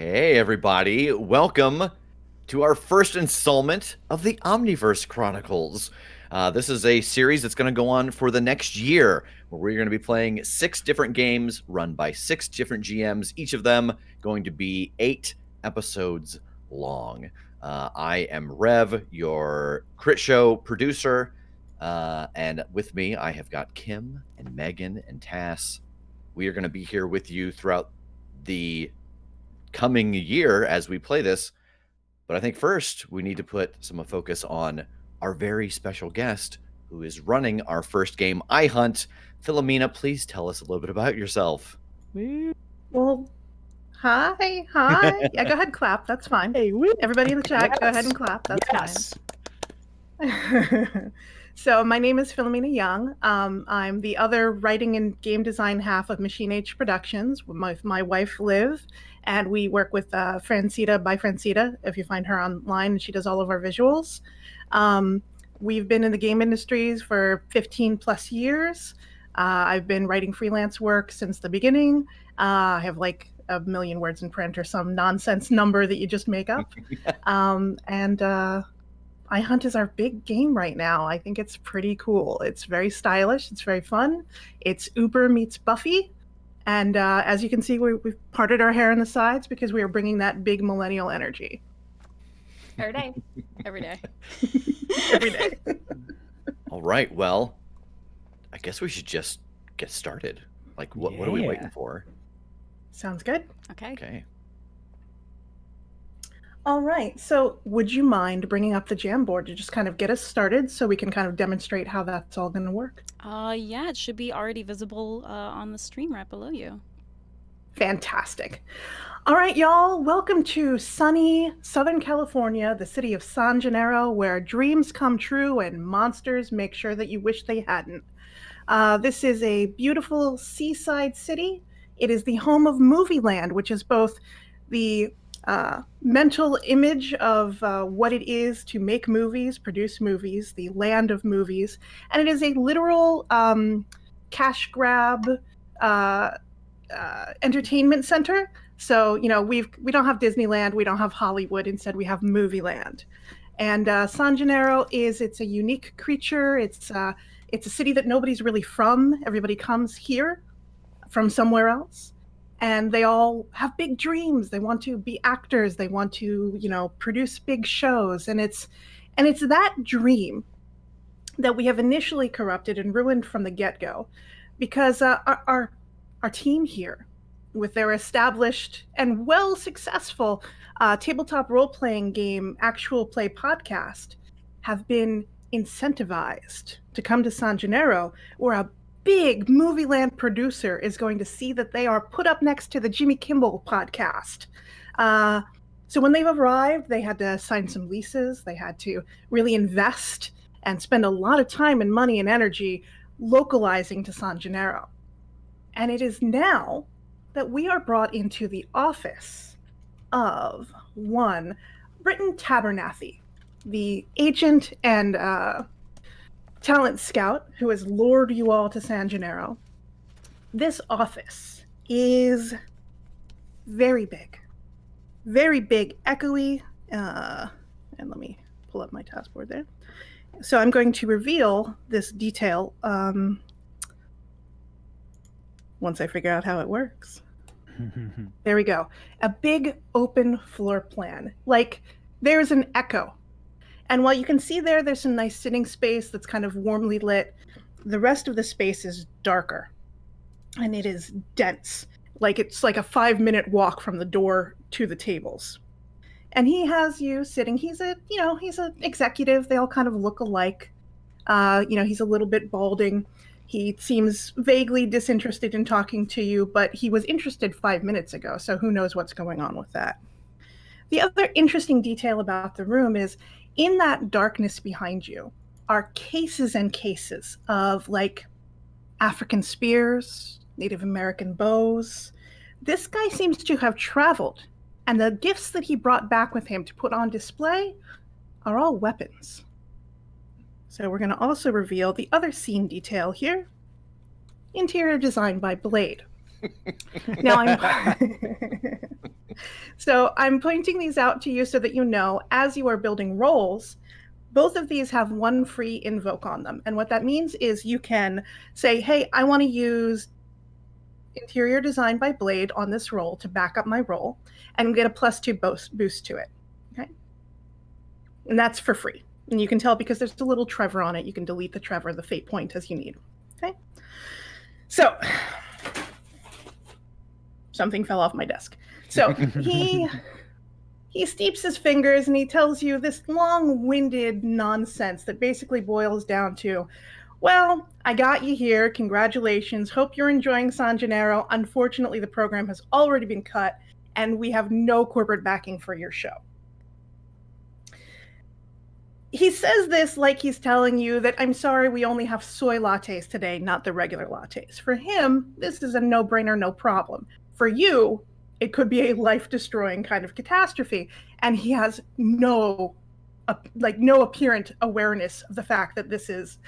Hey, everybody. Welcome to our first installment of the Omniverse Chronicles. This is a series that's going to go on for the next year, where we're going to be playing 6 different games run by 6 different GMs, each of them going to be 8 episodes long. I am Rev, your crit show producer, and with me I have got Kim and Megan and Tass. We are going to be here with you throughout the coming year as we play this. But I think first we need to put some focus on our very special guest who is running our first game, iHunt. Filamena, please tell us a little bit about yourself. Well, hi. Yeah, go ahead, clap. That's fine. Hey, Everybody in the chat, go ahead and clap. That's fine. So my name is Filamena Young. I'm the other writing and game design half of Machine Age Productions with my wife, Liv, and we work with Francita by Francita, if you find her online. She does all of our visuals. We've been in the game industries for 15 plus years. I've been writing freelance work since the beginning. I have like a million words in print or some nonsense number that you just make up. iHunt is our big game right now. I think it's pretty cool. It's very stylish. It's very fun. It's Uber meets Buffy. And as you can see, we've parted our hair on the sides because we are bringing that big millennial energy. Every day. Every day. Every day. All right, well, I guess we should just get started. Like, what are we waiting for? Sounds good. Okay. All right. So would you mind bringing up the Jamboard to just kind of get us started so we can kind of demonstrate how that's all going to work? Yeah, it should be already visible on the stream right below you. Fantastic. All right, y'all. Welcome to sunny Southern California, the city of San Gennaro, where dreams come true and monsters make sure that you wish they hadn't. This is a beautiful seaside city. It is the home of Movie Land, which is both the mental image of what it is to make movies, produce movies, the land of movies, and it is a literal cash grab entertainment center. So we don't have Disneyland, we don't have Hollywood. Instead, we have Movie Land, and San Gennaro it's a unique creature. It's a city that nobody's really from. Everybody comes here from somewhere else. And they all have big dreams. They want to be actors. They want to, produce big shows. And it's that dream that we have initially corrupted and ruined from the get-go, because our team here, with their established and well successful tabletop role-playing game actual play podcast, have been incentivized to come to San Gennaro, where a big Movie Land producer is going to see that they are put up next to the Jimmy Kimmel podcast. So when they've arrived, they had to sign some leases. They had to really invest and spend a lot of time and money and energy localizing to San Gennaro. And it is now that we are brought into the office of one Britton Tabernathy, the agent and talent scout who has lured you all to San Gennaro. This office is very big, echoey. And let me pull up my taskboard there. So I'm going to reveal this detail once I figure out how it works. There we go. A big open floor plan. Like there's an echo. And while you can see there's some nice sitting space that's kind of warmly lit, the rest of the space is darker. And it is dense. Like it's like a 5-minute walk from the door to the tables. And he has you sitting. He's an executive. They all kind of look alike. He's a little bit balding. He seems vaguely disinterested in talking to you, but he was interested 5 minutes ago, so who knows what's going on with that. The other interesting detail about the room is in that darkness behind you are cases and cases of like African spears, Native American bows. This guy seems to have traveled, and the gifts that he brought back with him to put on display are all weapons. So we're going to also reveal the other scene detail here. Interior design by Blade. Now So I'm pointing these out to you so that you know, as you are building roles, both of these have one free invoke on them. And what that means is you can say, hey, I want to use interior design by Blade on this roll to back up my roll and get a +2 boost to it. Okay. And that's for free. And you can tell because there's a little Trevor on it. You can delete the Trevor, the fate point as you need. Okay. So something fell off my desk. So he steeps his fingers and he tells you this long-winded nonsense that basically boils down to, well, I got you here. Congratulations. Hope you're enjoying San Gennaro. Unfortunately, the program has already been cut and we have no corporate backing for your show. He says this like he's telling you that, I'm sorry, we only have soy lattes today, not the regular lattes. For him, this is a no-brainer, no problem. For you, it could be a life-destroying kind of catastrophe, and he has no apparent awareness of the fact that this is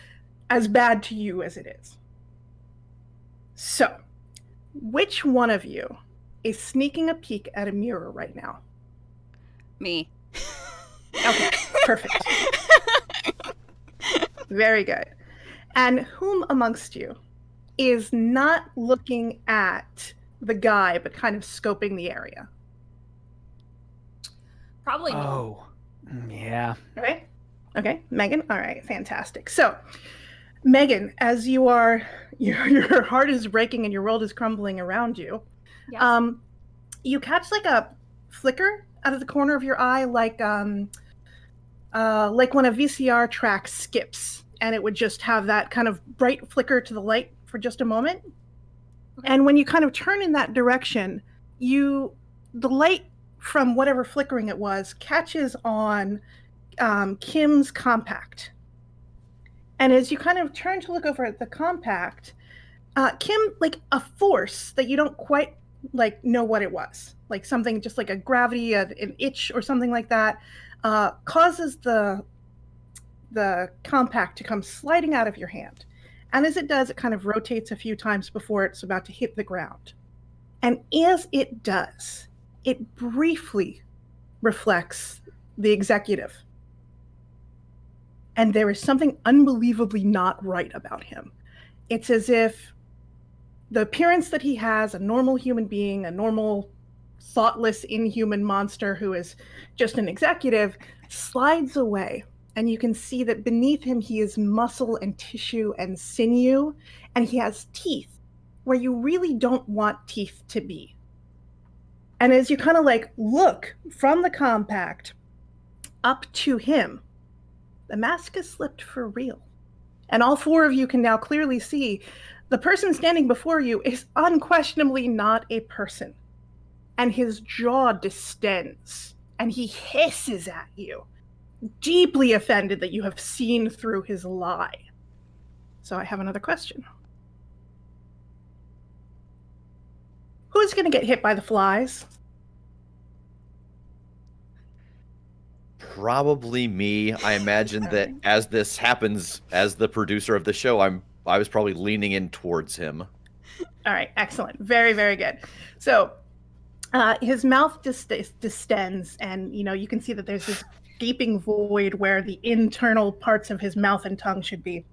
as bad to you as it is. So, which one of you is sneaking a peek at a mirror right now? Me. Okay, perfect. Very good. And whom amongst you is not looking at the guy, but kind of scoping the area? Probably me. Oh, yeah. Okay. Okay, Megan. All right, fantastic. So, Megan, as you are, your heart is breaking and your world is crumbling around you. Yes. You catch like a flicker out of the corner of your eye, like when a VCR track skips, and it would just have that kind of bright flicker to the light for just a moment. Okay. And when you kind of turn in that direction, the light from whatever flickering it was catches on Kim's compact. And as you kind of turn to look over at the compact, Kim, like a force that you don't quite know what it was, like something just like a gravity, an itch or something like that, causes the compact to come sliding out of your hand. And as it does, it kind of rotates a few times before it's about to hit the ground. And as it does, it briefly reflects the executive. And there is something unbelievably not right about him. It's as if the appearance that he has, a normal human being, a normal, thoughtless, inhuman monster who is just an executive, slides away. And you can see that beneath him, he is muscle and tissue and sinew, and he has teeth where you really don't want teeth to be. And as you kind of look from the compact up to him, the mask is slipped for real. And all four of you can now clearly see the person standing before you is unquestionably not a person. And his jaw distends, and he hisses at you, deeply offended that you have seen through his lie. So I have another question. Who's going to get hit by the flies? Probably me. I imagine that as this happens, as the producer of the show, I was probably leaning in towards him. All right, excellent. Very, very good. So his mouth distends, and you can see that there's this gaping void where the internal parts of his mouth and tongue should be.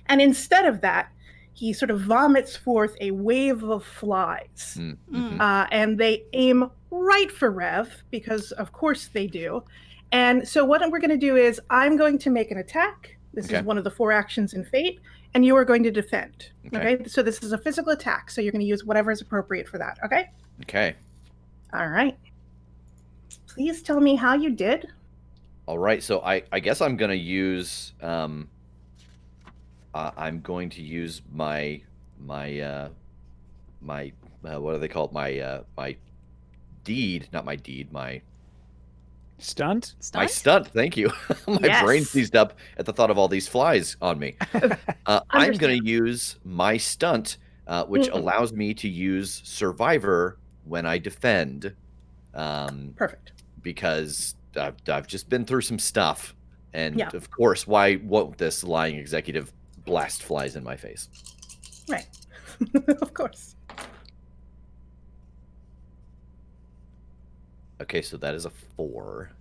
And instead of that, he sort of vomits forth a wave of flies. Mm-hmm. And they aim right for Rev, because of course they do. And so what we're going to do is I'm going to make an attack. This is one of the 4 actions in Fate, and you are going to defend. Okay? So this is a physical attack, so you're going to use whatever is appropriate for that. Okay? Okay. All right. Please tell me how you did. All right. So I guess I'm going to use I'm going to use my what do they call it? My deed, not my deed, my stunt? My stunt, thank you. My brain seized up at the thought of all these flies on me. I'm going to use my stunt, which allows me to use Survivor when I defend. Perfect. Because I've just been through some stuff. And of course, why won't this lying executive blast flies in my face? Right. Of course. Okay, so that is a 4.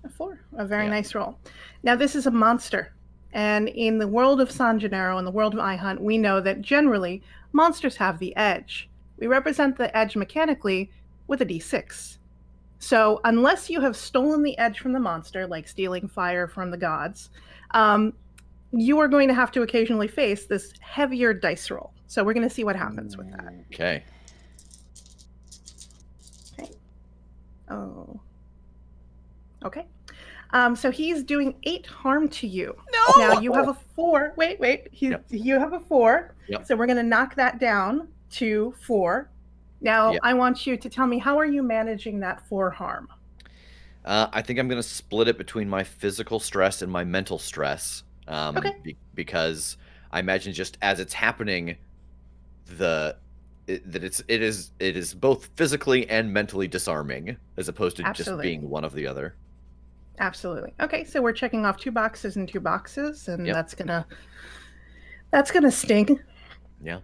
A 4. A very Yeah. nice roll. Now, this is a monster. And in the world of San Gennaro, in the world of iHunt, we know that generally monsters have the edge. We represent the edge mechanically with a d6. So, unless you have stolen the edge from the monster, like stealing fire from the gods, you are going to have to occasionally face this heavier dice roll. So, we're going to see what happens with that. Okay. Okay. Oh. Okay. So he's doing 8 harm to you. No! Now you have a 4. Wait. You have a 4. Yep. So we're going to knock that down to 4. Now Yep. I want you to tell me, how are you managing that 4 harm? I think I'm going to split it between my physical stress and my mental stress. Okay. Because I imagine just as it's happening, it is both physically and mentally disarming, as opposed to just being one of the other. Absolutely. Okay, so we're checking off 2 boxes and 2 boxes, and Yep. that's gonna sting. Yeah.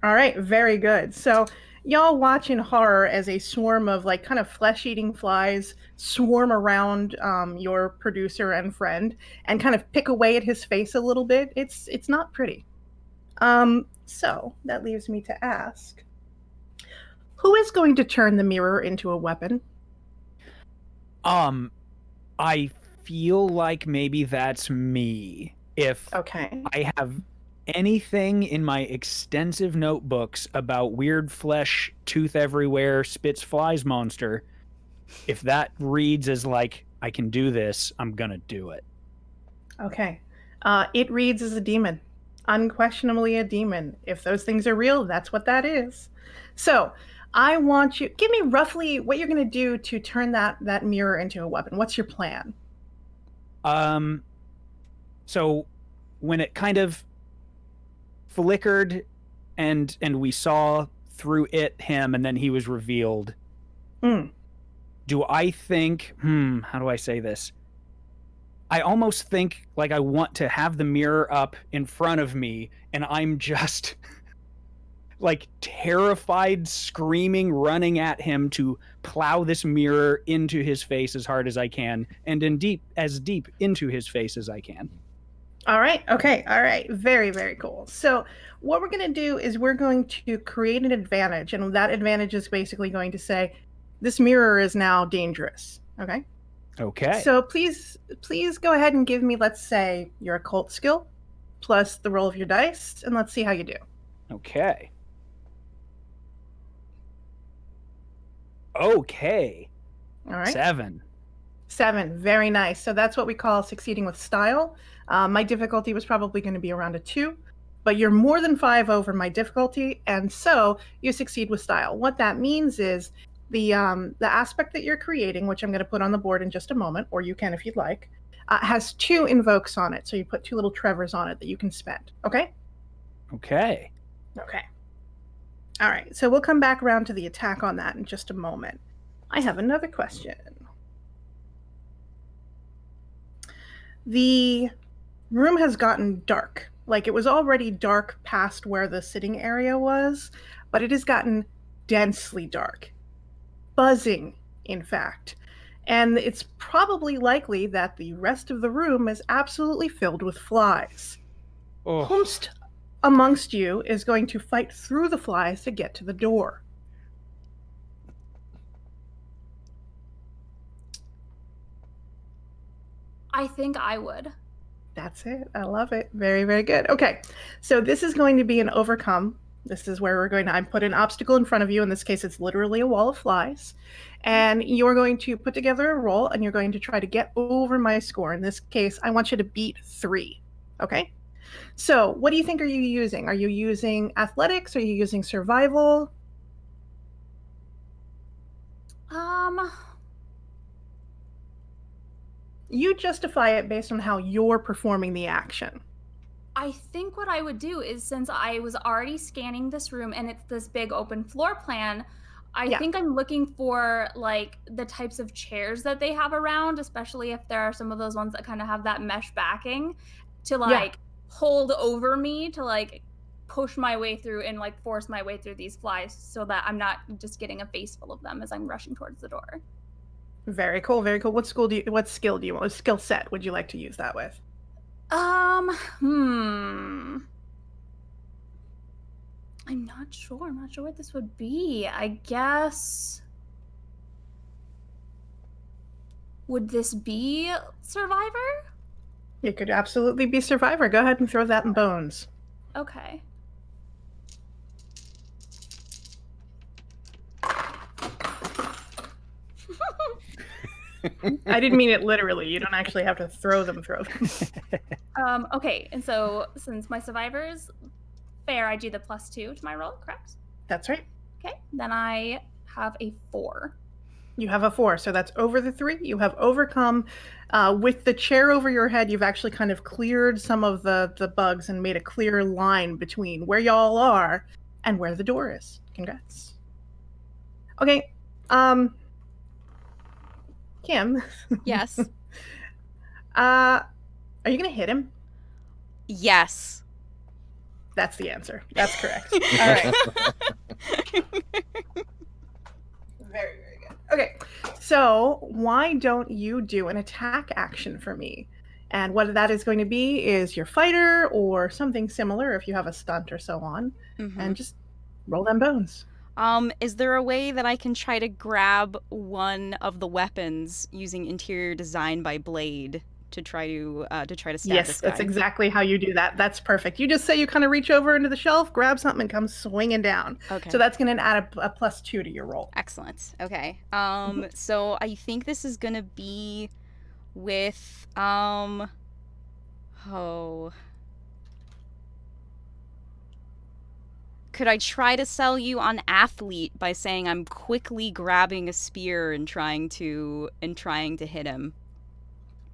All right, very good. So y'all watch in horror as a swarm of like kind of flesh-eating flies swarm around your producer and friend and kind of pick away at his face a little bit. It's not pretty. So that leaves me to ask, who is going to turn the mirror into a weapon? I feel like maybe that's me. If Okay. I have anything in my extensive notebooks about weird flesh, tooth everywhere, spits flies monster, if that reads as like, I can do this, I'm gonna do it. Okay. It reads as a demon. Unquestionably a demon. If those things are real, that's what that is. So I want you, give me roughly what you're going to do to turn that mirror into a weapon. What's your plan? So when it kind of flickered and we saw through it him and then he was revealed, do I think, how do I say this? I almost think like I want to have the mirror up in front of me and I'm just like terrified, screaming, running at him to plow this mirror into his face as hard as I can and as deep into his face as I can. All right. Okay. All right. Very, very cool. So what we're going to do is we're going to create an advantage, and that advantage is basically going to say this mirror is now dangerous. Okay. Okay. So please go ahead and give me, let's say, your occult skill plus the roll of your dice, and let's see how you do. Okay. Okay. All right. 7. 7. Very nice. So that's what we call succeeding with style. My difficulty was probably going to be around a 2, but you're more than 5 over my difficulty, and so you succeed with style. What that means is the aspect that you're creating, which I'm going to put on the board in just a moment, or you can if you'd like, has 2 invokes on it. So you put 2 little Trevors on it that you can spend. Okay? Okay. Okay. All right. So we'll come back around to the attack on that in just a moment. I have another question. The room has gotten dark. Like, it was already dark past where the sitting area was, but it has gotten densely dark. Buzzing, in fact. And it's probably likely that the rest of the room is absolutely filled with flies. Oh. Whomst amongst you is going to fight through the flies to get to the door? I think I would. That's it. I love it. Very, very good. Okay. So this is going to be an overcome. This is where we're going to, I put an obstacle in front of you. In this case, it's literally a wall of flies. And you're going to put together a roll and you're going to try to get over my score. In this case, I want you to beat 3. Okay. So what do you think are you using? Are you using athletics? Are you using survival? You justify it based on how you're performing the action. I think what I would do is, since I was already scanning this room and it's this big open floor plan, I think I'm looking for like the types of chairs that they have around, especially if there are some of those ones that kind of have that mesh backing to like hold over me to like push my way through and like force my way through these flies so that I'm not just getting a face full of them as I'm rushing towards the door. Very cool, very cool. What skill do you want? What skill set would you like to use that with? I'm not sure. I'm not sure what this would be. I guess. Would this be Survivor? It could absolutely be Survivor. Go ahead and throw that in bones. Okay. I didn't mean it literally. You don't actually have to throw them. Okay, and so since my Survivor's fair, I do the +2 to my roll, correct? That's right. Okay, then I have a 4. You have a 4, so that's over the 3. You have overcome. With the chair over your head, you've actually kind of cleared some of the bugs and made a clear line between where y'all are and where the door is. Congrats. Okay, Kim. Yes. Are you gonna hit him? Yes. That's the answer. That's correct. All right. Very, very good. Okay, so why don't you do an attack action for me? And what that is going to be is your fighter or something similar if you have a stunt or so on. And just roll them bones. Is there a way that I can try to grab one of the weapons using interior design by Blade to try to stab this guy? Yes, that's exactly how you do that. That's perfect. You just say you kind of reach over into the shelf, grab something, and come swinging down. Okay. So that's going to add a +2 to your roll. Excellent. Okay. So I think this is gonna be with Could I try to sell you on athlete by saying I'm quickly grabbing a spear and trying to hit him?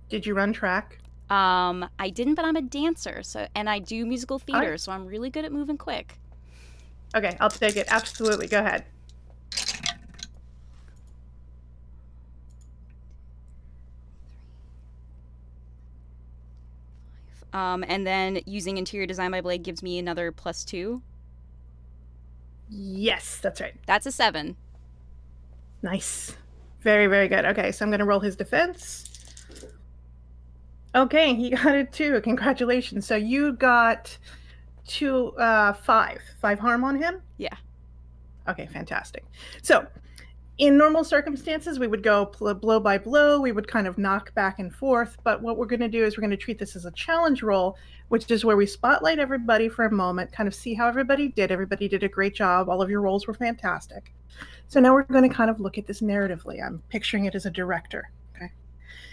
Did you run track? I didn't, but I'm a dancer, and I do musical theater, right. so I'm really good at moving quick. Okay, I'll take it. Absolutely. Go ahead. And then using interior design by Blade gives me another +2. Yes, that's right. That's a 7. Nice. Very, very good. Okay, so I'm going to roll his defense. Okay, he got it too. Congratulations. So you got 5 harm on him? Yeah. Okay, fantastic. So in normal circumstances, we would go blow by blow. We would kind of knock back and forth. But what we're going to do is we're going to treat this as a challenge roll, which is where we spotlight everybody for a moment, kind of see how everybody did. Everybody did a great job. All of your rolls were fantastic. So now we're going to kind of look at this narratively. I'm picturing it as a director. Okay.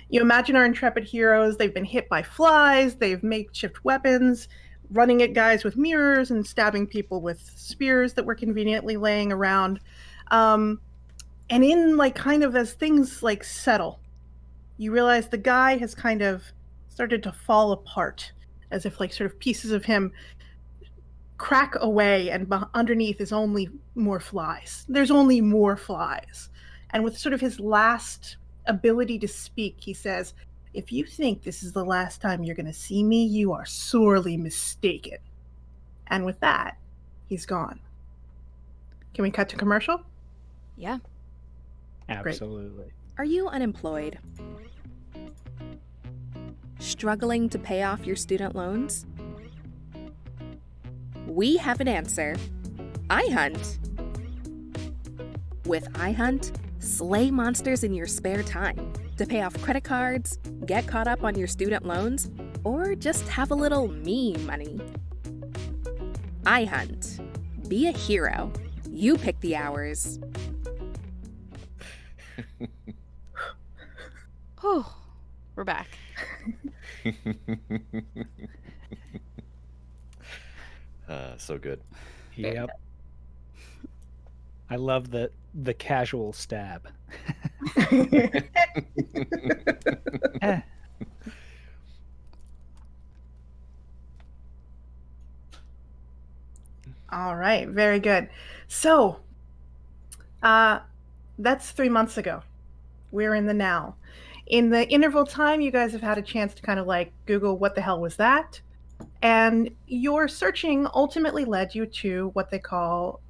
You imagine our intrepid heroes. They've been hit by flies. They've makeshift weapons, running at guys with mirrors and stabbing people with spears that were conveniently laying around. And in kind of as things settle, you realize the guy has kind of started to fall apart, as if sort of pieces of him crack away, and underneath is only more flies. There's only more flies. And with sort of his last ability to speak, he says, "If you think this is the last time you're going to see me, you are sorely mistaken." And with that, he's gone. Can we cut to commercial? Yeah. Absolutely. Are you unemployed? Struggling to pay off your student loans? We have an answer. iHunt. With iHunt, slay monsters in your spare time to pay off credit cards, get caught up on your student loans, or just have a little me money. iHunt. Be a hero. You pick the hours. Oh, we're back. So good. Yep. I love the casual stab. All right, very good. So, that's 3 months ago. We're in the now. In the interval time, you guys have had a chance to kind of Google what the hell was that? And your searching ultimately led you to what they call,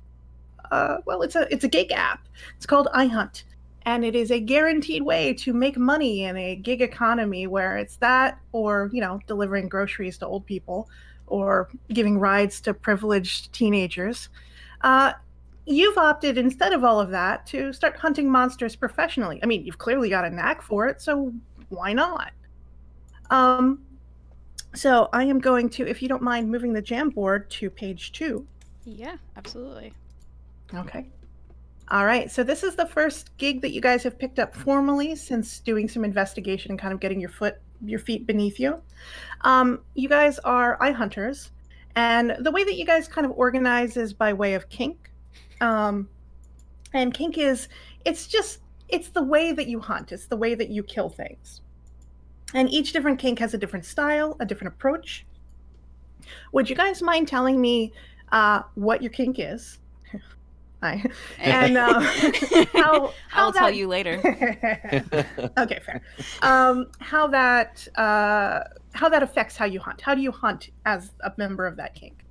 it's a gig app. It's called iHunt. And it is a guaranteed way to make money in a gig economy where it's that or, delivering groceries to old people or giving rides to privileged teenagers. You've opted, instead of all of that, to start hunting monsters professionally. I mean, you've clearly got a knack for it, so why not? So I am going to, if you don't mind, moving the Jamboard to page 2. Yeah, absolutely. Okay. All right, so this is the first gig that you guys have picked up formally since doing some investigation and kind of getting your feet beneath you. You guys are iHunters, and the way that you guys kind of organize is by way of kink. And kink is, it's the way that you hunt. It's the way that you kill things. And each different kink has a different style, a different approach. Would you guys mind telling me what your kink is? Hi. And I'll tell you later. Okay, fair. How that affects how you hunt. How do you hunt as a member of that kink?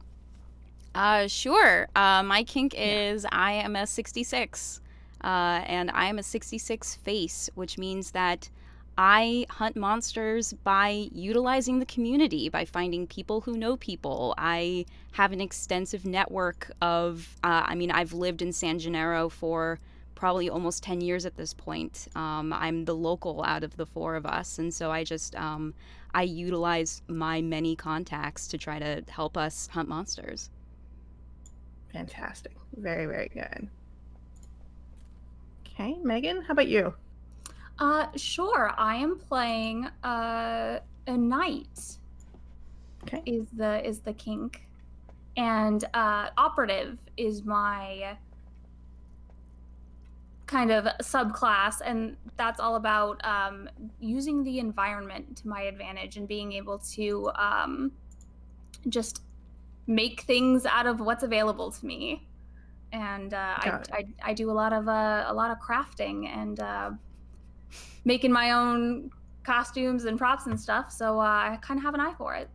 Sure. My kink is I am a 66. And I am a 66 face, which means that I hunt monsters by utilizing the community, by finding people who know people. I have an extensive network of, I've lived in San Gennaro for probably almost 10 years at this point. I'm the local out of the 4 of us, and so I utilize my many contacts to try to help us hunt monsters. Fantastic. Very, very good. Okay, Megan, how about you? Sure. I am playing a knight. Okay. Is the kink, and operative is my kind of subclass, and that's all about using the environment to my advantage and being able to just make things out of what's available to me. And I do a lot of crafting and making my own costumes and props and stuff, so I kind of have an eye for it.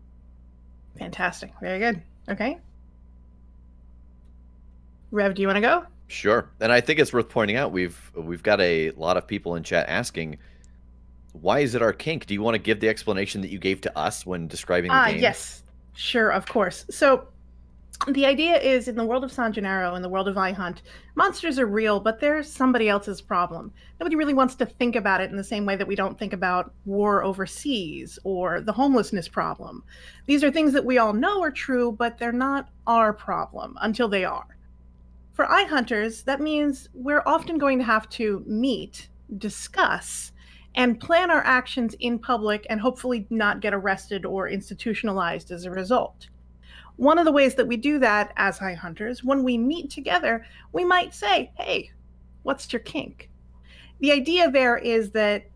Fantastic. Very good. Okay. Rev, do you want to go? Sure. And I think it's worth pointing out we've got a lot of people in chat asking, why is it our kink? Do you want to give the explanation that you gave to us when describing the game? Yes. Sure, of course. So the idea is, in the world of San Gennaro, in the world of iHunt, monsters are real, but they're somebody else's problem. Nobody really wants to think about it in the same way that we don't think about war overseas or the homelessness problem. These are things that we all know are true, but they're not our problem until they are. For iHunters, that means we're often going to have to meet, discuss, and plan our actions in public and hopefully not get arrested or institutionalized as a result. One of the ways that we do that as iHunters, when we meet together, we might say, hey, what's your kink? The idea there is that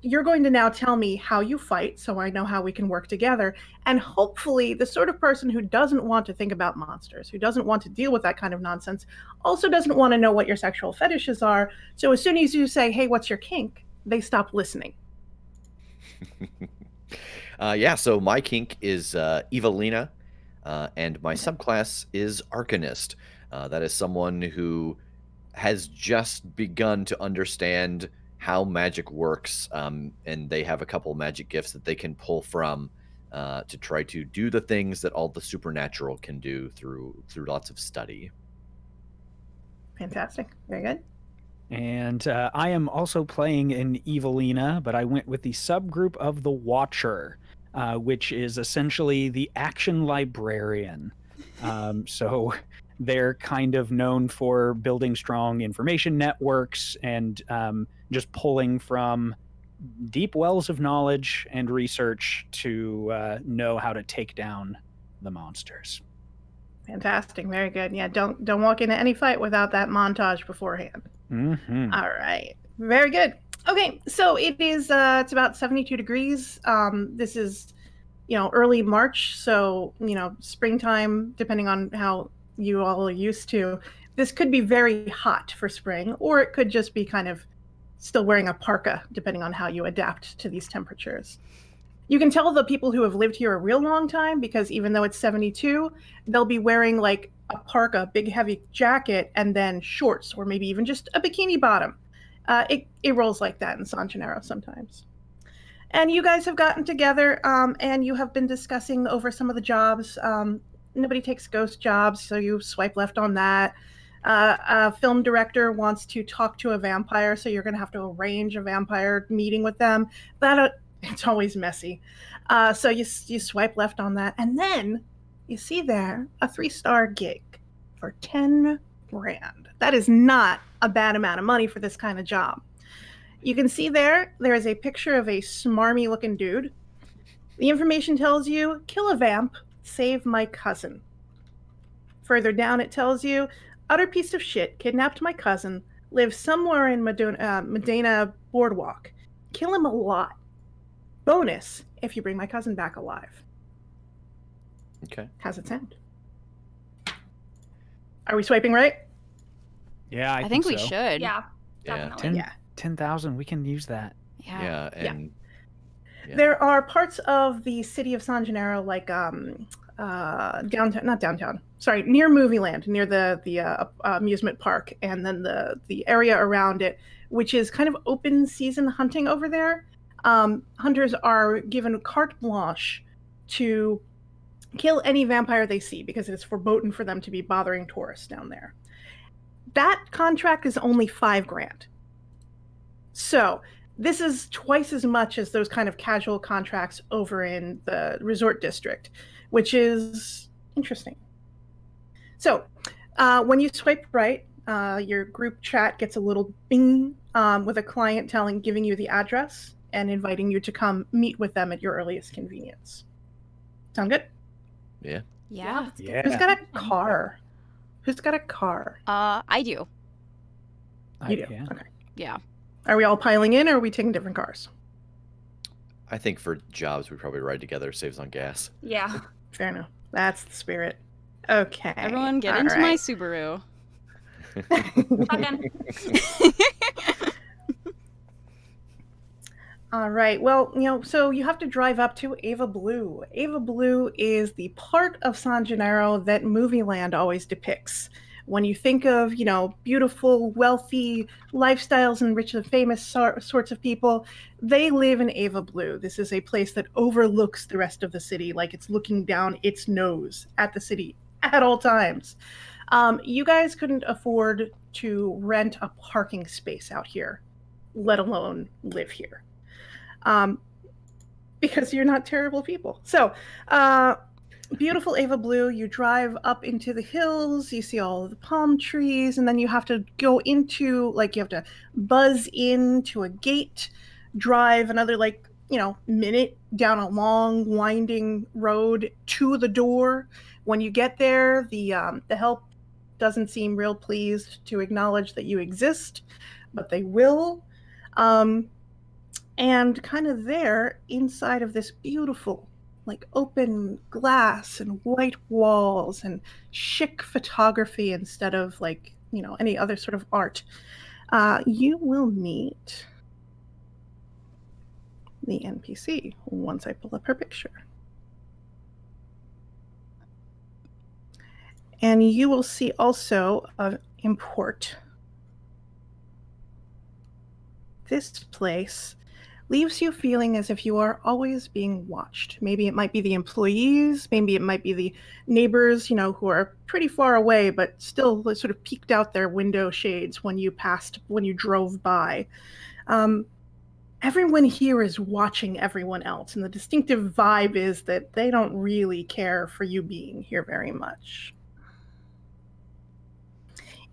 you're going to now tell me how you fight, so I know how we can work together. And hopefully the sort of person who doesn't want to think about monsters, who doesn't want to deal with that kind of nonsense, also doesn't want to know what your sexual fetishes are. So as soon as you say, hey, what's your kink? They stop listening. So my kink is Evelina. And my subclass is Arcanist. That is someone who has just begun to understand how magic works, and they have a couple magic gifts that they can pull from to try to do the things that all the supernatural can do through lots of study. Fantastic. Very good. And I am also playing an Evelina, but I went with the subgroup of the Watcher. Which is essentially the action librarian. So they're kind of known for building strong information networks and just pulling from deep wells of knowledge and research to know how to take down the monsters. Fantastic. Very good. Yeah, don't walk into any fight without that montage beforehand. Mm-hmm. All right. Very good. Okay, so it is it's about 72 degrees. This is, early March, so, springtime, depending on how you all are used to. This could be very hot for spring, or it could just be kind of still wearing a parka, depending on how you adapt to these temperatures. You can tell the people who have lived here a real long time, because even though it's 72, they'll be wearing like a parka, big heavy jacket, and then shorts, or maybe even just a bikini bottom. It rolls like that in San Gennaro sometimes. And you guys have gotten together, and you have been discussing over some of the jobs. Nobody takes ghost jobs, so you swipe left on that. A film director wants to talk to a vampire, so you're going to have to arrange a vampire meeting with them. It's always messy. So you swipe left on that, and then you see there a 3-star gig for 10 grand. That is not a bad amount of money for this kind of job. You can see there is a picture of a smarmy looking dude. The information tells you, kill a vamp, save my cousin. Further down it tells you, utter piece of shit, kidnapped my cousin, lives somewhere in Medina Boardwalk. Kill him a lot. Bonus, if you bring my cousin back alive. Okay. How's it sound? Are we swiping right? Yeah, I think we so. should. Yeah, Yeah. definitely. 10,000, we can use that. Yeah. Yeah, and yeah. There are parts of the city of San Gennaro, like downtown, not downtown, sorry, near Movieland, near the amusement park, and then the area around it, which is kind of open season hunting over there. Hunters are given carte blanche to kill any vampire they see because it's verboten for them to be bothering tourists down there. That contract is only 5 grand. So this is twice as much as those kind of casual contracts over in the resort district, which is interesting. So when you swipe right, your group chat gets a little bing with a client giving you the address and inviting you to come meet with them at your earliest convenience. Sound good? Yeah. Yeah. Who's got a car? Who's got a car? I do. You do? Yeah. Okay. Yeah. Are we all piling in, or are we taking different cars? I think for jobs, we probably ride together. Saves on gas. Yeah. Fair enough. That's the spirit. Okay. Everyone get all into my right. Subaru. Shotgun. All right. Well, so you have to drive up to Ava Blue. Ava Blue is the part of San Gennaro that Movieland always depicts. When you think of, beautiful, wealthy lifestyles and rich and famous sorts of people, they live in Ava Blue. This is a place that overlooks the rest of the city, like it's looking down its nose at the city at all times. You guys couldn't afford to rent a parking space out here, let alone live here. Because you're not terrible people. So, beautiful Ava Blue, you drive up into the hills, you see all of the palm trees, and then you have to go into, you have to buzz into a gate, drive another, minute down a long, winding road to the door. When you get there, the help doesn't seem real pleased to acknowledge that you exist, but they will. And kind of there, inside of this beautiful, open glass and white walls and chic photography instead of any other sort of art, you will meet the NPC once I pull up her picture. And you will see also import. This place leaves you feeling as if you are always being watched. Maybe it might be the employees, maybe it might be the neighbors, who are pretty far away, but still sort of peeked out their window shades when you drove by. Everyone here is watching everyone else, and the distinctive vibe is that they don't really care for you being here very much.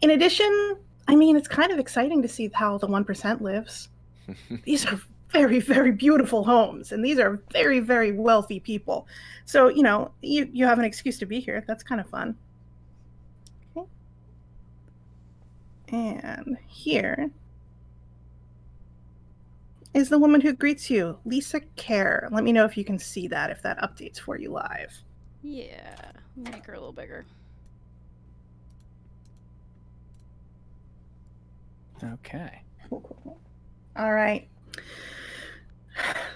In addition, it's kind of exciting to see how the 1% lives. These are very, very beautiful homes, and these are very, very wealthy people. So, you have an excuse to be here. That's kind of fun. Okay. And here is the woman who greets you, Lisa Kerr. Let me know if you can see that, if that updates for you live. Yeah. Make her a little bigger. Okay. Cool. All right.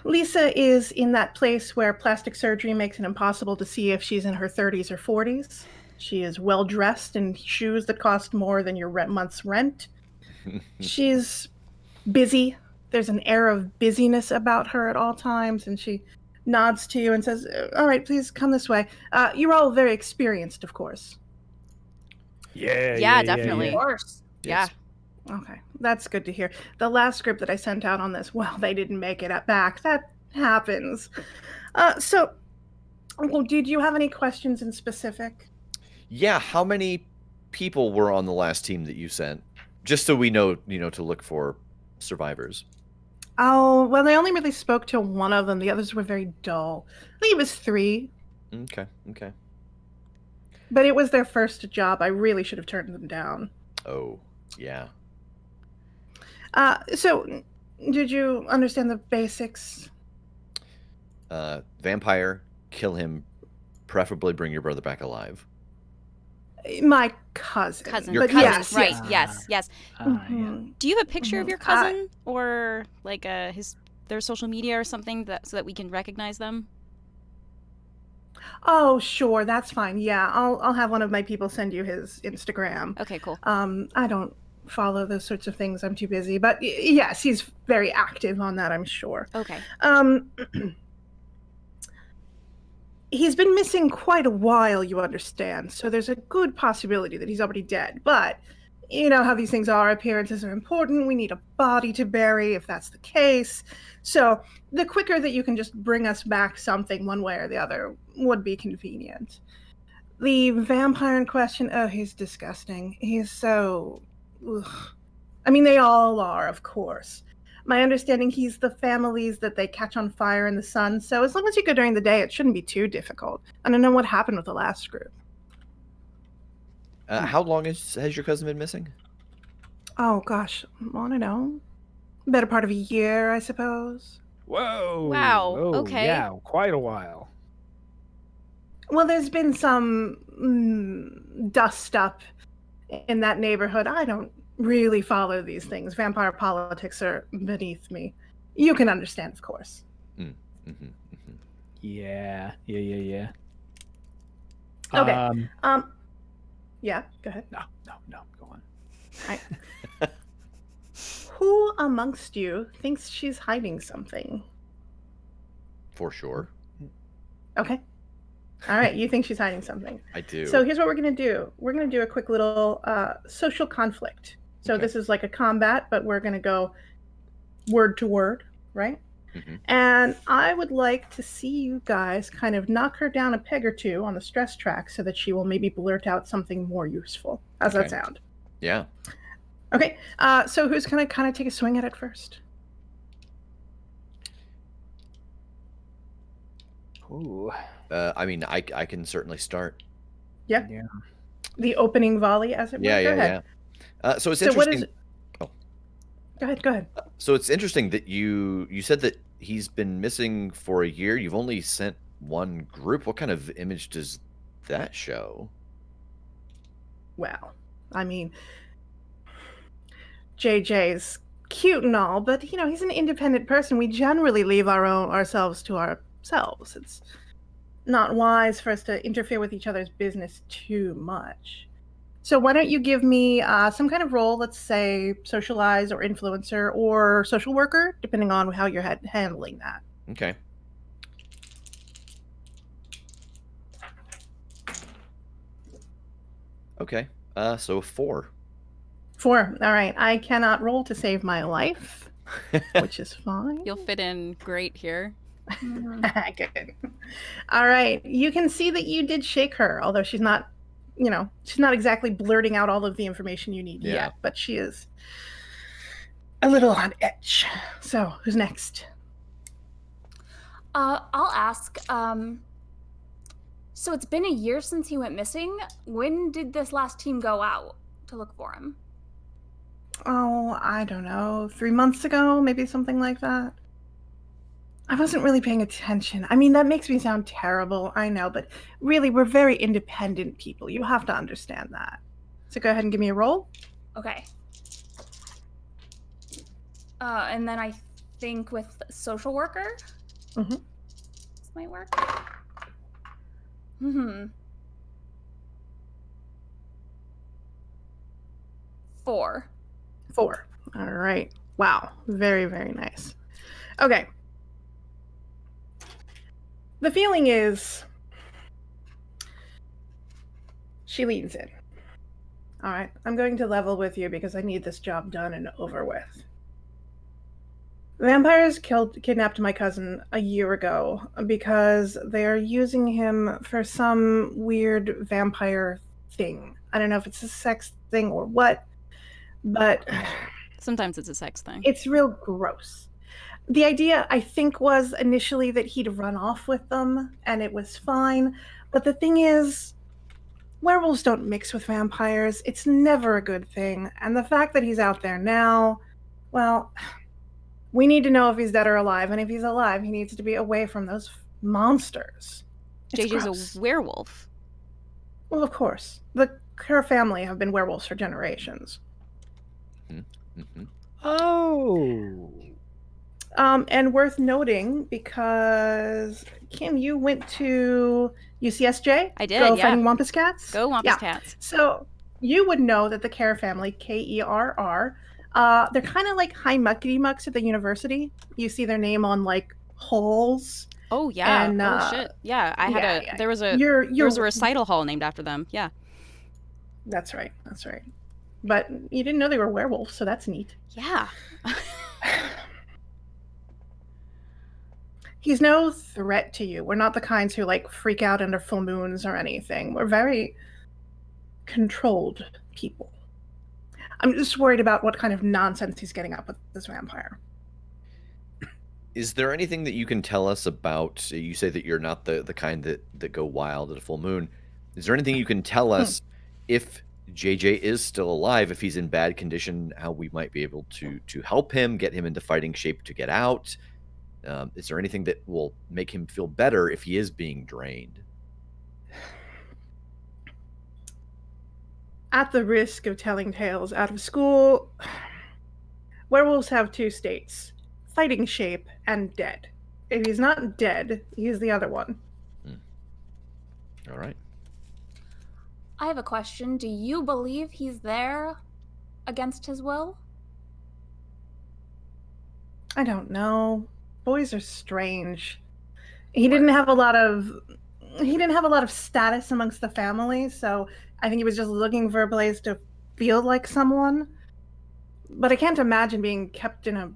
Lisa is in that place where plastic surgery makes it impossible to see if she's in her 30s or 40s. She is well dressed in shoes that cost more than your month's rent. She's busy. There's an air of busyness about her at all times, and she nods to you and says, all right, please come this way. You're all very experienced, of course. Yeah, definitely. Of course. Yeah. Okay, that's good to hear. The last script that I sent out on this, well, they didn't make it back. That happens. Well, did you have any questions in specific? Yeah, how many people were on the last team that you sent? Just so we know, to look for survivors. Oh, well, they only really spoke to one of them. The others were very dull. I think it was 3. Okay. But it was their first job. I really should have turned them down. Oh, yeah. So, did you understand the basics? Vampire, kill him, preferably bring your brother back alive. My cousin. Your but cousin, yes, right? yes. Yes. Mm-hmm. Do you have a picture of your cousin, or like their social media or something so that we can recognize them? Oh, sure, that's fine. Yeah, I'll have one of my people send you his Instagram. Okay, cool. I don't follow those sorts of things. I'm too busy. But yes, he's very active on that, I'm sure. Okay. He's been missing quite a while, you understand. So there's a good possibility that he's already dead. But you know how these things are. Appearances are important. We need a body to bury if that's the case. So the quicker that you can just bring us back something one way or the other would be convenient. The vampire in question, oh, he's disgusting. He's so... Ugh. I mean, they all are, of course. My understanding, he's the families that they catch on fire in the sun. So as long as you go during the day, it shouldn't be too difficult. I don't know what happened with the last group. How long has your cousin been missing? Oh, gosh. I don't know. Better part of a year, I suppose. Whoa. Wow, Oh, okay. Yeah, quite a while. Well, there's been some dust up in that neighborhood. I don't really follow these things. Vampire politics are beneath me. You can understand, of course. Yeah. Okay. Yeah, go ahead. No, go on. Right. Who amongst you thinks she's hiding something? For sure. Okay. All right, you think she's hiding something. I do. So here's what we're going to do. We're going to do a quick little social conflict. So Okay. this is like a combat, but we're going to go word to word, right? Mm-hmm. And I would like to see you guys kind of knock her down a peg or two on the stress track so that she will maybe blurt out something more useful. How's that sound? Yeah. Okay, so who's going to kind of take a swing at it first? Ooh. I mean, I can certainly start. Yeah. Yeah. The opening volley, as it were. Go ahead. So it's So what interesting. is... Go ahead. So it's interesting that you said that he's been missing for a year. You've only sent one group. What kind of image does that show? Well, I mean, JJ's cute and all, but he's an independent person. We generally leave ourselves to ourselves. It's not wise for us to interfere with each other's business too much. So why don't you give me some kind of role, let's say socialize or influencer or social worker, depending on how you're handling that. Okay. Okay. So 4. 4. All right. I cannot roll to save my life, which is fine. You'll fit in great here. Good. All right. You can see that you did shake her, although she's not, she's not exactly blurting out all of the information you need yet, but she is a little on edge. So who's next? I'll ask. So it's been a year since he went missing. When did this last team go out to look for him? Oh, I don't know. 3 months ago, maybe something like that. I wasn't really paying attention. I mean, that makes me sound terrible, I know, but really, we're very independent people. You have to understand that. So go ahead and give me a roll. Okay. And then I think with social worker, this might work. 4. 4. All right. Wow. Very, very nice. Okay. The feeling is she leans in. All right. I'm going to level with you because I need this job done and over with. Vampires kidnapped my cousin a year ago because they are using him for some weird vampire thing. I don't know if it's a sex thing or what, but sometimes it's a sex thing. It's real gross. The idea, I think, was initially that he'd run off with them and it was fine. But the thing is, werewolves don't mix with vampires. It's never a good thing. And the fact that he's out there now, well, we need to know if he's dead or alive, and if he's alive, he needs to be away from those monsters. JJ's a werewolf. Well, of course. Her family have been werewolves for generations. Mm-hmm. Oh. And worth noting, because, Kim, you went to UCSJ? I did, Go Fighting Wampus Cats? Go Wampus Cats. So you would know that the Kerr family, Kerr, they're kind of like high muckety mucks at the university. You see their name on like halls. Oh yeah. And, shit. Yeah, I had there was a recital hall named after them. Yeah. That's right. But you didn't know they were werewolves, so that's neat. Yeah. He's no threat to you. We're not the kinds who like freak out under full moons or anything. We're very controlled people. I'm just worried about what kind of nonsense he's getting up with this vampire. Is there anything that you can tell us about, you say that you're not the kind that go wild at a full moon. Is there anything you can tell us if JJ is still alive, if he's in bad condition, how we might be able to help him, get him into fighting shape to get out? Is there anything that will make him feel better if he is being drained? At the risk of telling tales out of school, werewolves have two states, fighting shape and dead. If he's not dead, he's the other one. All right. I have a question. Do you believe he's there against his will? I don't know. Boys are strange. He didn't have a lot of status amongst the family, so I think he was just looking for a place to feel like someone. But I can't imagine being kept in a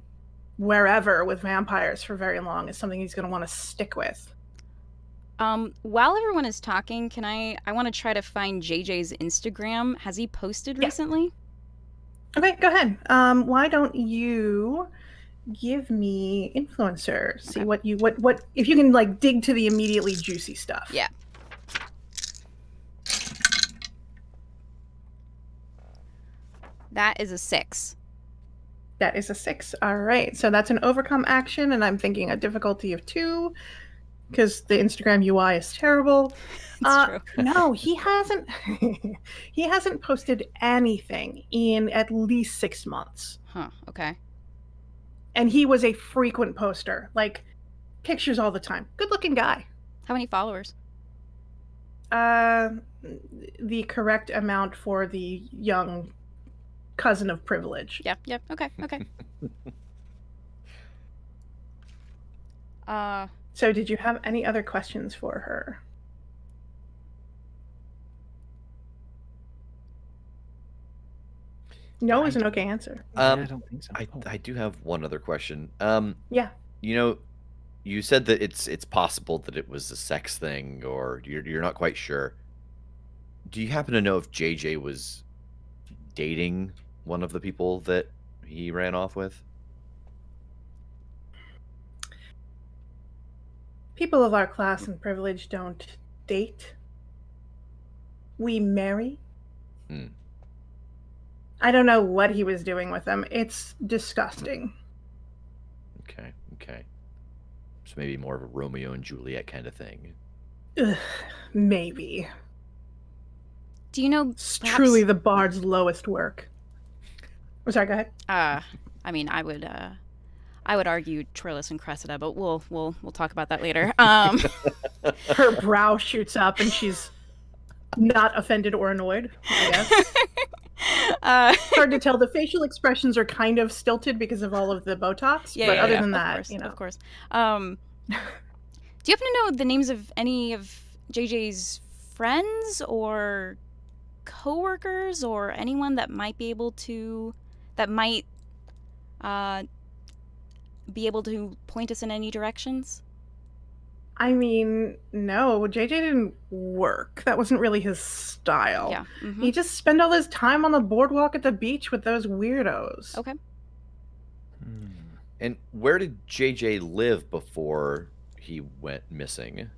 wherever with vampires for very long is something he's going to want to stick with. While everyone is talking, I want to try to find JJ's Instagram. Has he posted recently? Okay, go ahead. Why don't you give me influencer? Okay. See what if you can like dig to the immediately juicy stuff. Yeah. That is a 6. That is a 6. All right. So that's an overcome action, and I'm thinking a difficulty of 2 because the Instagram UI is terrible. True. No, he hasn't. He hasn't posted anything in at least 6 months. Huh. Okay. And he was a frequent poster, like pictures all the time. Good-looking guy. How many followers? The correct amount for the young cousin of privilege. Yep. Okay. So did you have any other questions for her? No is an okay answer. I don't think so. I do have one other question. Yeah. You know, you said that it's possible that it was a sex thing, or you're not quite sure. Do you happen to know if JJ was dating one of the people that he ran off with? People of our class and privilege don't date. We marry. I don't know what he was doing with them. It's disgusting. Okay. So maybe more of a Romeo and Juliet kind of thing. Ugh, maybe. Do you know? It's truly the bard's lowest work. I'm sorry. Go ahead. I mean, I would argue Trillis and Cressida, but we'll talk about that later. Her brow shoots up, and she's not offended or annoyed, I guess. It's hard to tell. The facial expressions are kind of stilted because of all of the Botox, but other than that, of course. Do you happen to know the names of any of JJ's friends or coworkers or anyone that might be able to point us in any directions? I mean, no, JJ didn't work. That wasn't really his style. Yeah. Mm-hmm. He just spent all his time on the boardwalk at the beach with those weirdos. Okay. And where did JJ live before he went missing?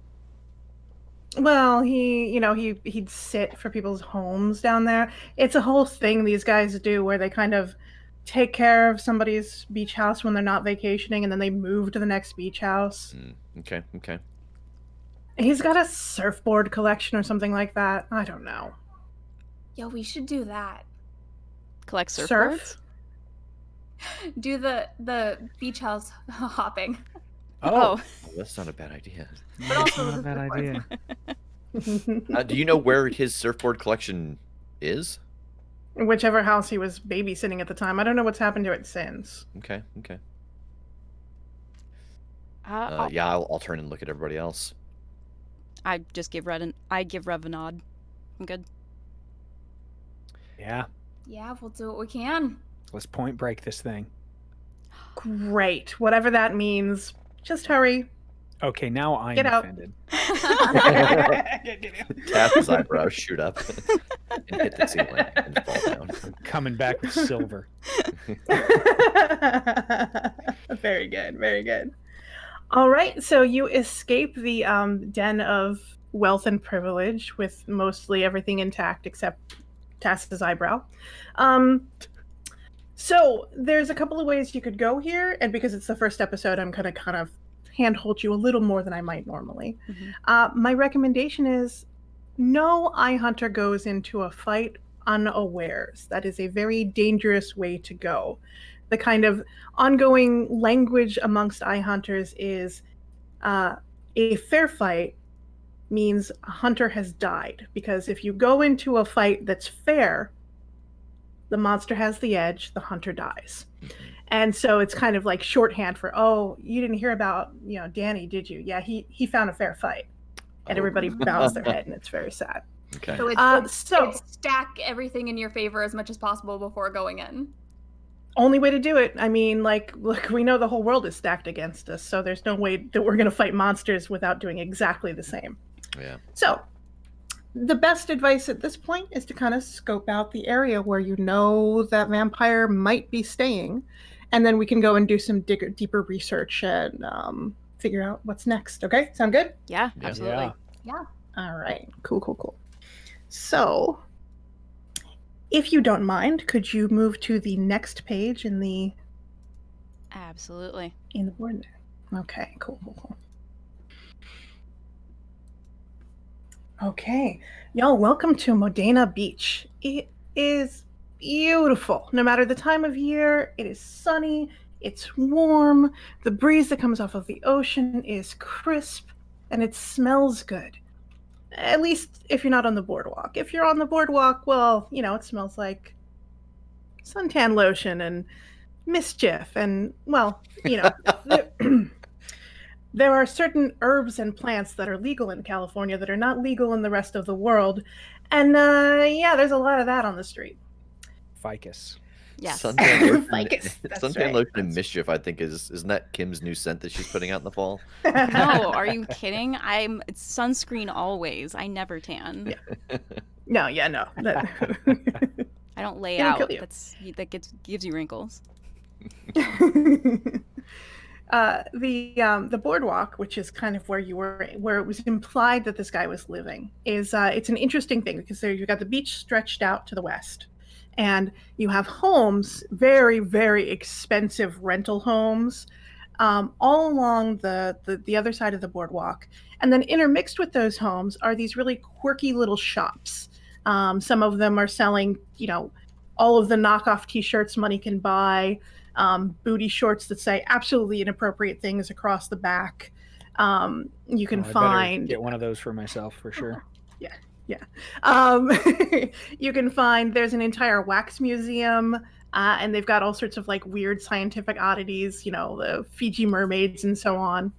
Well, he'd sit for people's homes down there. It's a whole thing these guys do where they kind of take care of somebody's beach house when they're not vacationing, and then they move to the next beach house. Okay. He's got a surfboard collection or something like that. I don't know. Yo, we should do that. Collect surfboards? Surf? Do the beach house hopping. Oh, that's not a bad idea. But also not a bad idea. Do you know where his surfboard collection is? Whichever house he was babysitting at the time. I don't know what's happened to it since. Okay. Yeah, I'll turn and look at everybody else. I give Rev a nod. I'm good. Yeah. Yeah, we'll do what we can. Let's point break this thing. Great. Whatever that means. Just hurry. Okay, now I'm Get out. offended. Tass's eyebrows shoot up and hit the ceiling and fall down. I'm coming back with silver. Very good. Very good. All right. So you escape the den of wealth and privilege with mostly everything intact except Tass's eyebrow. So there's a couple of ways you could go here, and because it's the first episode, I'm going to kind of handhold you a little more than I might normally. Mm-hmm. My recommendation is no iHunter goes into a fight unawares. That is a very dangerous way to go. The kind of ongoing language amongst iHunters is a fair fight means a hunter has died, because if you go into a fight that's fair, the monster has the edge, the hunter dies. And so it's kind of like shorthand for, oh, you didn't hear about, Danny, did you? Yeah, he found a fair fight. And everybody bows their head, and it's very sad. Okay. So it's stack everything in your favor as much as possible before going in. Only way to do it. I mean, look, we know the whole world is stacked against us, so there's no way that we're going to fight monsters without doing exactly the same. Yeah. So the best advice at this point is to kind of scope out the area where you know that vampire might be staying, and then we can go and do some deeper research and figure out what's next. Okay? Sound good? Yeah, absolutely. Yeah. All right. Cool. So, if you don't mind, could you move to the next page in the Absolutely. in the board there? Okay, cool. Okay, y'all, welcome to Modena Beach. It is beautiful. No matter the time of year, it is sunny, it's warm, the breeze that comes off of the ocean is crisp, and it smells good. At least if you're not on the boardwalk. If you're on the boardwalk, well, it smells like suntan lotion and mischief and, well, there are certain herbs and plants that are legal in California that are not legal in the rest of the world. And, there's a lot of that on the street. Ficus. Yes. Suntan lotion, Ficus, that's suntan right. lotion and mischief, I think, isn't that Kim's new scent that she's putting out in the fall? No, are you kidding? It's sunscreen always. I never tan. No. I don't lay It'll out. kill you. That gives you wrinkles. The boardwalk, which is kind of where you were, where it was implied that this guy was living, is it's an interesting thing because there you've got the beach stretched out to the west, and you have homes, very, very expensive rental homes, all along the other side of the boardwalk, and then intermixed with those homes are these really quirky little shops. Some of them are selling, all of the knockoff T-shirts money can buy. Booty shorts that say absolutely inappropriate things across the back. You can I better find get one of those for myself for sure. Yeah. You can find there's an entire wax museum, and they've got all sorts of like weird scientific oddities, the Fiji mermaids and so on.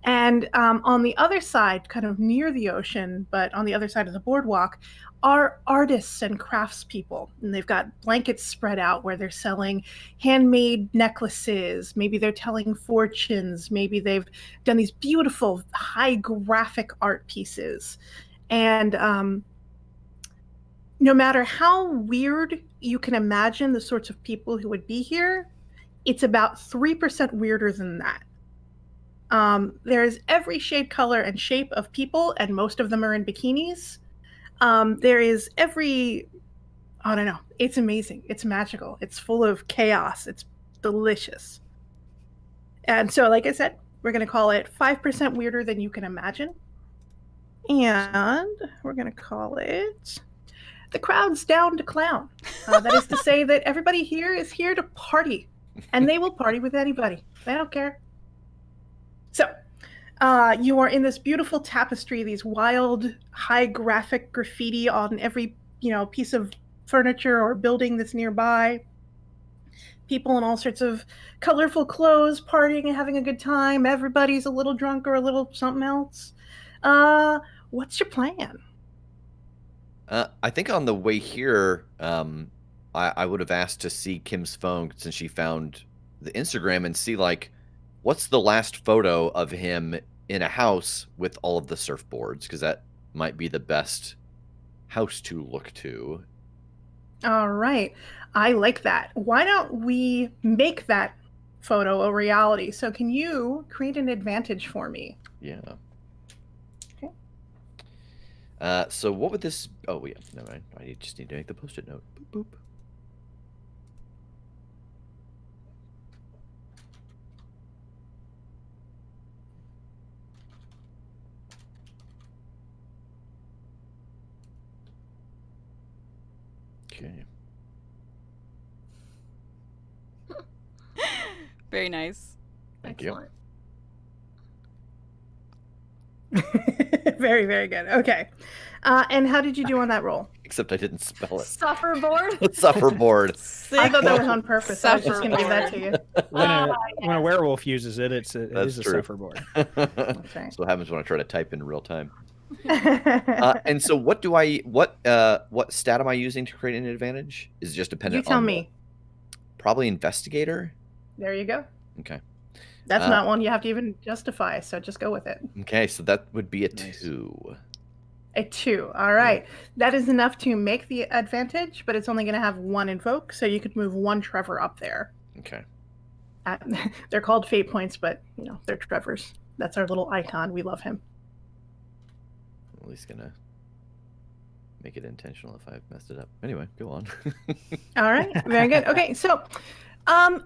And on the other side, kind of near the ocean, but on the other side of the boardwalk, are artists and craftspeople. And they've got blankets spread out where they're selling handmade necklaces. Maybe they're telling fortunes. Maybe they've done these beautiful, high graphic art pieces. And no matter how weird you can imagine the sorts of people who would be here, it's about 3% weirder than that. There's every shade, color, and shape of people, and most of them are in bikinis. There is I don't know, it's amazing. It's magical. It's full of chaos. It's delicious. And so, like I said, we're going to call it 5% weirder than you can imagine. And we're going to call it The Crowd's Down to Clown. That is to say that everybody here is here to party, and they will party with anybody. They don't care. So, you are in this beautiful tapestry, these wild, high graphic graffiti on every, piece of furniture or building that's nearby. People in all sorts of colorful clothes, partying and having a good time. Everybody's a little drunk or a little something else. What's your plan? I think on the way here, I would have asked to see Kim's phone since she found the Instagram and see, like, what's the last photo of him in a house with all of the surfboards? Because that might be the best house to look to. All right. I like that. Why don't we make that photo a reality? So can you create an advantage for me? Yeah. Okay. So what would this... Oh, yeah. Never mind. I just need to make the Post-it note. Boop, boop. Okay. Very nice. Thank Excellent. you. Very, very good. Okay. And how did you do on that roll? Except I didn't spell it. Sufferboard. Sufferboard. I thought that was on purpose. I was just going to give that to you. When a werewolf uses it, it is a true. sufferboard. Right. That's what happens when I try to type in real time. And so what stat am I using to create an advantage? Is it just dependent you tell on me. Probably investigator? There you go. Okay. That's not one you have to even justify, so just go with it. Okay, so that would be a Nice. 2. A 2. All right. Yeah. That is enough to make the advantage, but it's only going to have 1 invoke, so you could move 1 Trevor up there. Okay. They're called fate points, but they're Trevors. That's our little icon. We love him. I'm at least gonna make it intentional if I've messed it up. Anyway, go on. All right. Very good. Okay, so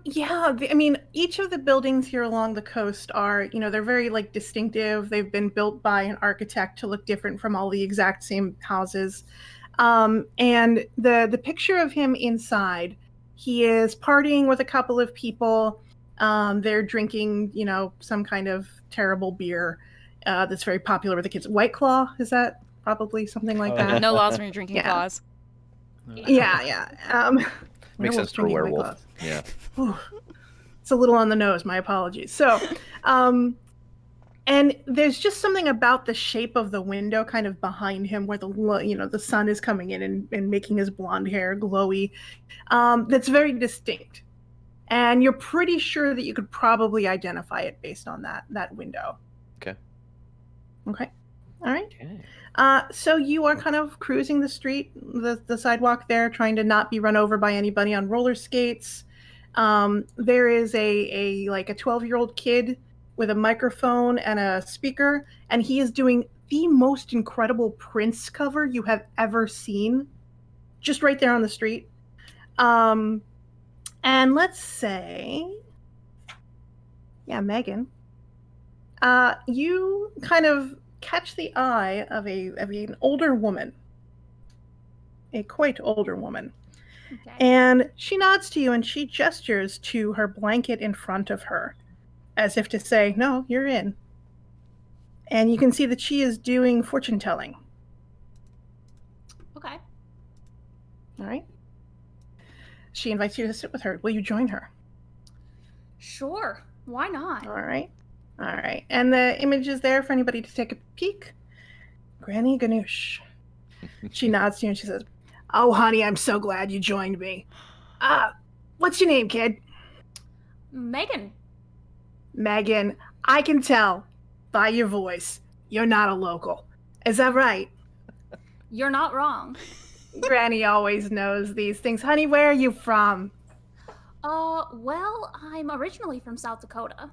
each of the buildings here along the coast are, they're very distinctive. They've been built by an architect to look different from all the exact same houses. And the picture of him inside, he is partying with a couple of people. They're drinking, some kind of terrible beer that's very popular with the kids. White Claw, is that probably something like that? No laws when you're drinking claws. Yeah. Makes sense for a werewolf. Yeah. It's a little on the nose. My apologies. So, and there's just something about the shape of the window kind of behind him where the sun is coming in and making his blonde hair glowy. That's very distinct. And you're pretty sure that you could probably identify it based on that window. Okay. All right. Okay. So you are kind of cruising the street, the sidewalk there, trying to not be run over by anybody on roller skates. There is a 12-year-old kid with a microphone and a speaker, and he is doing the most incredible Prince cover you have ever seen, just right there on the street. And let's say, Megan, you kind of catch the eye of an older woman, a quite older woman. Okay. And she nods to you and she gestures to her blanket in front of her as if to say, no, you're in. And you can see that she is doing fortune telling. All right. She invites you to sit with her. Will you join her? Sure. Why not? All right. All right. And the image is there for anybody to take a peek. Granny Ganoush. She nods to you and she says, "Oh, honey, I'm so glad you joined me. What's your name, kid?" Megan. Megan, I can tell by your voice you're not a local. Is that right? You're not wrong. Granny always knows these things. Honey, where are you from? Well, I'm originally from South Dakota.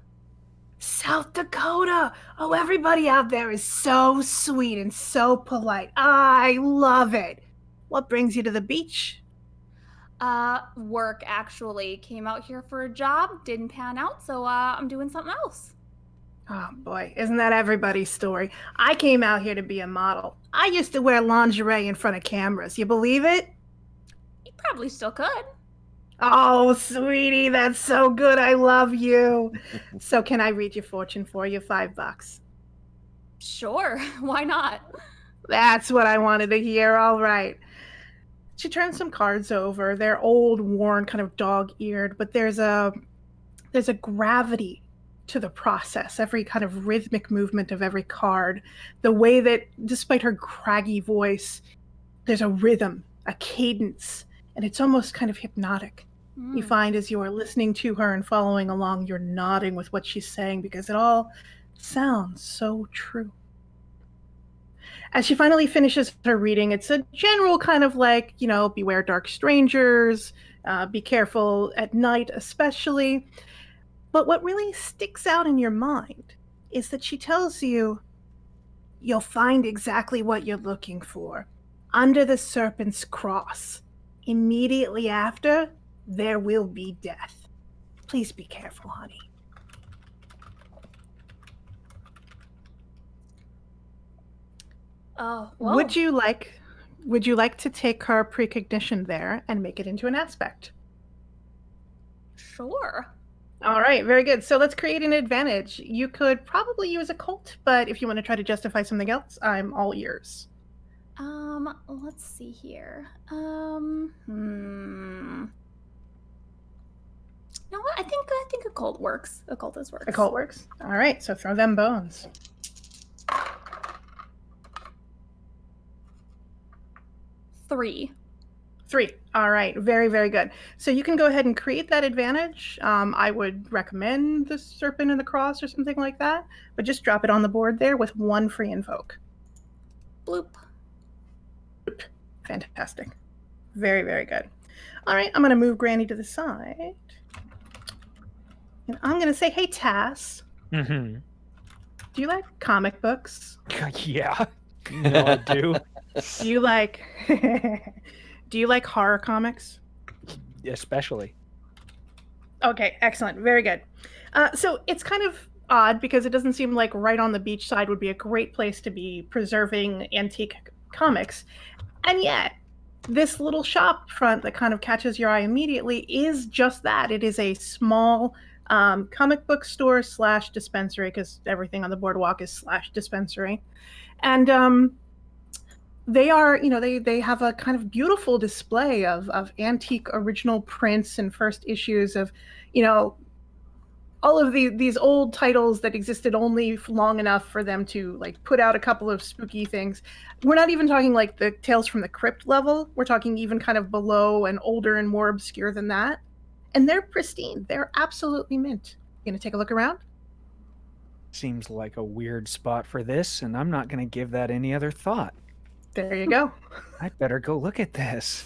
South Dakota. Oh, everybody out there is so sweet and so polite. I love it. What brings you to the beach? Work actually. Came out here for a job, didn't pan out, so I'm doing something else. Oh boy, isn't that everybody's story? I came out here to be a model. I used to wear lingerie in front of cameras. You believe it? You probably still could. Oh, sweetie, that's so good. I love you. So can I read your fortune for you? $5. Sure, why not? That's what I wanted to hear. All right. She turns some cards over. They're old, worn, kind of dog-eared, but there's a gravity to the process. Every kind of rhythmic movement of every card, the way that, despite her craggy voice, there's a rhythm, a cadence, and it's almost kind of hypnotic. You find as you are listening to her and following along, you're nodding with what she's saying because it all sounds so true. As she finally finishes her reading, it's a general kind of like, beware dark strangers, be careful at night especially. But what really sticks out in your mind is that she tells you you'll find exactly what you're looking for under the serpent's cross. Immediately after, there will be death. Please be careful, honey. Well. Would you like to take her precognition there and make it into an aspect? Sure. All right, very good. So let's create an advantage. You could probably use a cult, but if you want to try to justify something else, I'm all ears. Let's see here. No, I think a cult works. A cultist works. A cult works. All right, so throw them bones. 3. 3. All right, very, very good. So you can go ahead and create that advantage. I would recommend the serpent and the cross or something like that, but just drop it on the board there with 1 free invoke. Bloop. Bloop. Fantastic. Very, very good. All right, I'm going to move Granny to the side. And I'm going to say, hey, Tass. Mm-hmm. Do you like comic books? Yeah. No, I do. Do you like horror comics? Especially. Okay, excellent. Very good. So it's kind of odd because it doesn't seem like right on the beach side would be a great place to be preserving antique comics. And yet, this little shop front that kind of catches your eye immediately is just that. It is a small comic book store / dispensary, because everything on the boardwalk is / dispensary. And they are, they have a kind of beautiful display of antique original prints and first issues of, all of these old titles that existed only long enough for them to like put out a couple of spooky things. We're not even talking like the Tales from the Crypt level. We're talking even kind of below and older and more obscure than that. And they're pristine. They're absolutely mint. You gonna take a look around? Seems like a weird spot for this, and I'm not going to give that any other thought. There you go. I'd better go look at this.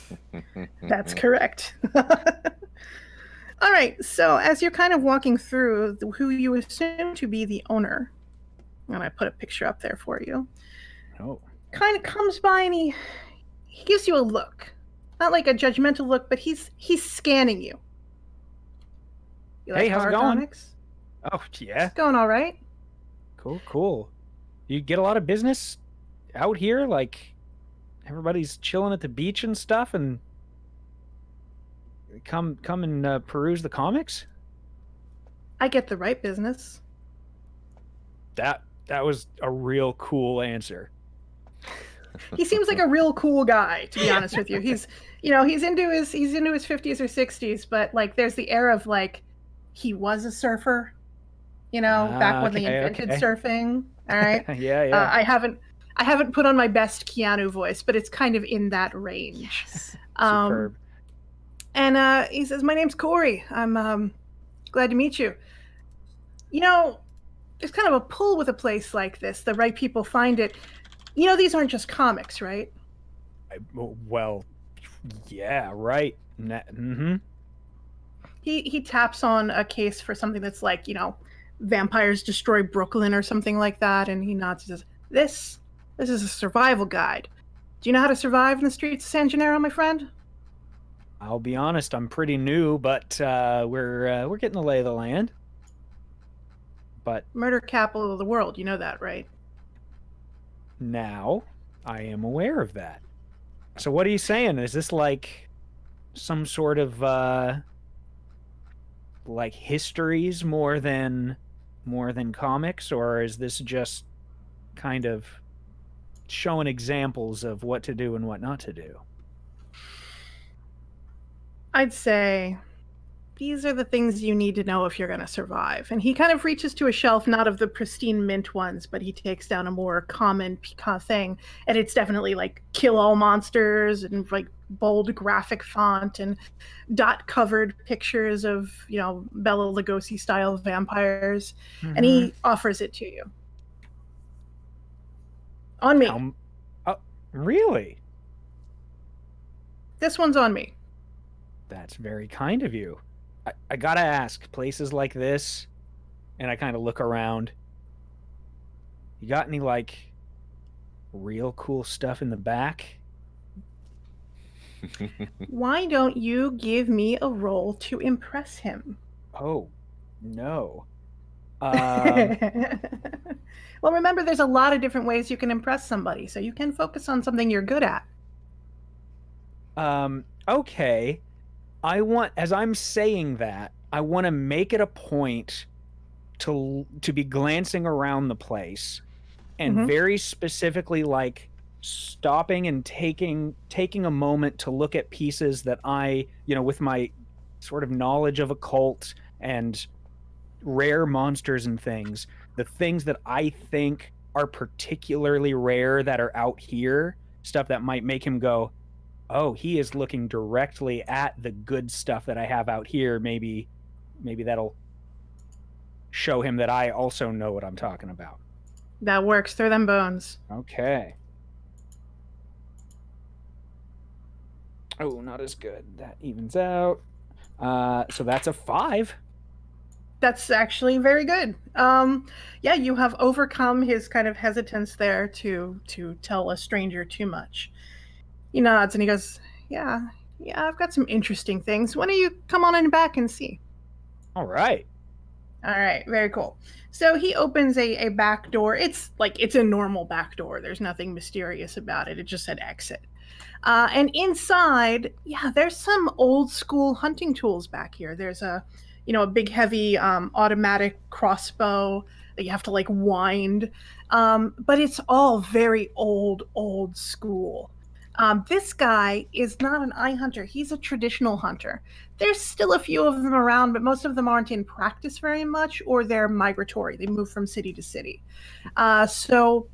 That's correct. All right, so as you're kind of walking through, who you assume to be the owner, and I put a picture up there for you, kind of comes by and he gives you a look. Not like a judgmental look, but he's scanning you. You like hey, how's it going? comics? Oh, yeah. It's going all right. Cool. You get a lot of business out here? Like, everybody's chilling at the beach and stuff, and come and peruse the comics? I get the right business. That was a real cool answer. He seems like a real cool guy, to be honest with you. He's into his 50s or 60s, but like there's the air of like he was a surfer, back when they invented surfing. All right. Yeah. I haven't put on my best Keanu voice, but it's kind of in that range. Yes. Superb. And he says, "My name's Corey. I'm glad to meet you. There's kind of a pull with a place like this. The right people find it. These aren't just comics, right?" Well, yeah, right. Mm-hmm. He taps on a case for something that's like, Vampires Destroy Brooklyn or something like that, and he nods and says, This is a survival guide. Do you know how to survive in the streets of San Gennaro, my friend?" I'll be honest, I'm pretty new, but we're getting the lay of the land. But murder capital of the world, you know that, right? Now, I am aware of that. So what are you saying? Is this like some sort of like histories more than comics, or is this just kind of showing examples of what to do and what not to do? I'd say these are the things you need to know if you're going to survive. And he kind of reaches to a shelf, not of the pristine mint ones, but he takes down a more common thing. And it's definitely like kill all monsters and like bold graphic font and dot covered pictures of, Bela Lugosi style vampires. Mm-hmm. And he offers it to you. On me. Really? This one's on me. That's very kind of you. I gotta ask, places like this, and I kind of look around, you got any, like, real cool stuff in the back? Why don't you give me a roll to impress him? Oh, no. Well, remember, there's a lot of different ways you can impress somebody, so you can focus on something you're good at. Okay. As I'm saying that, I want to make it a point to be glancing around the place and very specifically like stopping and taking a moment to look at pieces that I, with my sort of knowledge of occult and rare monsters and things, the things that I think are particularly rare that are out here, stuff that might make him go, oh, he is looking directly at the good stuff that I have out here. Maybe that'll show him that I also know what I'm talking about. That works. Throw them bones. Okay. Oh, not as good. That evens out. So that's a 5. That's actually very good. Yeah, you have overcome his kind of hesitance there to tell a stranger too much. He nods and he goes, yeah, I've got some interesting things. Why don't you come on in back and see? All right, very cool. So he opens a back door. It's a normal back door. There's nothing mysterious about it. It just said exit. And inside, there's some old school hunting tools back here. There's a big heavy automatic crossbow that you have to like wind. But it's all very old school. This guy is not an eye hunter. He's a traditional hunter. There's still a few of them around, but most of them aren't in practice very much, or they're migratory. They move from city to city. So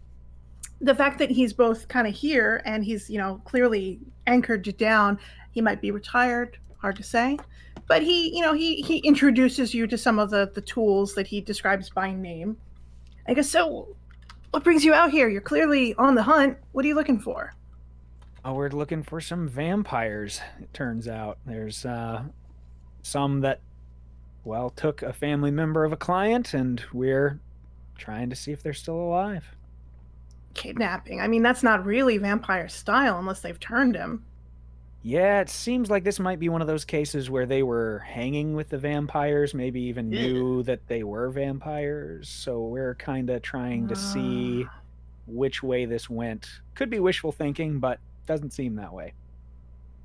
the fact that he's both kind of here and he's, clearly anchored down, he might be retired, hard to say. But he introduces you to some of the tools that he describes by name. I guess, so what brings you out here? You're clearly on the hunt. What are you looking for? Oh, we're looking for some vampires, it turns out. There's some that, took a family member of a client, and we're trying to see if they're still alive. Kidnapping? I mean, that's not really vampire style unless they've turned him. Yeah, it seems like this might be one of those cases where they were hanging with the vampires, maybe even knew that they were vampires. So we're kind of trying to see which way this went. Could be wishful thinking, but doesn't seem that way.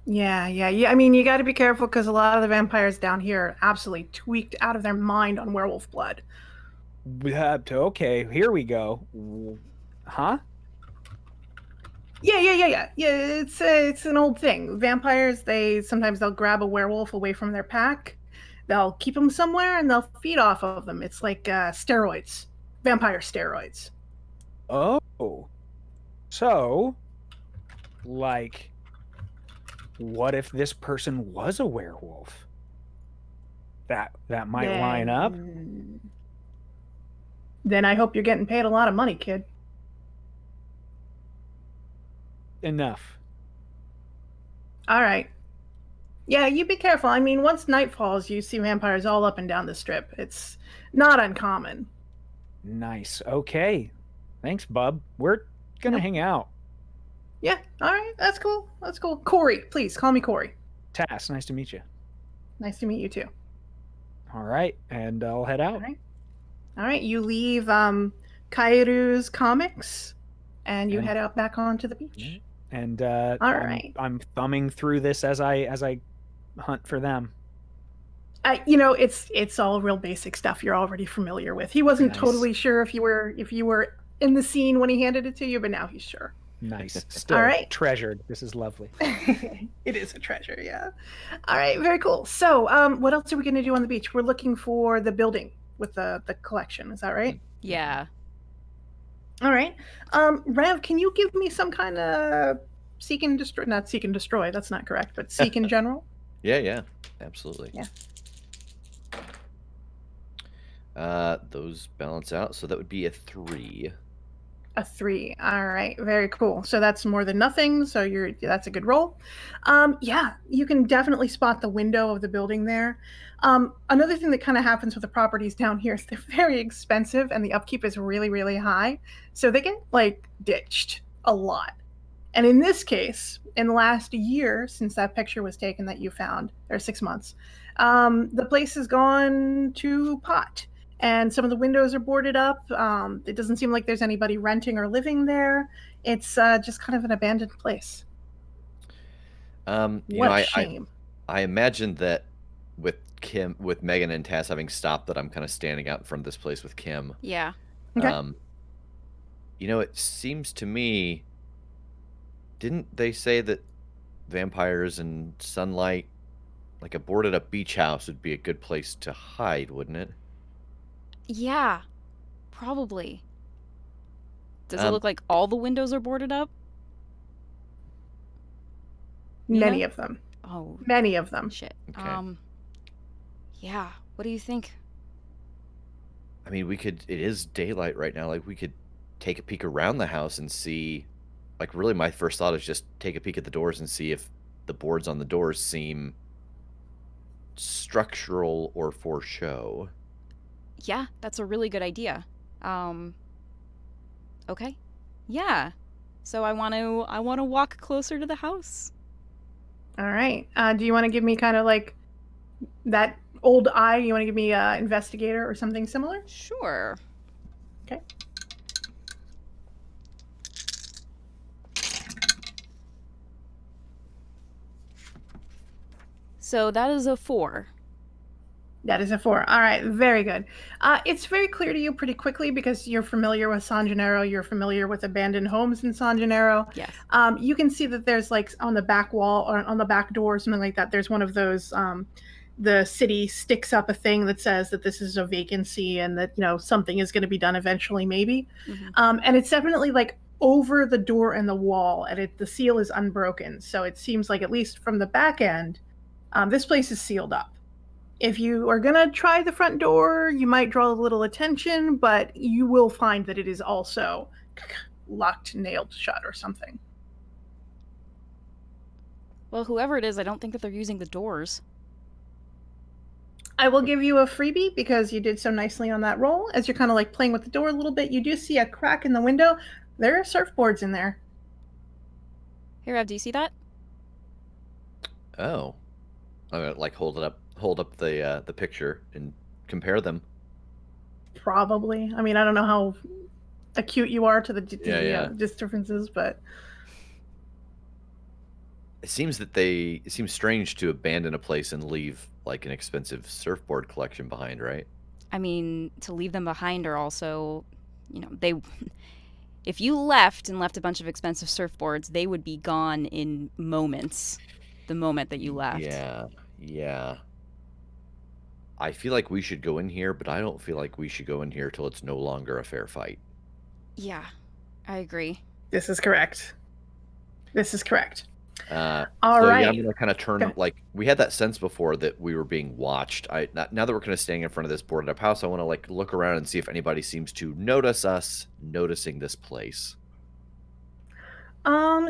Yeah. I mean, you got to be careful because a lot of the vampires down here are absolutely tweaked out of their mind on werewolf blood. Okay, here we go. Huh? Yeah. It's an old thing. Vampires, sometimes they'll grab a werewolf away from their pack. They'll keep them somewhere and they'll feed off of them. It's like steroids, vampire steroids. Oh, so like, what if this person was a werewolf? That might line up. Then I hope you're getting paid a lot of money, kid. Enough. All right. Yeah, you be careful. I mean, once night falls, you see vampires all up and down the strip. It's not uncommon. Nice. Okay. Thanks, bub. We're gonna hang out. Yeah, all right. That's cool. Corey, please call me Corey. Tass, nice to meet you. Nice to meet you too. All right, and I'll head out. All right. You leave Kairu's comics and you head out back onto the beach. And all right. I'm thumbing through this as I hunt for them. It's all real basic stuff you're already familiar with. He wasn't totally sure if you were in the scene when he handed it to you, but now he's sure. Nice. Still treasured. This is lovely. It is a treasure, yeah. All right, very cool. So, what else are we going to do on the beach? We're looking for the building with the collection. Is that right? Yeah. All right. Rev, can you give me some kind of seek and destroy? Not seek and destroy. That's not correct, but seek in general. Yeah, absolutely. Yeah. Those balance out, so that would be a 3. A 3. All right, very cool. So that's more than nothing. So that's a good roll. Yeah, you can definitely spot the window of the building there. Another thing that kind of happens with the properties down here is they're very expensive and the upkeep is really, really high. So they get ditched a lot. And in this case, in the last year since that picture was taken that you found, or 6 months, the place has gone to pot. And some of the windows are boarded up. It doesn't seem like there's anybody renting or living there. It's just kind of an abandoned place. What a shame. I imagine that with Megan and Tass having stopped, that I'm kind of standing out in front of this place with Kim. Yeah. Okay. It seems to me, didn't they say that vampires and sunlight, like a boarded up beach house would be a good place to hide, wouldn't it? Yeah, probably. Does it look like all the windows are boarded up? Many of them. Oh. Many of them. Shit. Okay. Yeah. What do you think? I mean, it is daylight right now. We could take a peek around the house and see. Really, my first thought is just take a peek at the doors and see if the boards on the doors seem structural or for show. Yeah, that's a really good idea. Okay. Yeah. So I want to walk closer to the house. All right. Do you want to give me kind of that old eye? You want to give me investigator or something similar? Sure. Okay. So that is a 4. That is a 4. All right, very good. It's very clear to you pretty quickly because you're familiar with San Gennaro. You're familiar with abandoned homes in San Gennaro. Yes. You can see that there's on the back wall or on the back door or something like that. There's one of those. The city sticks up a thing that says that this is a vacancy and that something is going to be done eventually, maybe. Mm-hmm. And it's definitely over the door and the wall, and the seal is unbroken. So it seems like, at least from the back end, this place is sealed up. If you are going to try the front door, you might draw a little attention, but you will find that it is also locked, nailed shut or something. Well, whoever it is, I don't think that they're using the doors. I will give you a freebie because you did so nicely on that roll. As you're kind of playing with the door a little bit, you do see a crack in the window. There are surfboards in there. Here, Rev, do you see that? Oh. I'm going to hold up the picture and compare them. Probably. I mean, I don't know how acute you are to the differences, but it seems strange to abandon a place and leave an expensive surfboard collection behind, right? I mean, to leave them behind are also, if you left and left a bunch of expensive surfboards, they would be gone in moments. The moment that you left. Yeah. I feel like we should go in here, but I don't feel like we should go in here till it's no longer a fair fight. Yeah, I agree. This is correct. All So right. yeah, I'm gonna kind of turn. Like, we had that sense before that we were being watched. Now that we're kind of standing in front of this boarded up house, I want to like look around and see if anybody seems to notice us noticing this place.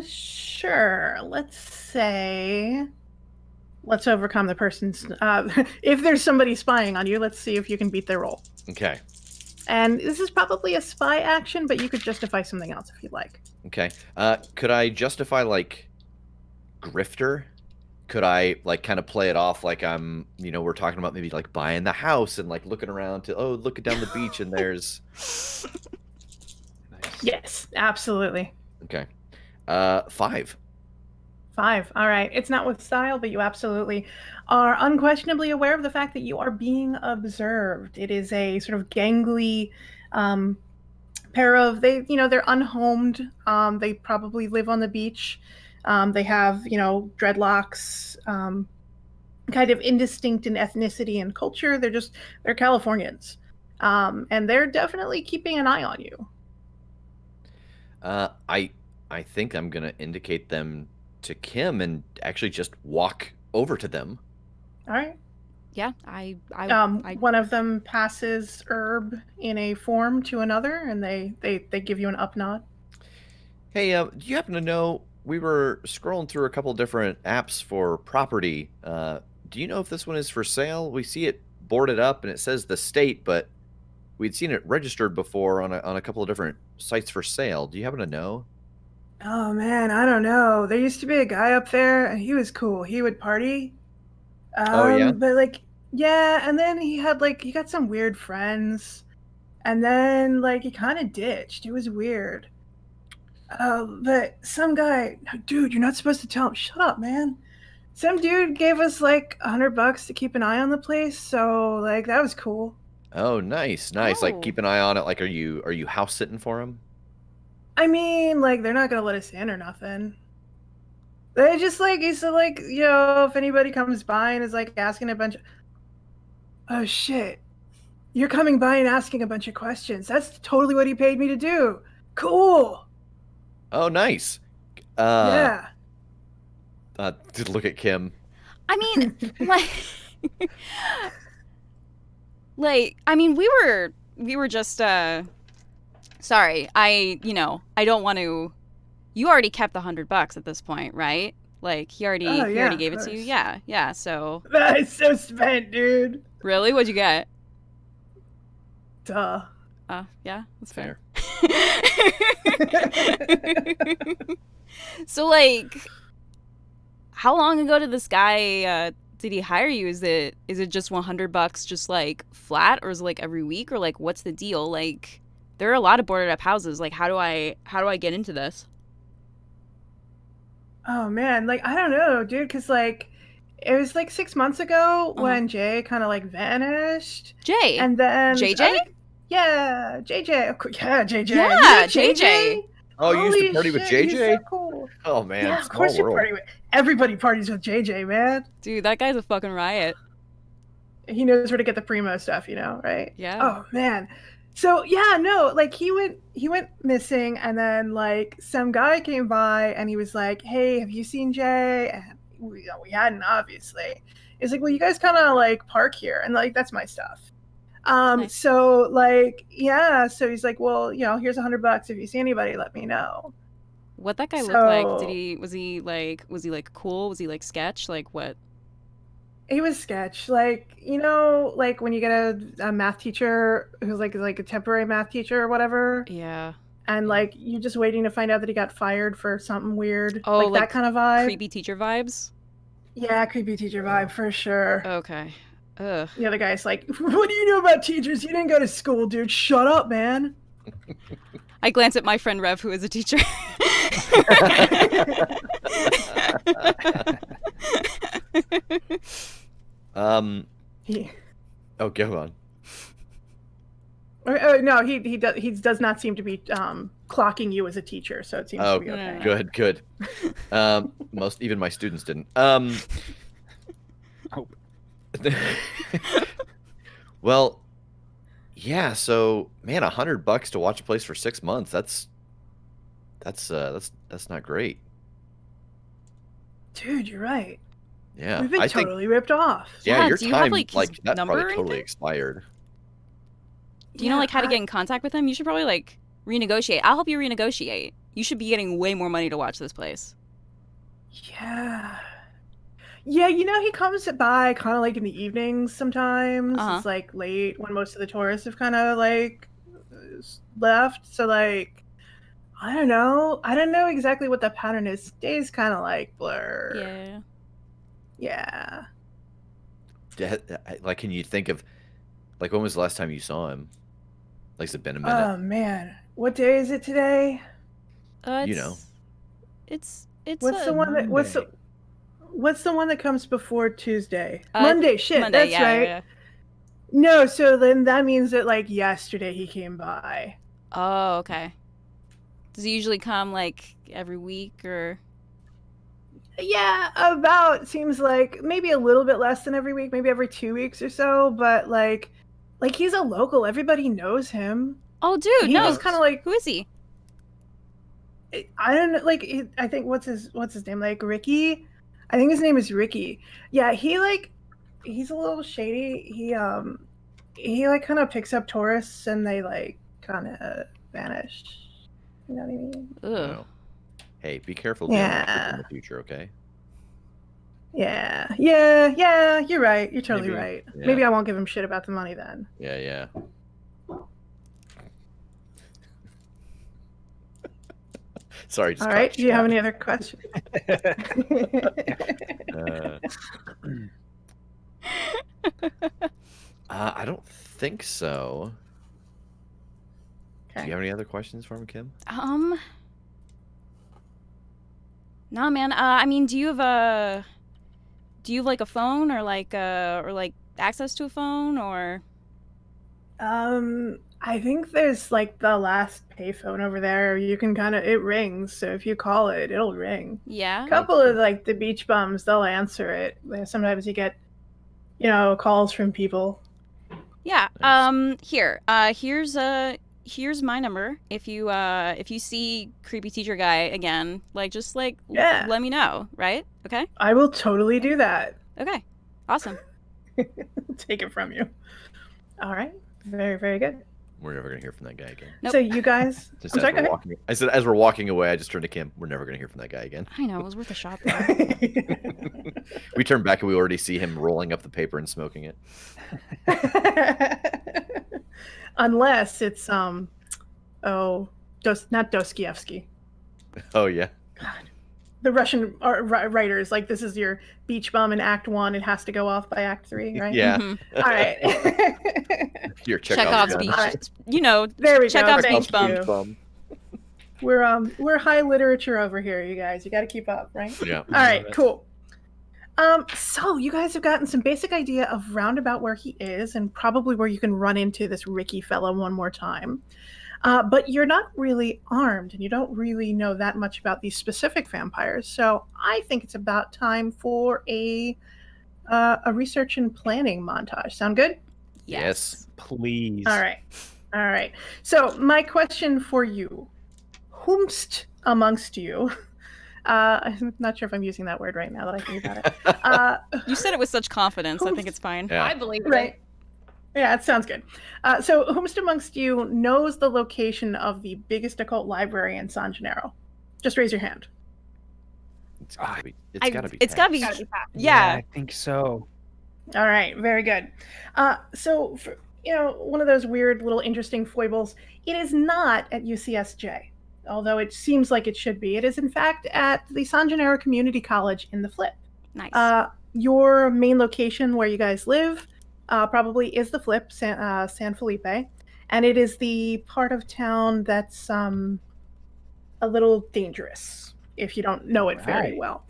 Sure. Let's overcome the person's. If there's somebody spying on you, let's see if you can beat their roll. Okay. And this is probably a spy action, but you could justify something else if you'd like. Okay. Could I justify like grifter? Could I like kind of play it off like I'm, we're talking about maybe like buying the house and like looking around to looking down the beach and there's. Nice. Yes, absolutely. Okay. 5. 5. All right. It's not with style, but you absolutely are unquestionably aware of the fact that you are being observed. It is a sort of gangly pair of they're unhomed. They probably live on the beach. They have dreadlocks, kind of indistinct in ethnicity and culture. They're Californians, and they're definitely keeping an eye on you. I think I'm gonna indicate them to Kim and actually just walk over to them. All right. Yeah, one of them passes herb in a form to another, and they give you an up nod. Hey, do you happen to know, we were scrolling through a couple different apps for property. Do you know if this one is for sale? We see it boarded up and it says the state, but we'd seen it registered before on a couple of different sites for sale. Do you happen to know? Oh man, I don't know. There used to be a guy up there, and he was cool. He would party. Oh yeah. But and then he got some weird friends, and then he kind of ditched. It was weird. But some guy, dude, you're not supposed to tell him. Shut up, man. Some dude gave us $100 to keep an eye on the place, so that was cool. Oh, nice. Like, keep an eye on it. Like, are you house sitting for him? I mean, they're not gonna let us in or nothing. They just he said if anybody comes by and is asking a bunch of, oh shit, you're coming by and asking a bunch of questions. That's totally what he paid me to do. Cool. Oh, nice. Yeah. Look at Kim. I mean, we were just sorry. I don't want to. You already kept the $100 at this point, right? He already gave it to you. Yeah. So that is so spent, dude. Really? What'd you get? Duh. Yeah, that's fair. So how long ago did this guy did he hire you? Is it just $100 just flat, or is it every week, or what's the deal? There are a lot of boarded up houses. How do I get into this? Oh man, I don't know, dude, because it was 6 months ago when Jay kind of vanished. Jay? And then JJ? Yeah, JJ. Yeah, JJ. Yeah, JJ. Oh, you used to party with JJ? He's so cool. Oh man, yeah, of course you party with. Everybody parties with JJ, man. Dude, that guy's a fucking riot. He knows where to get the primo stuff, right? Yeah. Oh man. So yeah, no, he went missing, and then some guy came by and he was like, "Hey, have you seen Jay?" And we hadn't, obviously. It's well, you guys kind of park here, and that's my stuff. Nice. So yeah, so he's well, here's $100. If you see anybody, let me know. What that guy look like? Was he cool? Was he sketch? What? He was sketch. When you get a math teacher who's like a temporary math teacher or whatever. Yeah. And you're just waiting to find out that he got fired for something weird. Oh, that kind of vibe. Creepy teacher vibes? Yeah, creepy teacher vibe for sure. Okay. Ugh. The other guy's what do you know about teachers? You didn't go to school, dude. Shut up, man. I glance at my friend Rev, who is a teacher. Oh, go on. No, he does not seem to be clocking you as a teacher, so it seems to be okay. Good. Even my students didn't. Well, yeah. So, man, $100 to watch a place for 6 months. That's not great. Dude, you're right. Yeah, we've been totally ripped off. Yeah, your do you time have, like, his that number probably or totally anything? expired. Do you know, like, how to get in contact with him? You should probably, like, renegotiate. I'll help you renegotiate. You should be getting way more money to watch this place. Yeah. Yeah, he comes by kind of like in the evenings sometimes. It's like late when most of the tourists have kind of like left. So like, I don't know. I don't know exactly what the pattern is. Days kind of like blur. Yeah. Like, can you think of, like, when was the last time you saw him? Like, has it been a minute? Oh man, what day is it today? It's what's the one that what's the one that comes before Tuesday? Monday. Shit, Monday, that's right. Yeah. No, so then that means that like yesterday he came by. Oh, okay. Does he usually come like every week or? Yeah, about seems like maybe a little bit less than every week, maybe every 2 weeks or so. But like he's a local. Everybody knows him. Oh, dude, no. He's kind of like, who is he? I don't know. Like, I think what's his name? Like Ricky. I think his name is Ricky. Yeah, he's a little shady. He like kind of picks up tourists and they like kind of vanish. You know what I mean? No. Hey, be careful dealing with people in the future, okay? Yeah. You're right. You're totally right. Yeah. Maybe I won't give him shit about the money then. Yeah. Sorry. Just all right. Do you have any other questions? I don't think so. Okay. Do you have any other questions for him, Kim? No, man. I mean, do you have like a phone or like access to a phone or? I think there's like the last payphone over there. You can it rings. So if you call it, it'll ring. Yeah. A couple of like the beach bums, they'll answer it. Sometimes you get, calls from people. Yeah. Nice. Here's my number. If you see creepy teacher guy again, just let me know, right? Okay? I will totally do that. Okay. Awesome. Take it from you. All right. Very, very good. We're never gonna hear from that guy again. Nope. So you guys, I said as we're walking away, I just turned to Kim. We're never gonna hear from that guy again. I know, it was worth a shot. We turn back and we already see him rolling up the paper and smoking it. Unless it's not Dostoevsky. Oh yeah. God. The Russian writers, like, this is your beach bum in Act 1. It has to go off by Act 3, right? Yeah. Mm-hmm. All right. Your Chekhov's beach. Right. There we Chekhov's go. Beach bum. We're high literature over here, you guys. You got to keep up, right? Yeah. All right. Cool. So you guys have gotten some basic idea of roundabout where he is, and probably where you can run into this Ricky fella one more time. But you're not really armed, and you don't really know that much about these specific vampires. So I think it's about time for a research and planning montage. Sound good? Yes. Please. All right. So my question for you, whomst amongst you, I'm not sure if I'm using that word right now that I think about it. You said it with such confidence. I think it's fine. Yeah. I believe it. Right. Yeah, it sounds good. So whomst amongst you knows the location of the biggest occult library in San Gennaro? Just raise your hand. It's gotta be. It's gotta be. Yeah, I think so. All right, very good. So for, one of those weird little interesting foibles, it is not at UCSJ, although it seems like it should be. It is in fact at the San Gennaro Community College in the Flip. Nice. Your main location where you guys live probably is the Flip, San Felipe, and it is the part of town that's a little dangerous if you don't know it very well.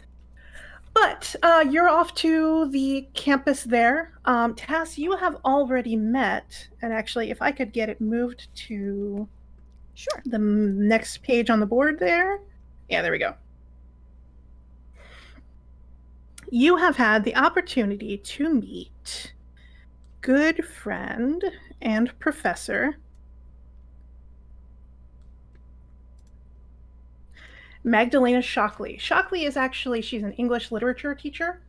But you're off to the campus there. Tass, you have already met, and actually, if I could get it moved to the next page on the board there. Yeah, there we go. You have had the opportunity to meet good friend and professor Magdalena Shockley. Shockley is actually, she's an English literature teacher,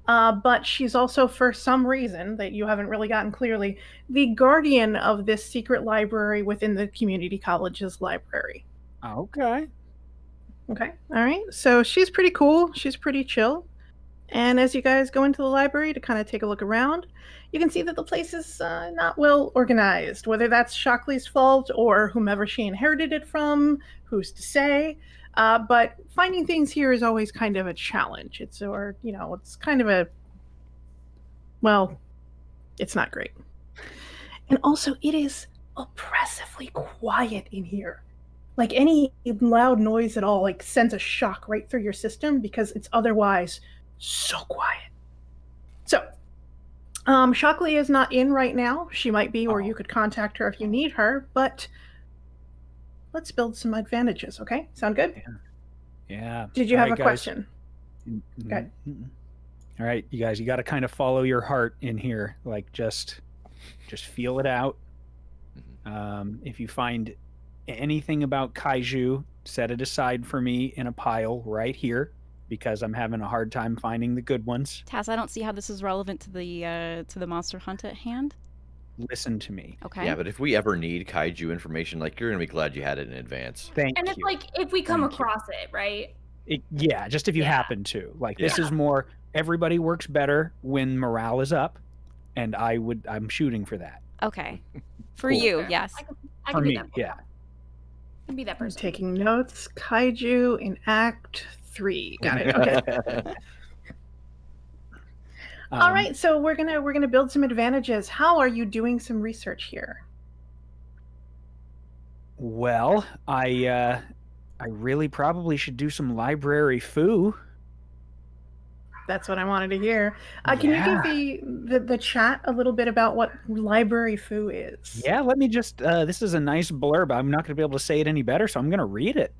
but she's also, for some reason that you haven't really gotten clearly, the guardian of this secret library within the community college's library. Okay. Okay, all right. So she's pretty cool. She's pretty chill. And as you guys go into the library to kind of take a look around, you can see that the place is not well organized. Whether that's Shockley's fault or whomever she inherited it from, who's to say? But finding things here is always kind of a challenge. It's kind of it's not great. And also, it is oppressively quiet in here. Like any loud noise at all, like sends a shock right through your system because it's otherwise so quiet. So, Shockley is not in right now. She might be, or you could contact her if you need her, but let's build some advantages, okay? Sound good? Yeah. Did you have a question? Okay. All right, you guys, you got to kind of follow your heart in here. Like, just feel it out. If you find anything about kaiju, set it aside for me in a pile right here, because I'm having a hard time finding the good ones. Tass, I don't see how this is relevant to the monster hunt at hand. Listen to me. Okay. Yeah, but if we ever need kaiju information, like, you're gonna be glad you had it in advance. Thank you. And it's like if we come across it, right? Just if you happen to. Like, this is more, everybody works better when morale is up, and I'm shooting for that. Okay. For you, yes. I For can me, be that. yeah. I can be that I'm person. taking notes. Kaiju in Act 3. Got it. Okay. All right, so we're gonna build some advantages. How are you doing some research here? Well, I really probably should do some library foo. That's what I wanted to hear. Can you give the chat a little bit about what library foo is? Yeah, let me just, this is a nice blurb. I'm not going to be able to say it any better, so I'm going to read it.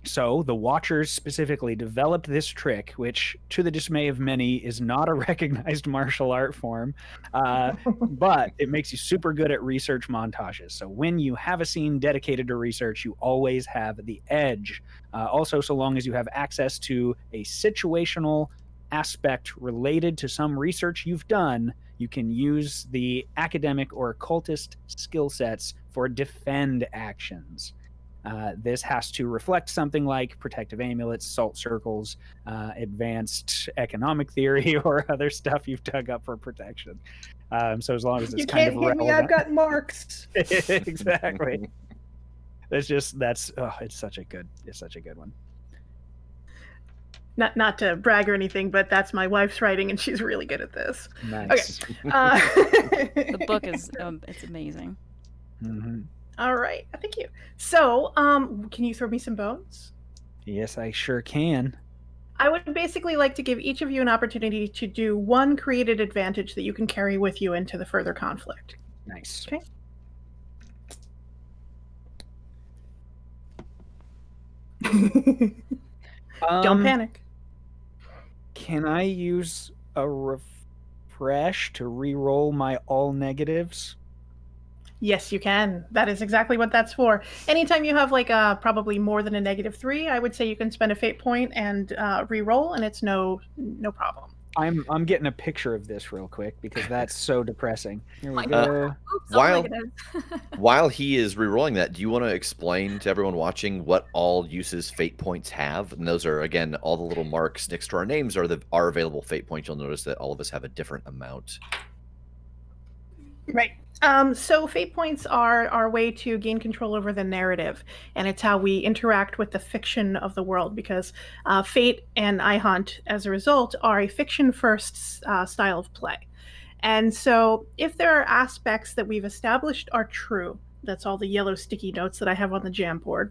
So the Watchers specifically developed this trick, which, to the dismay of many, is not a recognized martial art form, but it makes you super good at research montages. So when you have a scene dedicated to research, you always have the edge. Also, so long as you have access to a situational aspect related to some research you've done, you can use the academic or occultist skill sets for defend actions. This has to reflect something like protective amulets, salt circles, advanced economic theory, or other stuff you've dug up for protection. So as long as it's kind of relevant. You can't hit me, I've got marks. Exactly. It's such a good one. Not to brag or anything, but that's my wife's writing, and she's really good at this. Nice. Okay. The book is it's amazing. Mm-hmm. All right, thank you. So, can you throw me some bones? Yes, I sure can. I would basically like to give each of you an opportunity to do one created advantage that you can carry with you into the further conflict. Nice. Okay. Don't panic. Can I use a refresh to re-roll my all negatives? Yes, you can. That is exactly what that's for. Anytime you have like probably more than a -3, I would say you can spend a fate point and re-roll, and it's no problem. I'm getting a picture of this real quick because that's so depressing. Here we God. go. Oops, While he is re-rolling that, do you want to explain to everyone watching what all uses fate points have? And those are, again, all the little marks next to our names are available fate points. You'll notice that all of us have a different amount. Right. So fate points are our way to gain control over the narrative, and it's how we interact with the fiction of the world, because Fate and iHunt, as a result, are a fiction-first style of play. And so if there are aspects that we've established are true, That's all the yellow sticky notes that I have on the Jamboard,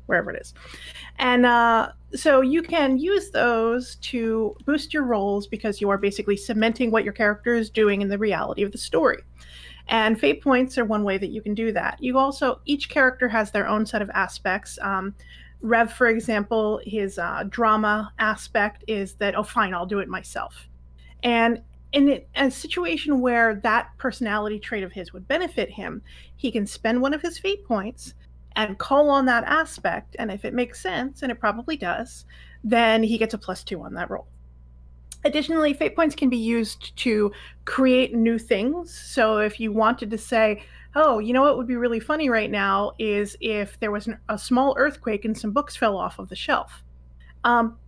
wherever it is. And so you can use those to boost your rolls because you are basically cementing what your character is doing in the reality of the story. And fate points are one way that you can do that. Each character has their own set of aspects. Rev, for example, his drama aspect is that, oh, fine, I'll do it myself. And in a situation where that personality trait of his would benefit him, he can spend one of his fate points and call on that aspect. And if it makes sense, and it probably does, then he gets a +2 on that roll. Additionally, fate points can be used to create new things. So if you wanted to say, oh, you know what would be really funny right now is if there was a small earthquake and some books fell off of the shelf.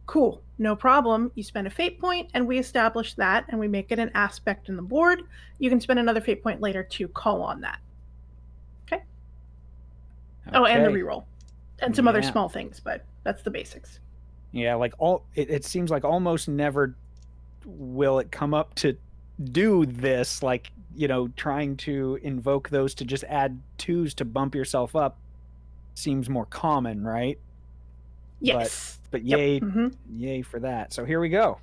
Cool, no problem. You spend a fate point and we establish that and we make it an aspect in the board. You can spend another fate point later to call on that. Okay. Oh, and the reroll. And some other small things, but that's the basics. Yeah, like it seems like almost never will it come up to do this, like, you know, trying to invoke those to just add 2s to bump yourself up seems more common, right? Yes. But yay, yay for that. So here we go.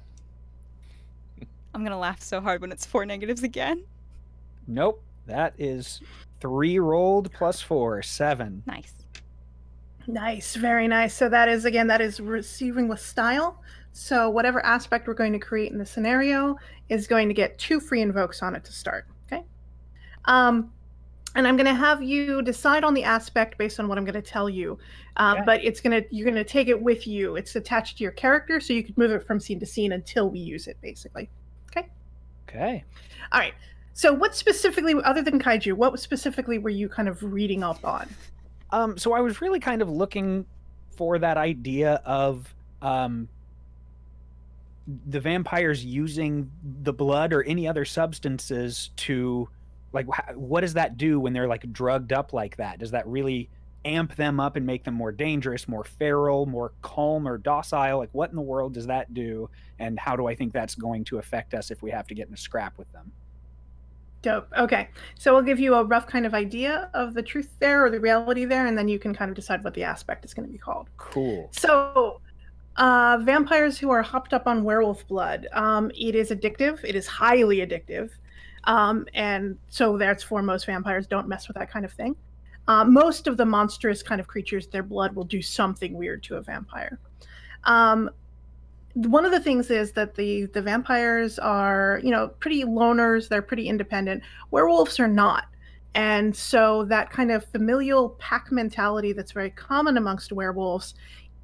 I'm gonna laugh so hard when it's 4 negatives again. Nope, that is 3 rolled +4, 7. Nice, very nice. So that is receiving with style. So whatever aspect we're going to create in the scenario is going to get 2 free invokes on it to start. Okay. And I'm going to have you decide on the aspect based on what I'm going to tell you. But you're going to take it with you. It's attached to your character, so you can move it from scene to scene until we use it, basically. Okay. Okay. All right. So what specifically, other than kaiju, what specifically were you kind of reading up on? So I was really kind of looking for that idea of the vampires using the blood or any other substances to, like, what does that do when they're like drugged up like that? Does that really amp them up and make them more dangerous, more feral, more calm or docile? Like, what in the world does that do? And how do I think that's going to affect us if we have to get in a scrap with them? Dope. Okay. So I'll give you a rough kind of idea of the truth there or the reality there, and then you can kind of decide what the aspect is going to be called. Cool. So vampires who are hopped up on werewolf blood, it is addictive. It is highly addictive. And so that's for most vampires. Don't mess with that kind of thing. Most of the monstrous kind of creatures, their blood will do something weird to a vampire. One of the things is that the vampires are, you know, pretty loners. They're pretty independent. Werewolves are not. And so that kind of familial pack mentality that's very common amongst werewolves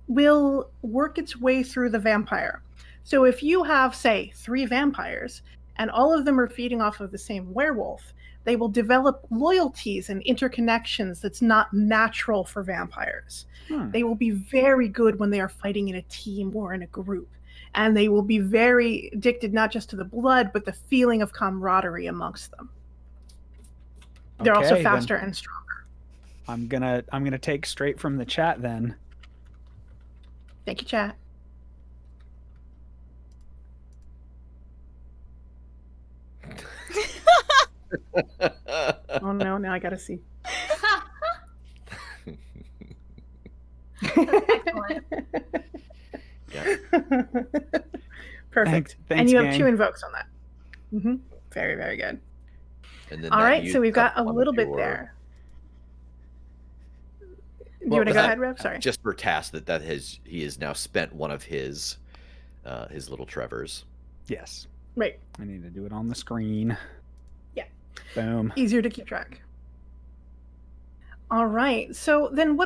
will work its way through the vampire. So if you have, say, 3 vampires and all of them are feeding off of the same werewolf, they will develop loyalties and interconnections that's not natural for vampires. They will be very good when they are fighting in a team or in a group. And they will be very addicted not just to the blood, but the feeling of camaraderie amongst them. They're also faster and stronger. I'm gonna take straight from the chat then. Thank you, chat. Oh no, now I gotta see. Excellent. Yeah. Perfect. Thanks, and you have gang. 2 invokes on that. Very, very good. And then All that right, so we've used got up a one little of bit your- there. You Well, want to was go that ahead, Rev? Sorry. Just for Tass, he has now spent one of his little Trevors. Yes. Right. I need to do it on the screen. Yeah. Boom. Easier to keep track. All right. So then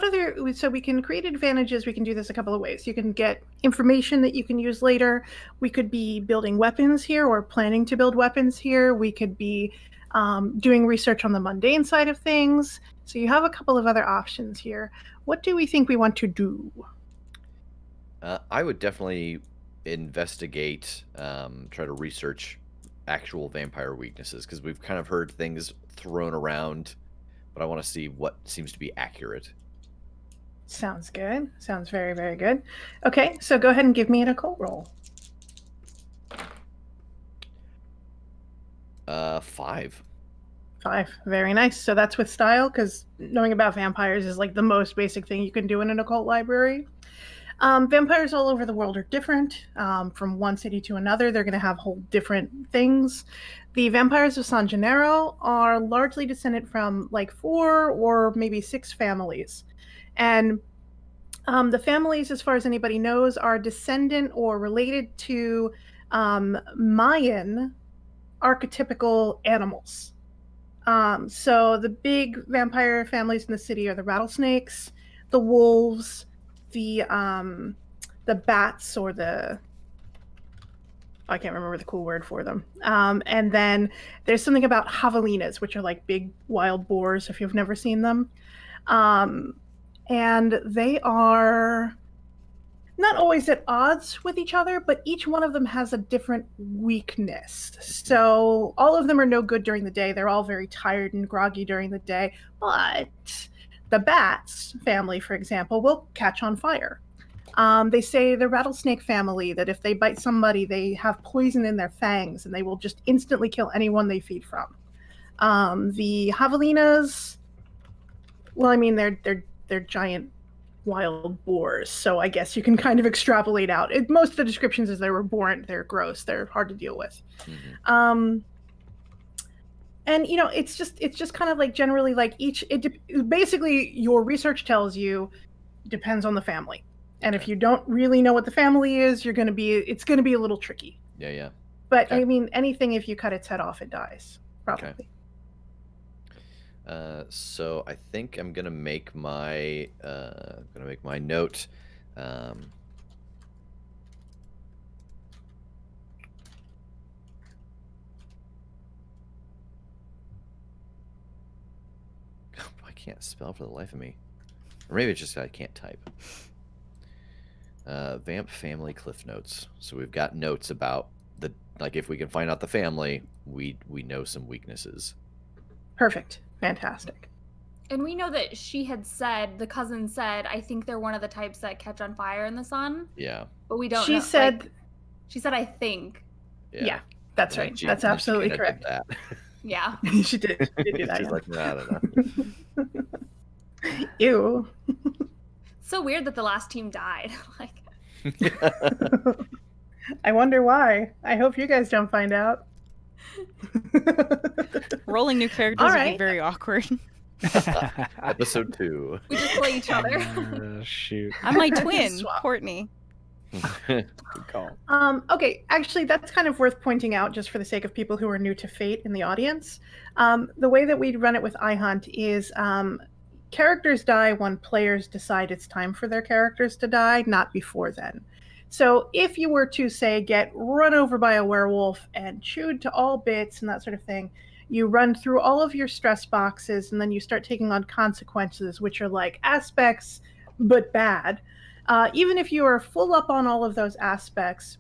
so we can create advantages. We can do this a couple of ways. You can get information that you can use later. We could be building weapons here or planning to build weapons here. We could be doing research on the mundane side of things. So you have a couple of other options here. What do we think we want to do? I would definitely investigate, try to research actual vampire weaknesses, because we've kind of heard things thrown around, but I want to see what seems to be accurate. Sounds good. Sounds very, very good. Okay, so go ahead and give me an occult roll. 5. 5. Very nice. So that's with style, because knowing about vampires is like the most basic thing you can do in an occult library. Vampires all over the world are different. From one city to another, they're going to have whole different things. The vampires of San Gennaro are largely descended from like 4 or maybe 6 families. And the families, as far as anybody knows, are descendant or related to Mayan archetypical animals. So the big vampire families in the city are the rattlesnakes, the wolves, the bats, or I can't remember the cool word for them. And then there's something about javelinas, which are like big wild boars, if you've never seen them. And they are not always at odds with each other, but each one of them has a different weakness. So all of them are no good during the day. They're all very tired and groggy during the day. But the bats family, for example, will catch on fire. They say the rattlesnake family that if they bite somebody, they have poison in their fangs and they will just instantly kill anyone they feed from. The javelinas, well, I mean, they're giant wild boars, so I guess you can kind of extrapolate out. Most of the descriptions is they were boring, they're gross, they're hard to deal with. And it's just kind of like generally like basically your research tells you depends on the family. And if you don't really know what the family is, it's going to be a little tricky. Yeah. But okay. I mean, anything, if you cut its head off, it dies, probably. Okay. So I think I'm gonna make my note. I can't spell for the life of me, or maybe it's just I can't type. Vamp family cliff notes. So we've got notes about if we can find out the family, we know some weaknesses. Perfect. Fantastic. And we know that the cousin said, I think they're one of the types that catch on fire in the sun. Yeah. But we don't know. She said, I think. Yeah, that's right. That's absolutely correct. That. Yeah. She did do that. She's like, I don't know. Ew. It's so weird that the last team died. I wonder why. I hope you guys don't find out. Rolling new characters would be very awkward. Episode 2. We just play each other. Shoot. I'm my twin, Courtney. Good call. Okay, actually, that's kind of worth pointing out just for the sake of people who are new to Fate in the audience. The way that we run it with iHunt is characters die when players decide it's time for their characters to die, not before then. So if you were to, say, get run over by a werewolf and chewed to all bits and that sort of thing, you run through all of your stress boxes and then you start taking on consequences, which are like aspects, but bad. Even if you are full up on all of those aspects,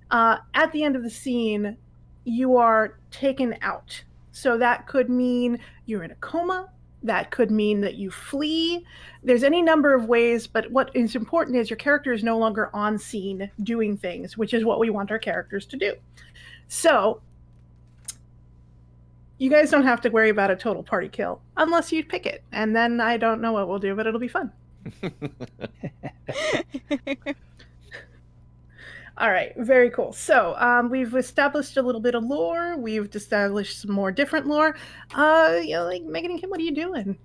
at the end of the scene, you are taken out. So that could mean you're in a coma. That could mean that you flee. There's any number of ways, but what is important is your character is no longer on scene doing things, which is what we want our characters to do. So you guys don't have to worry about a total party kill unless you pick it. And then I don't know what we'll do, but it'll be fun. All right, very cool. So we've established a little bit of lore. We've established some more different lore. Like Megan and Kim, what are you doing?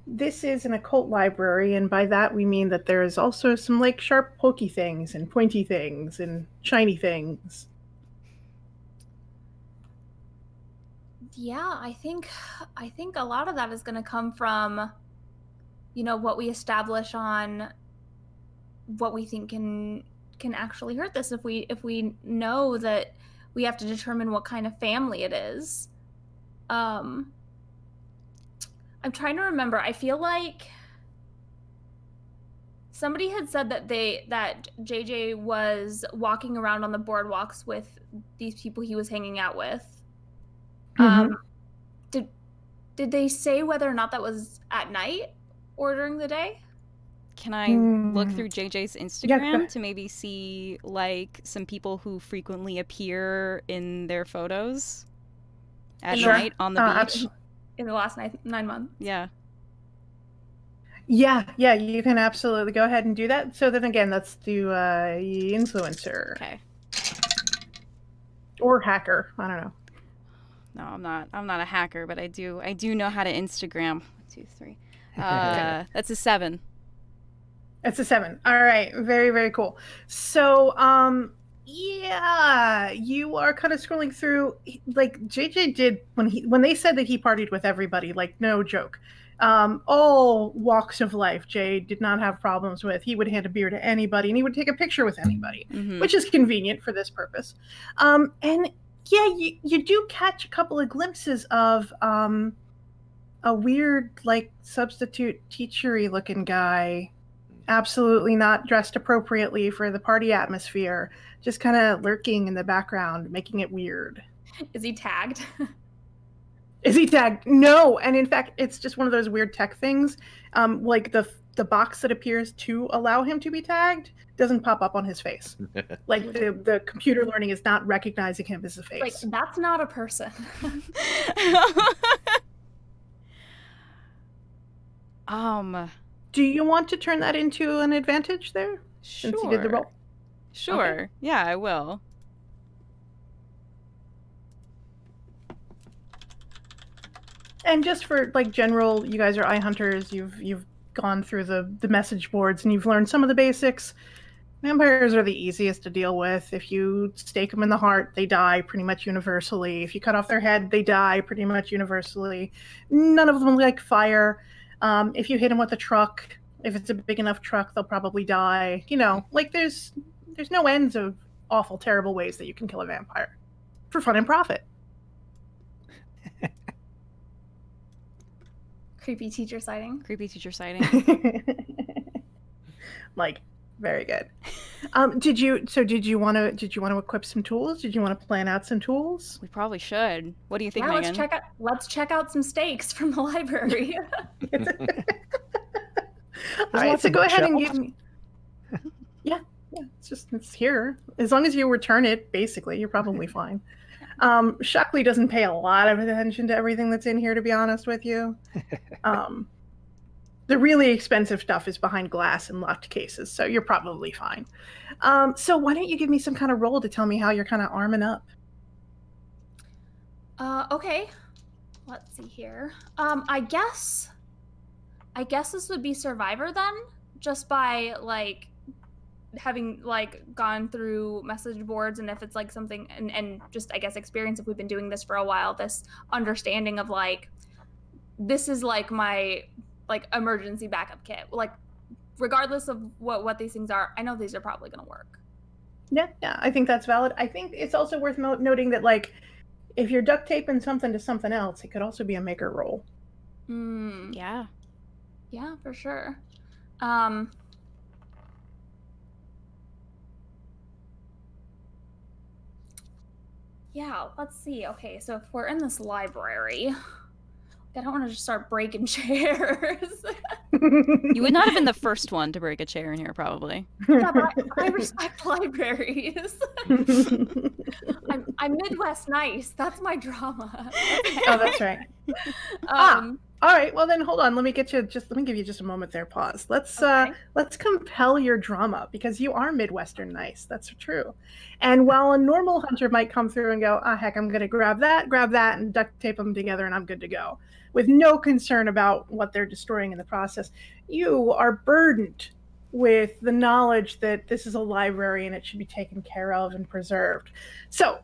This is an occult library, and by that we mean that there is also some like sharp, pokey things and pointy things and shiny things. Yeah, I think a lot of that is going to come from, what we establish on what we think can actually hurt this. If we know that we have to determine what kind of family it is. I'm trying to remember. I feel like somebody had said that that JJ was walking around on the boardwalks with these people he was hanging out with. Mm-hmm. Did they say whether or not that was at night or during the day? Can I look through JJ's Instagram to maybe see like some people who frequently appear in their photos at night on the beach? In the last 9 months. Yeah. Yeah, you can absolutely go ahead and do that. So then again, let's do influencer. Okay. Or hacker. I don't know. No, I'm not a hacker, but I do know how to Instagram. 1, 2, 3. That's a 7. It's a 7. All right. Very, very cool. So, yeah, you are kind of scrolling through, like JJ did when they said that he partied with everybody, like no joke. All walks of life, Jay did not have problems with. He would hand a beer to anybody, and he would take a picture with anybody, which is convenient for this purpose. And yeah, you do catch a couple of glimpses of a weird, like, substitute teachery looking guy. Absolutely not dressed appropriately for the party atmosphere, just kind of lurking in the background, making it weird. Is he tagged? Is he tagged? No. And in fact, it's just one of those weird tech things. Like the box that appears to allow him to be tagged doesn't pop up on his face. Like the computer learning is not recognizing him as a face. Like, that's not a person. Do you want to turn that into an advantage there? Sure. Since you did the roll? Sure. Okay. Yeah, I will. And just for like general, you guys are eye hunters. You've gone through the message boards and you've learned some of the basics. Vampires are the easiest to deal with. If you stake them in the heart, they die pretty much universally. If you cut off their head, they die pretty much universally. None of them like fire. If you hit them with a truck, if it's a big enough truck, they'll probably die. You know, like there's no ends of awful, terrible ways that you can kill a vampire for fun and profit. Creepy teacher sighting. Creepy teacher sighting. Like, very good. Did you want to equip some tools? Did you want to plan out some tools? We probably should. What do you think, Yeah, Megan? let's check out some stakes from the library. All right, so go ahead and give me. Yeah, it's here. As long as you return it, basically, you're probably fine. Shockley doesn't pay a lot of attention to everything that's in here, to be honest with you. The really expensive stuff is behind glass and locked cases, so you're probably fine. So why don't you give me some kind of roll to tell me how you're kind of arming up? Okay. Let's see here. I guess this would be Survivor then, just by like having like gone through message boards, and if it's like something and just I guess experience, if we've been doing this for a while, this understanding of like this is like my like emergency backup kit, like regardless of what these things are, I know these are probably going to work. Yeah, I think that's valid. I think it's also worth noting that like if you're duct taping something to something else, it could also be a maker roll. Yeah, for sure. Yeah, let's see. Okay, so if we're in this library, I don't want to just start breaking chairs. You would not have been the first one to break a chair in here, probably. Yeah, but I respect libraries. I'm Midwest nice. That's my drama. Oh, that's right. All right. Well, then hold on. Let me give you just a moment there. Pause. Let's compel your drama, because you are Midwestern nice. That's true. And while a normal hunter might come through and go, heck, I'm going to grab that, and duct tape them together, and I'm good to go, with no concern about what they're destroying in the process, you are burdened with the knowledge that this is a library and it should be taken care of and preserved. So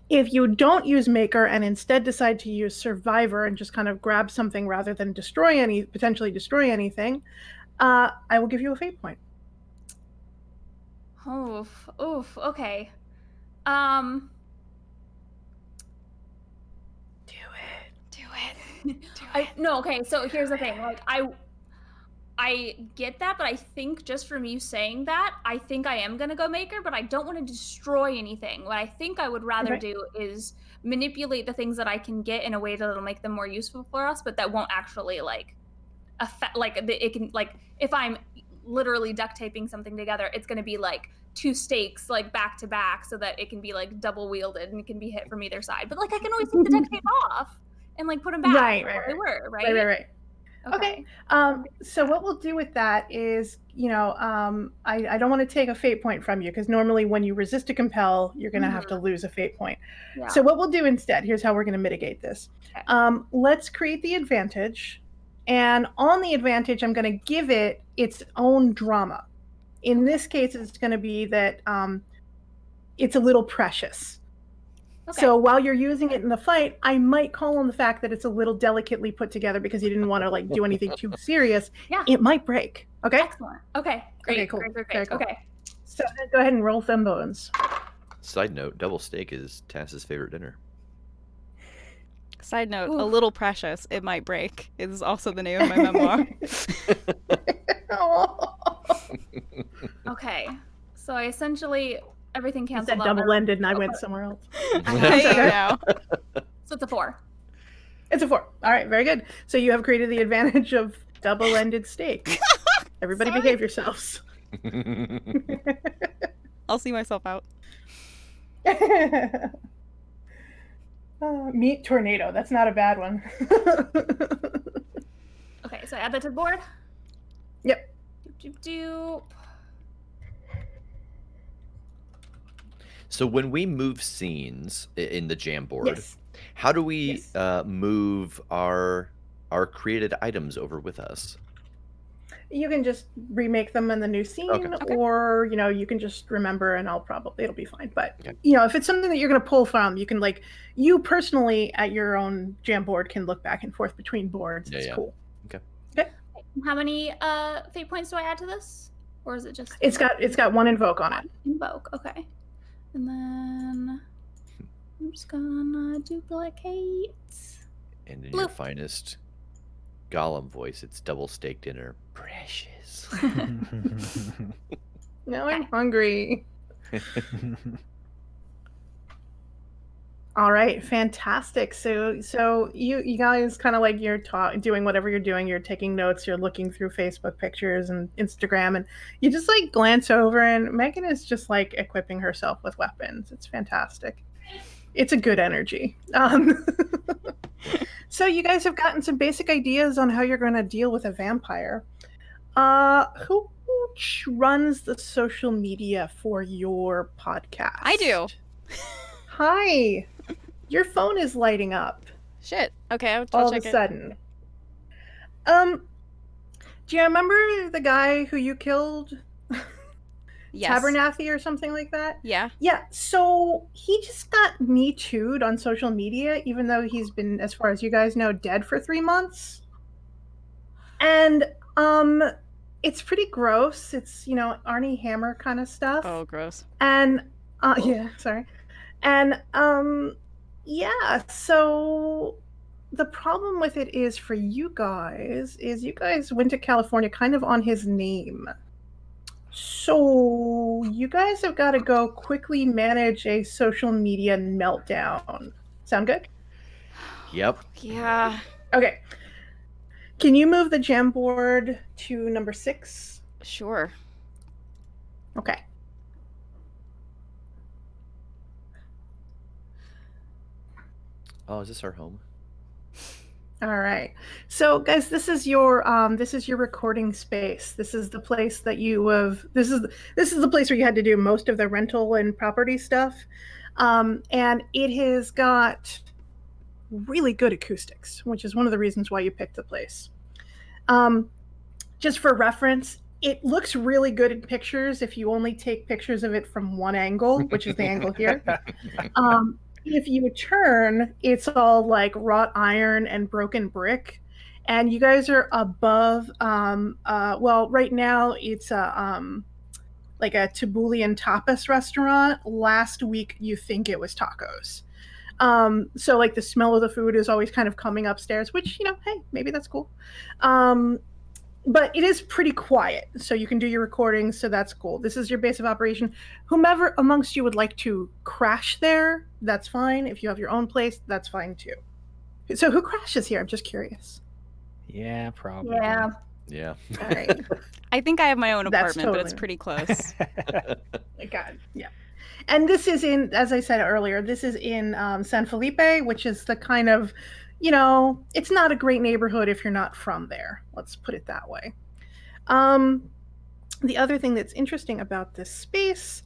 if you don't use Maker and instead decide to use Survivor and just kind of grab something rather than potentially destroy anything, I will give you a fate point. Oof. Okay. Do it. No, okay, so here's the thing. Like, I get that, but I think just from you saying that, I think I am going to go Maker, but I don't want to destroy anything. What I think I would rather do is manipulate the things that I can get in a way that'll make them more useful for us, but that won't actually, like, it can, like, if I'm literally duct taping something together, it's going to be like 2 stakes like back to back so that it can be like double wielded and it can be hit from either side. But like I can always take the duct tape off and like put them back where they were, right? Right. Okay. So what we'll do with that is, I don't want to take a fate point from you, because normally when you resist a compel, you're going to have to lose a fate point. Yeah. So what we'll do instead, here's how we're going to mitigate this. Okay. Let's create the advantage. And on the advantage, I'm going to give it its own drama. In this case, it's going to be that it's a little precious. Okay. So while you're using it in the fight, I might call on the fact that it's a little delicately put together because you didn't want to like do anything too serious. Yeah. It might break. Okay. Excellent. Okay. Great. Okay, cool. Great. Cool. Okay. So go ahead and roll them bones. Side note: double steak is Tass's favorite dinner. Side note: a little precious. It might break. Is also the name of my memoir. Okay. So I essentially everything canceled. That double-ended, and I went somewhere else. Now. So it's a 4. It's a 4. All right, very good. So you have created the advantage of double-ended steak. Everybody behave yourselves. I'll see myself out. Meat tornado. That's not a bad one. Okay, so add that to the board. Yep. So when we move scenes in the Jamboard, yes. How do we move our created items over with us? You can just remake them in the new scene, Okay. or you can just remember, and it'll be fine. But if it's something that you're going to pull from, you can you personally at your own Jamboard can look back and forth between boards. It's cool. Okay. How many fate points do I add to this, or is it just? It's got 1 invoke on it. Invoke. Okay. And then I'm just gonna duplicate. And in your finest Gollum voice, it's double steak dinner. Precious. Now I'm hungry. All right, fantastic. So you guys kind of you're doing whatever you're doing. You're taking notes. You're looking through Facebook pictures and Instagram, and you just glance over, and Megan is just equipping herself with weapons. It's fantastic. It's a good energy. So you guys have gotten some basic ideas on how you're going to deal with a vampire. Who runs the social media for your podcast? I do. Hi. Your phone is lighting up. Shit. Okay, I'll all check of a sudden. Do you remember the guy who you killed? Yes. Tabernathy or something like that? Yeah. Yeah. So he just got Me Too'd on social media, even though he's been, as far as you guys know, dead for 3 months. And it's pretty gross. It's Arnie Hammer kind of stuff. Oh, gross. And yeah, sorry. And yeah, so the problem with it is for you guys went to California kind of on his name. So you guys have got to go quickly manage a social media meltdown. Sound good? Yep. Yeah. Okay. Can you move the Jamboard to number 6? Sure. Okay. Oh, is this our home? All right. So guys, this is your recording space. This is the place that this is the place where you had to do most of the rental and property stuff. And it has got really good acoustics, which is one of the reasons why you picked the place. Just for reference, it looks really good in pictures if you only take pictures of it from one angle, which is the angle here. If you turn, it's all wrought iron and broken brick, and you guys are above. Well, right now it's a Tibulian tapas restaurant. Last week, you think it was tacos. So the smell of the food is always kind of coming upstairs, which hey, maybe that's cool. But it is pretty quiet, so you can do your recordings, so that's cool. This is your base of operation. Whomever amongst you would like to crash there, that's fine. If you have your own place, that's fine too. So who crashes here? I'm just curious. Yeah, probably. Yeah. Yeah. All right. I think I have my own That's apartment, but it's totally- pretty close. God, yeah. And this is in, as I said earlier, this is in San Felipe, which is the kind of, it's not a great neighborhood if you're not from there. Let's put it that way. The other thing that's interesting about this space,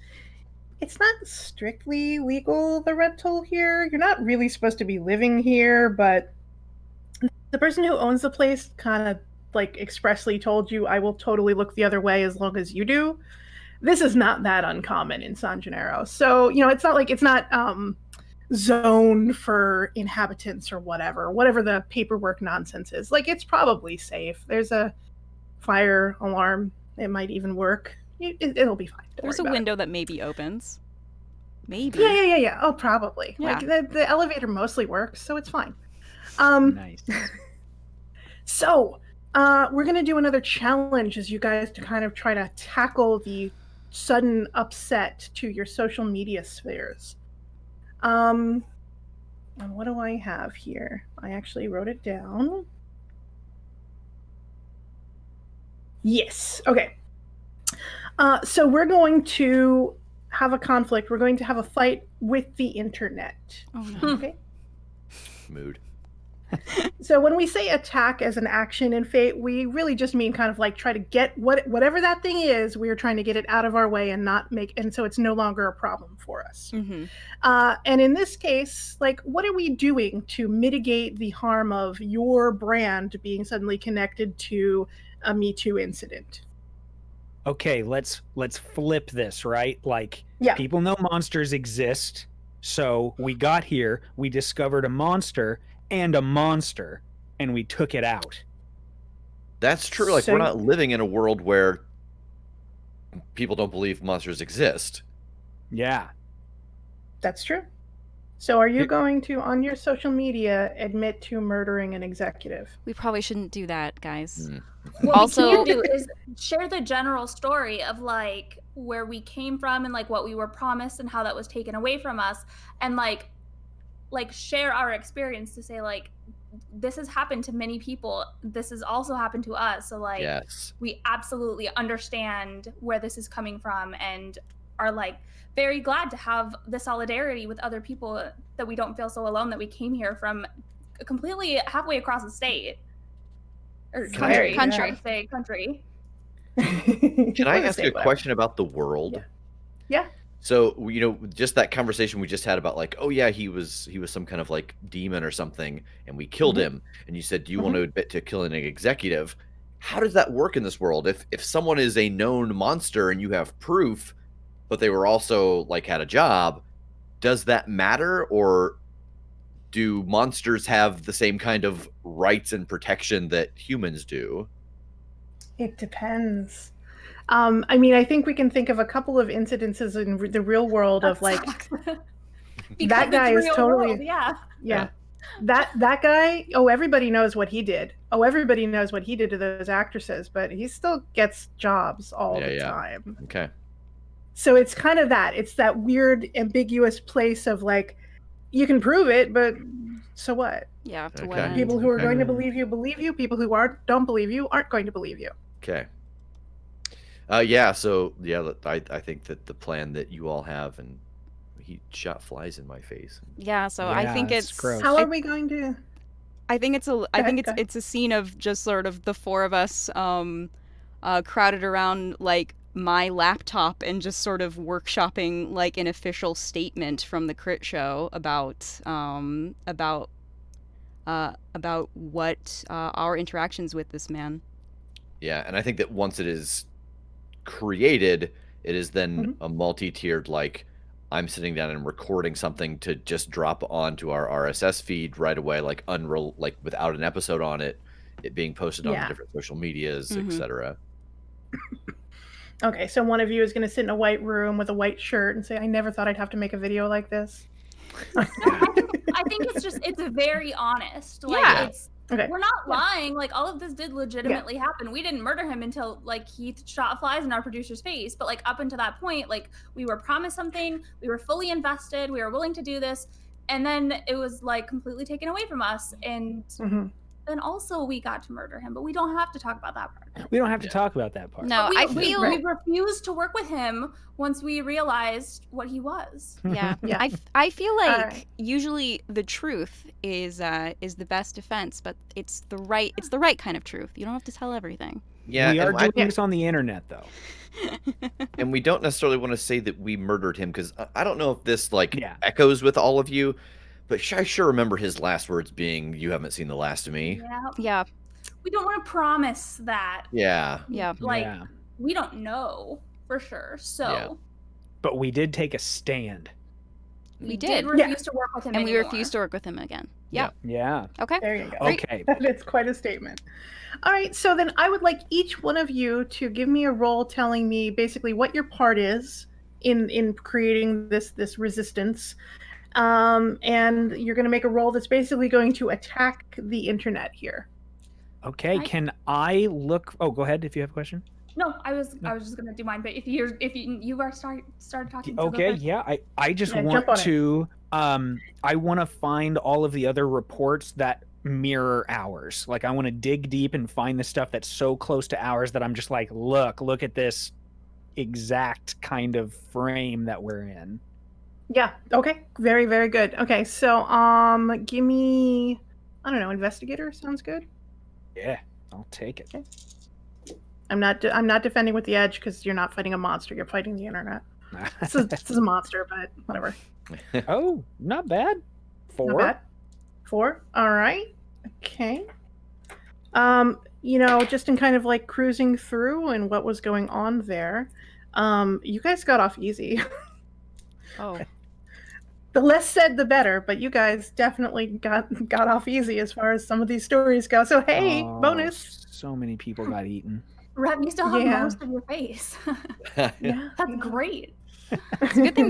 it's not strictly legal, the rental here. You're not really supposed to be living here, but the person who owns the place kind of like expressly told you, I will totally look the other way as long as you do. This is not that uncommon in San Gennaro. So, it's not like it's not zoned for inhabitants or whatever the paperwork nonsense is. Like, it's probably safe. There's a fire alarm. It might even work. It'll be fine. There's a window that maybe opens. Maybe. Yeah. Oh, probably. Yeah. Like the elevator mostly works, so it's fine. Nice. So, we're going to do another challenge as you guys to kind of try to tackle the sudden upset to your social media spheres. And what do I have here? I actually wrote it down. Yes. Okay. So we're going to have a conflict. We're going to have a fight with the internet. Oh, no. Okay. Mood. So when we say attack as an action in Fate, we really just mean kind of like try to get whatever that thing is, we're trying to get it out of our way and so it's no longer a problem for us. Mm-hmm. And in this case, like, what are we doing to mitigate the harm of your brand being suddenly connected to a Me Too incident? Okay, let's flip this, right? Like, people know monsters exist, so we got here, we discovered a monster, and we took it out. That's true. Like, we're not living in a world where people don't believe monsters exist. Yeah. That's true. So are you going to, on your social media, admit to murdering an executive? We probably shouldn't do that, guys. What Also, we can do is share the general story of like where we came from and like what we were promised and how that was taken away from us, and like share our experience to say like, this has happened to many people, this has also happened to us, so like, yes, we absolutely understand where this is coming from and are like very glad to have the solidarity with other people, that we don't feel so alone, that we came here from completely halfway across the state or country. Country. Can I ask you a question about the world? Yeah. So, just that conversation we just had about like, oh yeah, he was some kind of like demon or something, and we killed him. And you said, do you want to admit to killing an executive? How does that work in this world? If someone is a known monster and you have proof, but they were also like had a job, does that matter? Or do monsters have the same kind of rights and protection that humans do? It depends. I mean, I think we can think of a couple of incidences in the real world of like that guy is totally world, yeah. That guy. Oh, everybody knows what he did. Oh, everybody knows what he did to those actresses, but he still gets jobs all the time. Okay. So it's kind of that. It's that weird, ambiguous place of like, you can prove it, but so what? Yeah. People who are going to believe you. People who don't believe you aren't going to believe you. Okay. So I think that the plan that you all have, and he shot flies in my face. Yeah, so I think it's gross. How are we going to? I think it's a scene of just sort of the four of us crowded around like my laptop and just sort of workshopping like an official statement from the Crit Show about what our interactions with this man. Yeah, and I think that once it is created, it is then a multi-tiered, like, I'm sitting down and recording something to just drop onto our RSS feed right away, like without an episode on it being posted on different social medias, etc. Okay, so one of you is going to sit in a white room with a white shirt and say, I never thought I'd have to make a video like this. No, I think it's very honest. Like, we're not lying. Like, all of this did legitimately happen. We didn't murder him until like Heath shot flies in our producer's face. But like up until that point, like we were promised something, we were fully invested, we were willing to do this, and then it was like completely taken away from us. And then also we got to murder him, but we don't have to talk about that part. We don't have to talk about that part. No, I feel we refused to work with him once we realized what he was. Yeah, Yeah. I feel like right. usually the truth is the best defense, but it's the right kind of truth. You don't have to tell everything. Yeah, we are and doing this on the internet, though. and we don't necessarily want to say that we murdered him, because I don't know if this Yeah. echoes with all of you, but I sure remember his last words being, "You haven't seen the last of me." Yeah. We don't want to promise that. Yeah. Yeah. We don't know for sure. So. Yeah. But we did take a stand. We did. refuse to work with him And anymore. we refuse to work with him again. Yeah. Yeah. Okay. There you go. Okay. That's quite a statement. All right, so then I would like each one of you to give me a roll telling me basically what your part is in creating this resistance. And you're going to make a roll that's basically going to attack the internet here. Okay. Can I look? Oh, go ahead if you have a question. No, I was just gonna do mine, but if you started talking. Okay, yeah. I just Yeah, want jump on it. to I want to find all of the other reports that mirror ours. Like I want to dig deep and find the stuff that's so close to ours that I'm just like, look at this exact kind of frame that we're in. Yeah. Okay. Very, very good. Okay. So, give me, I don't know, investigator sounds good. Yeah, I'll take it. Okay. I'm not defending with the edge because you're not fighting a monster. You're fighting the internet. This is a monster, but whatever. Oh, not bad. 4. Not bad. 4. All right. Okay. Just in kind of like cruising through and what was going on there, you guys got off easy. Oh. The less said, the better. But you guys definitely got off easy as far as some of these stories go. So hey, bonus. So many people got eaten. Rev, you still have Yeah. most of your face. Yeah. That's great. It's a good thing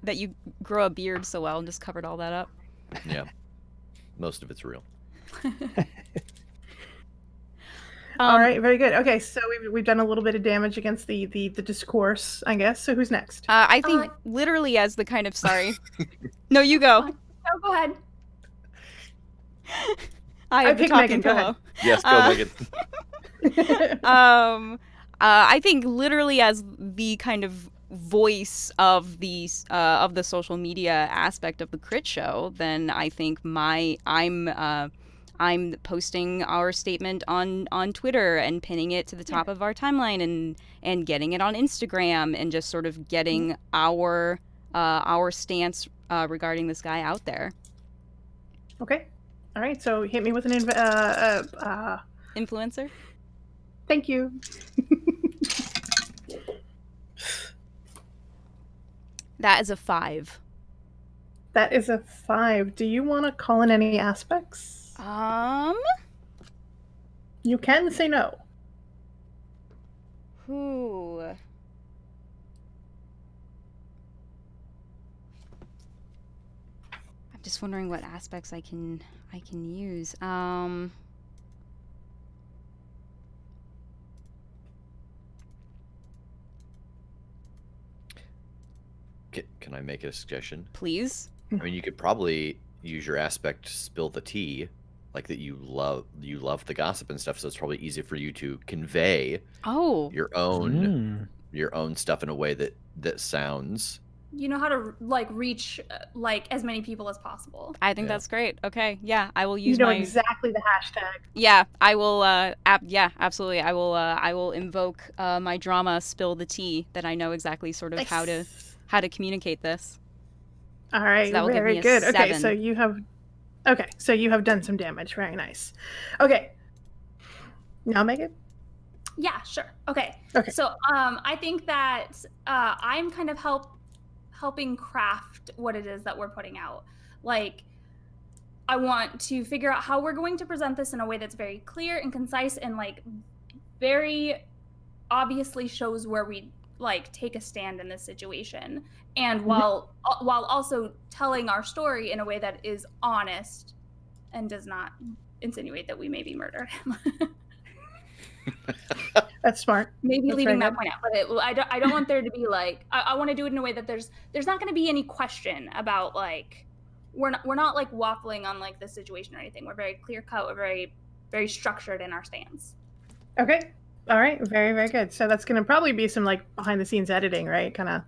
that you grow a beard so well and just covered all that up. Yeah. Most of it's real. All right, very good. Okay, so we've done a little bit of damage against the discourse, I guess. So who's next? I think literally as the kind of sorry. No, you go. No, go ahead. I have the picked talking Megan, go pillow. Yes, go Megan. I think literally as the kind of voice of the social media aspect of the crit show, then I think I'm posting our statement on Twitter and pinning it to the top of our timeline and getting it on Instagram and just sort of getting our stance regarding this guy out there. Okay. All right, so hit me with an Influencer? Thank you. That is a 5. That is a 5. Do you want to call in any aspects? You can say no. Ooh. I'm just wondering what aspects I can use. Can I make a suggestion? Please. I mean, you could probably use your aspect to spill the tea, like that you love the gossip and stuff. So it's probably easy for you to convey your own stuff in a way that sounds. You know how to reach as many people as possible. I think that's great. Okay, yeah, I will use exactly the hashtag. Yeah, I will. Yeah, absolutely. I will invoke my drama, spill the tea. That I know exactly sort of how to communicate this. All right, So very good. Okay, so you have done some damage. Very nice. Okay, now Megan. Yeah, sure. Okay. So I think that I'm kind of helping craft what it is that we're putting out. Like, I want to figure out how we're going to present this in a way that's very clear and concise and very obviously shows where we take a stand in this situation, and while also telling our story in a way that is honest and does not insinuate that we maybe murdered him. That's smart. Maybe that's leaving that point out, but I don't want there to be I want to do it in a way that there's not going to be any question about we're not like waffling on like the situation or anything. We're very clear cut. We're very, very structured in our stance. Okay. All right. Very, very good. So that's going to probably be some like behind the scenes editing, right? Kind of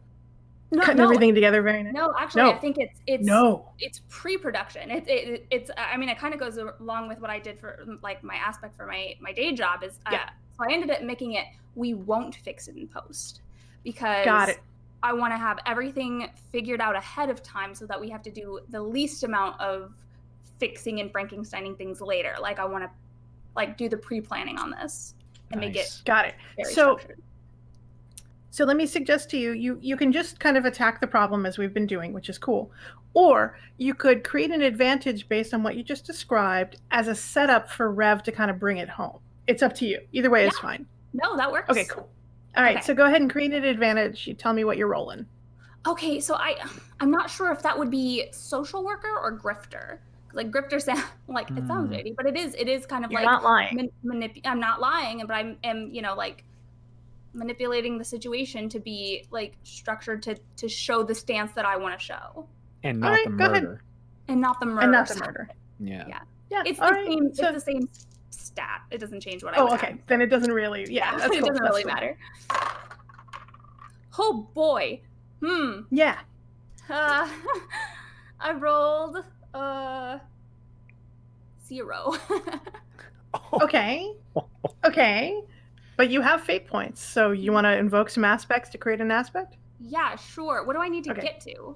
cutting everything together very nice. No, actually, I think it's pre-production. It's I mean, it kind of goes along with what I did for like my aspect for my day job is so I ended up making it we won't fix it in post because I want to have everything figured out ahead of time so that we have to do the least amount of fixing and Frankensteining things later. Like I want to like do the pre-planning on this and make it very structured. So let me suggest to you, you can just kind of attack the problem as we've been doing, which is cool. Or you could create an advantage based on what you just described as a setup for Rev to kind of bring it home. It's up to you. Either way is fine. No, that works. Okay, cool. All right, so go ahead and create an advantage. You tell me what you're rolling. Okay, so I'm not sure if that would be social worker or grifter. Like grifter sound like it sounds shady, but it is kind of You're like not lying. I'm not lying, but I am like manipulating the situation to be like structured to show the stance that I want to show, and not the murder, and not the murder, and not the murder. Yeah. It's the same. It's the same stat. It doesn't change what I. Oh, okay. Then it doesn't really. Yeah, that's it cool. doesn't really matter. Oh boy. Yeah. I rolled 0. Okay. Okay. But you have fate points, so you want to invoke some aspects to create an aspect? Yeah, sure. What do I need to get to?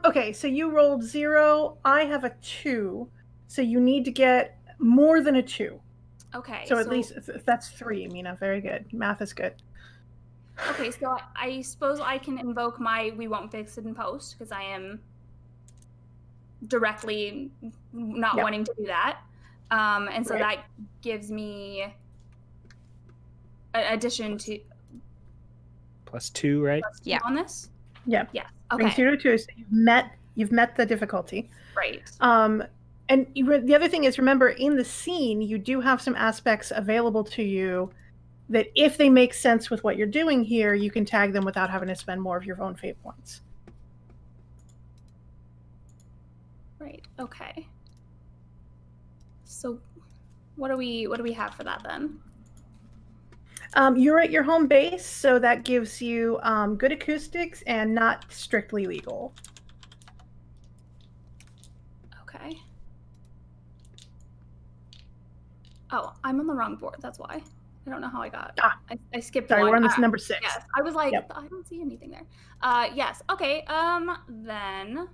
Okay, so you rolled 0. I have a 2, so you need to get more than a 2. Okay. So at least that's 3, Mina. Very good. Math is good. Okay, so I suppose I can invoke my we won't fix it in post because I am directly not wanting to do that. And so that gives me addition to +2, right? +2 on this. Yeah. Yeah. Okay. Brings you to 2, so you've met the difficulty. Right. And the other thing is, remember, in the scene, you do have some aspects available to you that if they make sense with what you're doing here, you can tag them without having to spend more of your own fate points. Right. Okay. So what do we have for that then? You're at your home base, so that gives you good acoustics and not strictly legal. Okay. Oh, I'm on the wrong board. That's why. I don't know how I got. I skipped one. Sorry, we're on this number 6. Yes, I was like, I don't see anything there. Yes. Okay. Then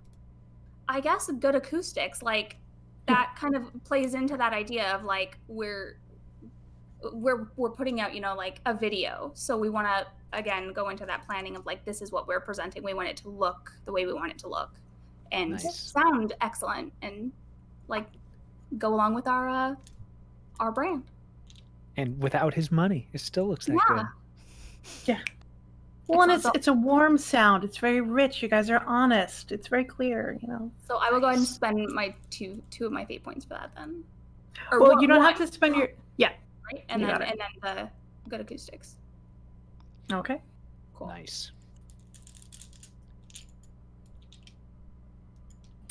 I guess good acoustics, like that kind of plays into that idea of like we're putting out, like a video. So we want to again go into that planning of like this is what we're presenting. We want it to look the way we want it to look and sound excellent and like go along with our brand. And without his money, it still looks that good. Yeah. Well, and it's a warm sound. It's very rich. You guys are honest. It's very clear, So I will go ahead and spend my two of my fate points for that then. Or well, you don't have to spend your right, and then the good acoustics. Okay. Cool. Nice.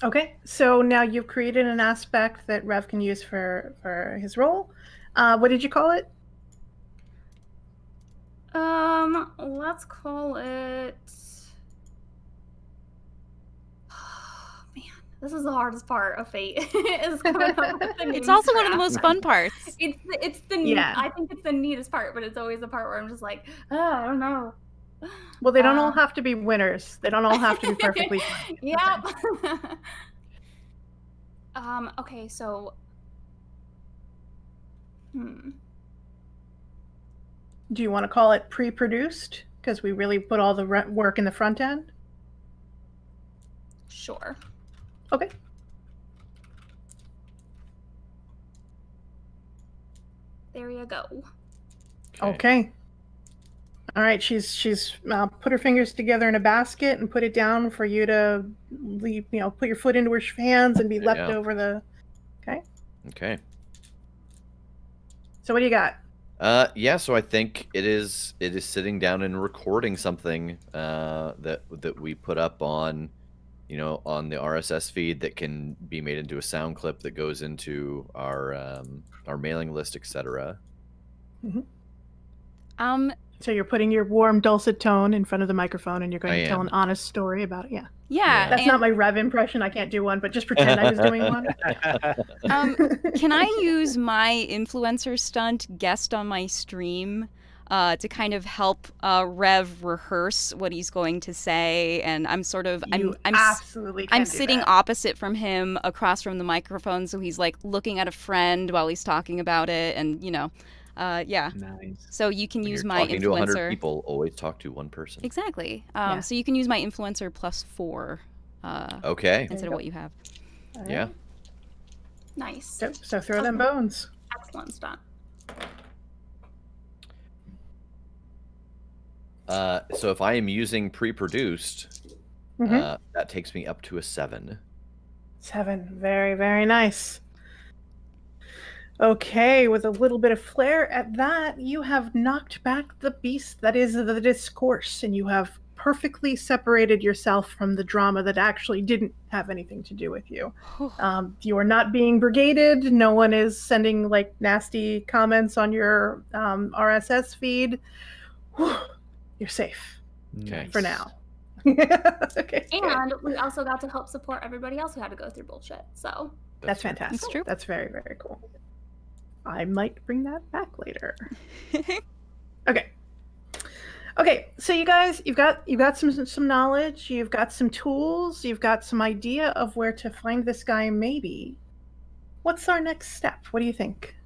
Okay, so now you've created an aspect that Rev can use for his role. What did you call it? Let's call it. Oh, man, this is the hardest part of Fate. It's also one of the most fun parts. It's the I think it's the neatest part, but it's always the part where I'm just like, I don't know. Well, they don't all have to be winners. They don't all have to be perfectly fine. Yep. Okay, so Do you want to call it pre-produced? Because we really put all the work in the front end? Sure. Okay. There you go. Okay. All right, she's put her fingers together in a basket and put it down for you to leave, put your foot into her hands and be leapt over the. Okay. Okay. So what do you got? So I think it is sitting down and recording something that we put up on on the RSS feed that can be made into a sound clip that goes into our mailing list, etc. So you're putting your warm, dulcet tone in front of the microphone, and you're going to tell an honest story about it. Yeah. That's not my Rev impression. I can't do one, but just pretend I was doing one. Can I use my influencer stunt guest on my stream to kind of help Rev rehearse what he's going to say? And I'm sort of I'm absolutely I'm sitting opposite from him, across from the microphone, so he's like looking at a friend while he's talking about it, and yeah. Nice. So you can use my talking influencer. to 100 people, always talk to one person. Exactly. So you can use my influencer +4. Okay. Instead of what you have. Right. Yeah. Nice. So throw them bones. Excellent stunt. So if I am using pre-produced, that takes me up to a 7. 7. Very, very nice. Okay, with a little bit of flair at that, you have knocked back the beast that is the discourse, and you have perfectly separated yourself from the drama that actually didn't have anything to do with you. You are not being brigaded. No one is sending like nasty comments on your RSS feed. You're safe. Okay. For now. Okay. And we also got to help support everybody else who had to go through bullshit. So that's fantastic. That's true. That's very, very cool. I might bring that back later. Okay, so you guys, you've got some knowledge, you've got some tools, you've got some idea of where to find this guy maybe. What's our next step? What do you think?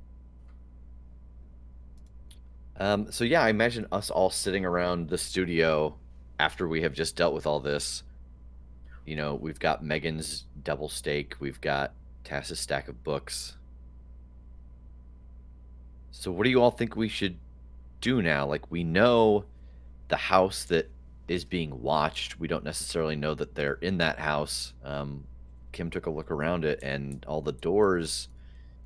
So yeah, I imagine us all sitting around the studio after we have just dealt with all this. We've got Megan's double steak, we've got Tass's stack of books. So what do you all think we should do now? Like, we know the house that is being watched. We don't necessarily know that they're in that house. Kim took a look around it, and all the doors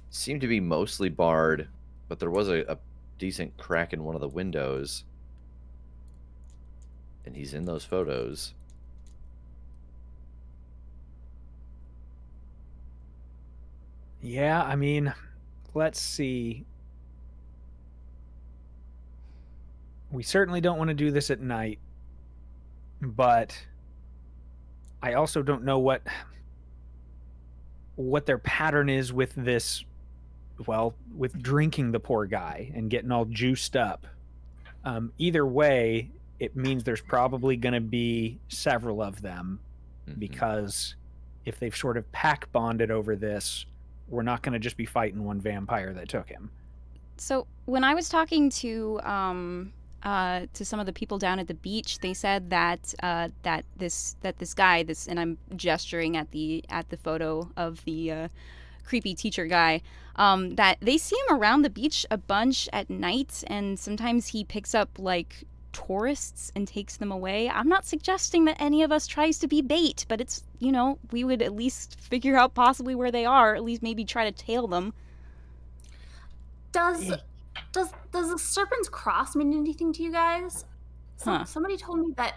seem to be mostly barred, but there was a decent crack in one of the windows. And he's in those photos. Yeah, I mean, let's see. We certainly don't want to do this at night, but I also don't know what their pattern is with this, with drinking the poor guy and getting all juiced up. Either way, it means there's probably going to be several of them, because if they've sort of pack bonded over this, we're not going to just be fighting one vampire that took him. So when I was talking to some of the people down at the beach, they said that this guy, and I'm gesturing at the photo of the creepy teacher guy, that they see him around the beach a bunch at night, and sometimes he picks up like tourists and takes them away. I'm not suggesting that any of us tries to be bait, but it's, we would at least figure out possibly where they are, at least maybe try to tail them. Does the Serpent's Cross mean anything to you guys? Somebody told me that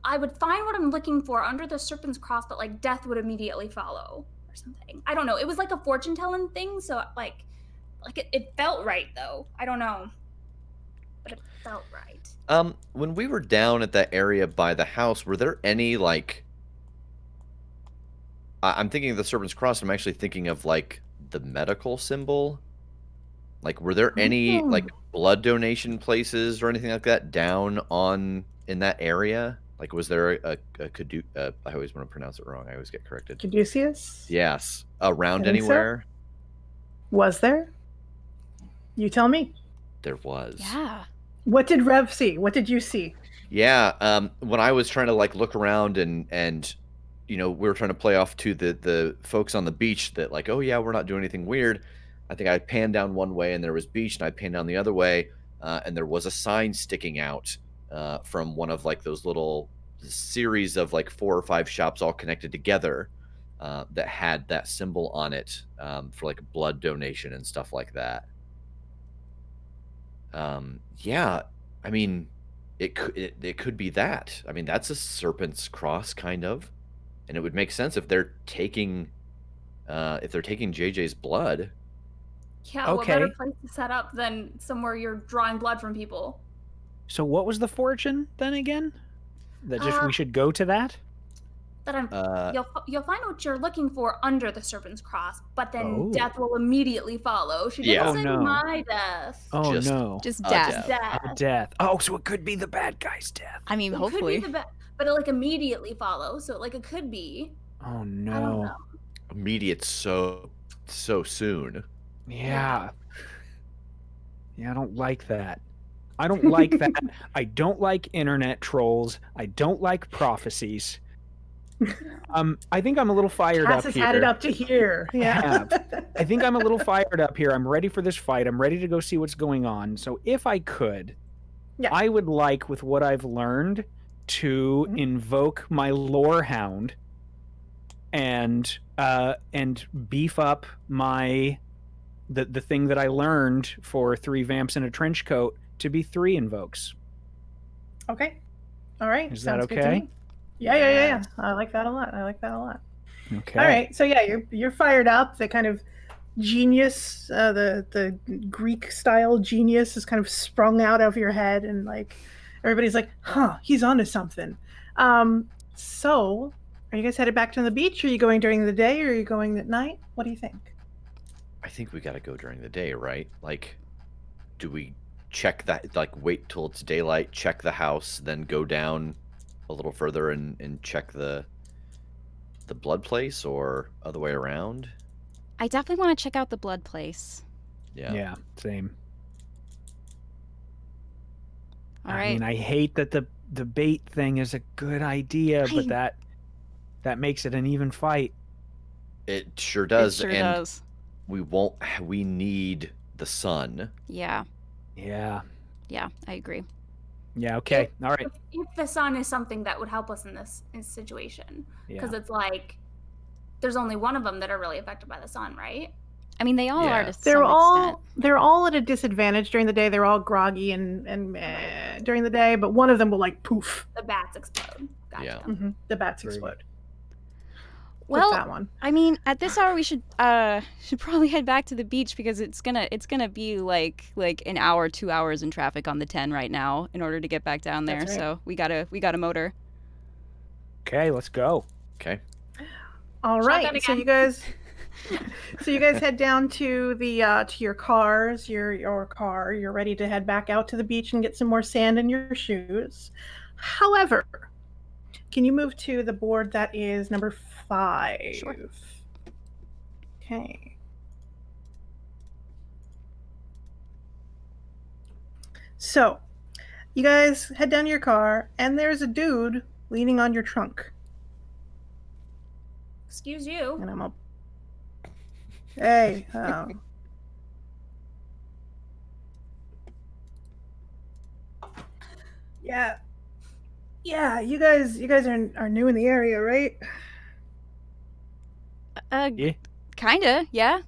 I would find what I'm looking for under the Serpent's Cross, but like death would immediately follow or something. I don't know. It was like a fortune telling thing, so like it felt right though. I don't know, but it felt right. When we were down at that area by the house, were there any like? I'm thinking of the Serpent's Cross. I'm actually thinking of like the medical symbol. Like, were there any like blood donation places or anything like that down in that area? Like, was there a I always want to pronounce it wrong. I always get corrected. Caduceus? Yes. Around anywhere? So. Was there? You tell me. There was. Yeah. What did Rev see? What did you see? Yeah. When I was trying to like look around and we were trying to play off to the folks on the beach that like, oh yeah, we're not doing anything weird. I think I panned down one way and there was beach, and I panned down the other way, and there was a sign sticking out from one of like those little series of like 4 or 5 shops all connected together that had that symbol on it for like blood donation and stuff like that. Yeah, I mean, it could be that. I mean, that's a Serpent's Cross kind of, and it would make sense if they're taking JJ's blood. Yeah, what better place to set up than somewhere you're drawing blood from people? So what was the fortune then again? That just we should go to that? That you'll find what you're looking for under the Serpent's Cross, but then death will immediately follow. She didn't say my death. Oh Just no. Just death. Death. Oh, so it could be the bad guy's death. I mean, hopefully. It could be but it like immediately follows, so like it could be. Oh no. I don't know. Immediate so soon. Yeah. Yeah, I don't like that. I don't like that. I don't like internet trolls. I don't like prophecies. I think I'm a little fired Tass up has had it up to here. Yeah. I think I'm a little fired up here. I'm ready for this fight. I'm ready to go see what's going on. So if I could, I would like, with what I've learned, to invoke my lore hound and beef up my the thing that I learned for 3 vamps in a trench coat to be 3 invokes. Okay. All right. Is Sounds that good to okay? me. Yeah. I like that a lot. Okay. All right. So yeah, you're fired up. The kind of genius, the Greek style genius is kind of sprung out of your head, and like everybody's like, huh, he's onto something. So are you guys headed back to the beach? Are you going during the day or are you going at night? What do you think? I think we got to go during the day, right? Like, do we check that, like wait till it's daylight, check the house, then go down a little further and check the blood place, or other way around? I definitely want to check out the blood place. Yeah, same. All right. I mean, I hate that the bait thing is a good idea, but that makes it an even fight. It sure does. It sure does. We need the sun. Yeah. Yeah. Yeah, I agree. Yeah, okay. All right. If the sun is something that would help us in this situation, because it's like there's only one of them that are really affected by the sun, right? I mean, they all are to they're some all extent. They're all at a disadvantage during the day. They're all groggy and during the day, but one of them will like poof. The bats explode. Gotcha. Yeah. The bats explode. Well, that one. I mean, at this hour we should probably head back to the beach, because it's gonna be like an hour, 2 hours in traffic on the 10 right now in order to get back down there. That's right. So we gotta motor. Okay, let's go. Okay. All right. So you guys head down to the to your cars, your car. You're ready to head back out to the beach and get some more sand in your shoes. However, can you move to the board that is number 5? Sure. Okay. So, you guys head down to your car, and there's a dude leaning on your trunk. Excuse you. And I'm up. Hey. Yeah. Yeah, you guys are new in the area, right? Yeah. Kinda, yeah.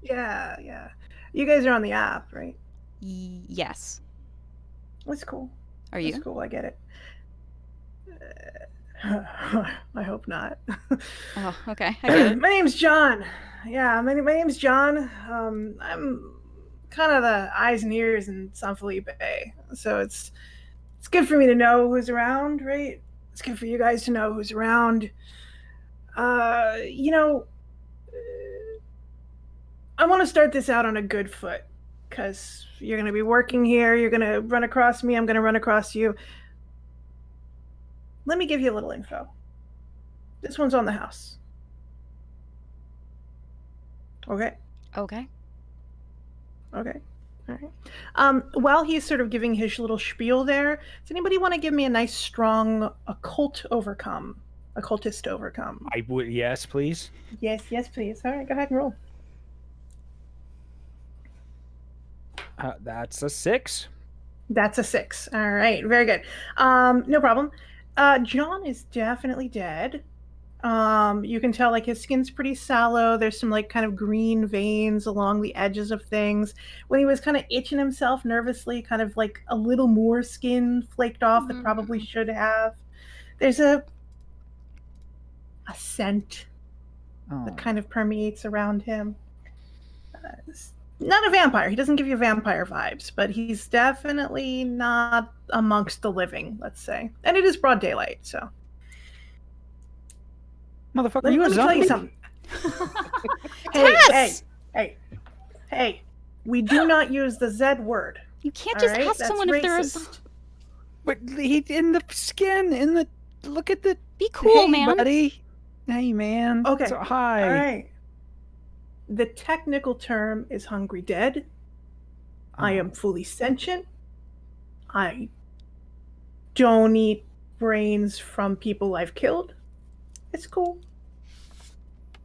Yeah. You guys are on the app, right? Yes. That's cool. Are you? That's cool, I get it. I hope not. Oh, okay. I get it. My name's John. Yeah, my name's John. I'm kind of the eyes and ears in San Felipe, so it's good for me to know who's around, right? It's good for you guys to know who's around. I want to start this out on a good foot, because you're going to be working here. You're going to run across me. I'm going to run across you. Let me give you a little info. This one's on the house. Okay? Okay. Okay. All right. While he's sort of giving his little spiel there, does anybody want to give me a nice, strong occultist overcome? I would, yes, please. Yes, please. All right, go ahead and roll. That's a 6. That's a 6. All right, very good. No problem. John is definitely dead. You can tell like his skin's pretty sallow. There's some like kind of green veins along the edges of things. When he was kind of itching himself nervously, kind of like a little more skin flaked off that probably should have. There's a a scent that kind of permeates around him. Not a vampire. He doesn't give you vampire vibes, but he's definitely not amongst the living, let's say. And it is broad daylight, so. Motherfucker, Let me tell you something. Hey. We do not use the Z word. You can't just ask someone if they're a zombie. But he in the skin, look at the... Be cool, hey, man. buddy. Hey, man. Okay. So, hi. All right. The technical term is hungry dead. I am fully sentient. I don't eat brains from people I've killed. It's cool.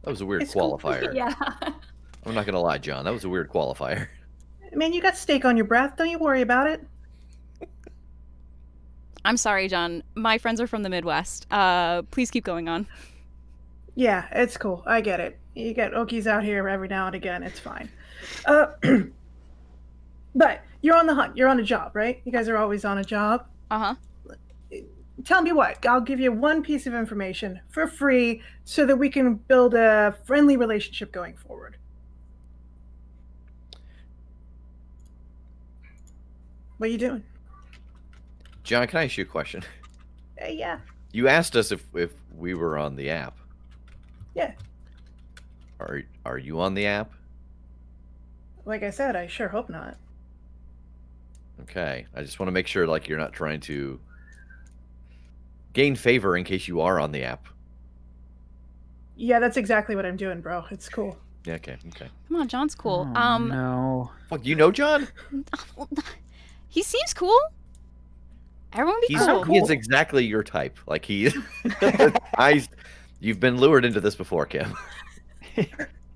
That was a weird qualifier. Cool. Yeah. I'm not going to lie, John. That was a weird qualifier. Man, you got steak on your breath. Don't you worry about it. I'm sorry, John. My friends are from the Midwest. Please keep going on. Yeah, it's cool. I get it. You get Okies out here every now and again. It's fine. But you're on the hunt. You're on a job, right? You guys are always on a job. Uh-huh. Tell me what. I'll give you one piece of information for free so that we can build a friendly relationship going forward. What are you doing? John, can I ask you a question? Yeah. You asked us if we were on the app. Yeah. Are you on the app? Like I said, I sure hope not. Okay. I just want to make sure like you're not trying to gain favor in case you are on the app. Yeah, that's exactly what I'm doing, bro. It's cool. Yeah, okay. Come on, John's cool. No. Fuck, you know John? He seems cool. Everyone be cool. He is exactly your type. Like you've been lured into this before, Kim.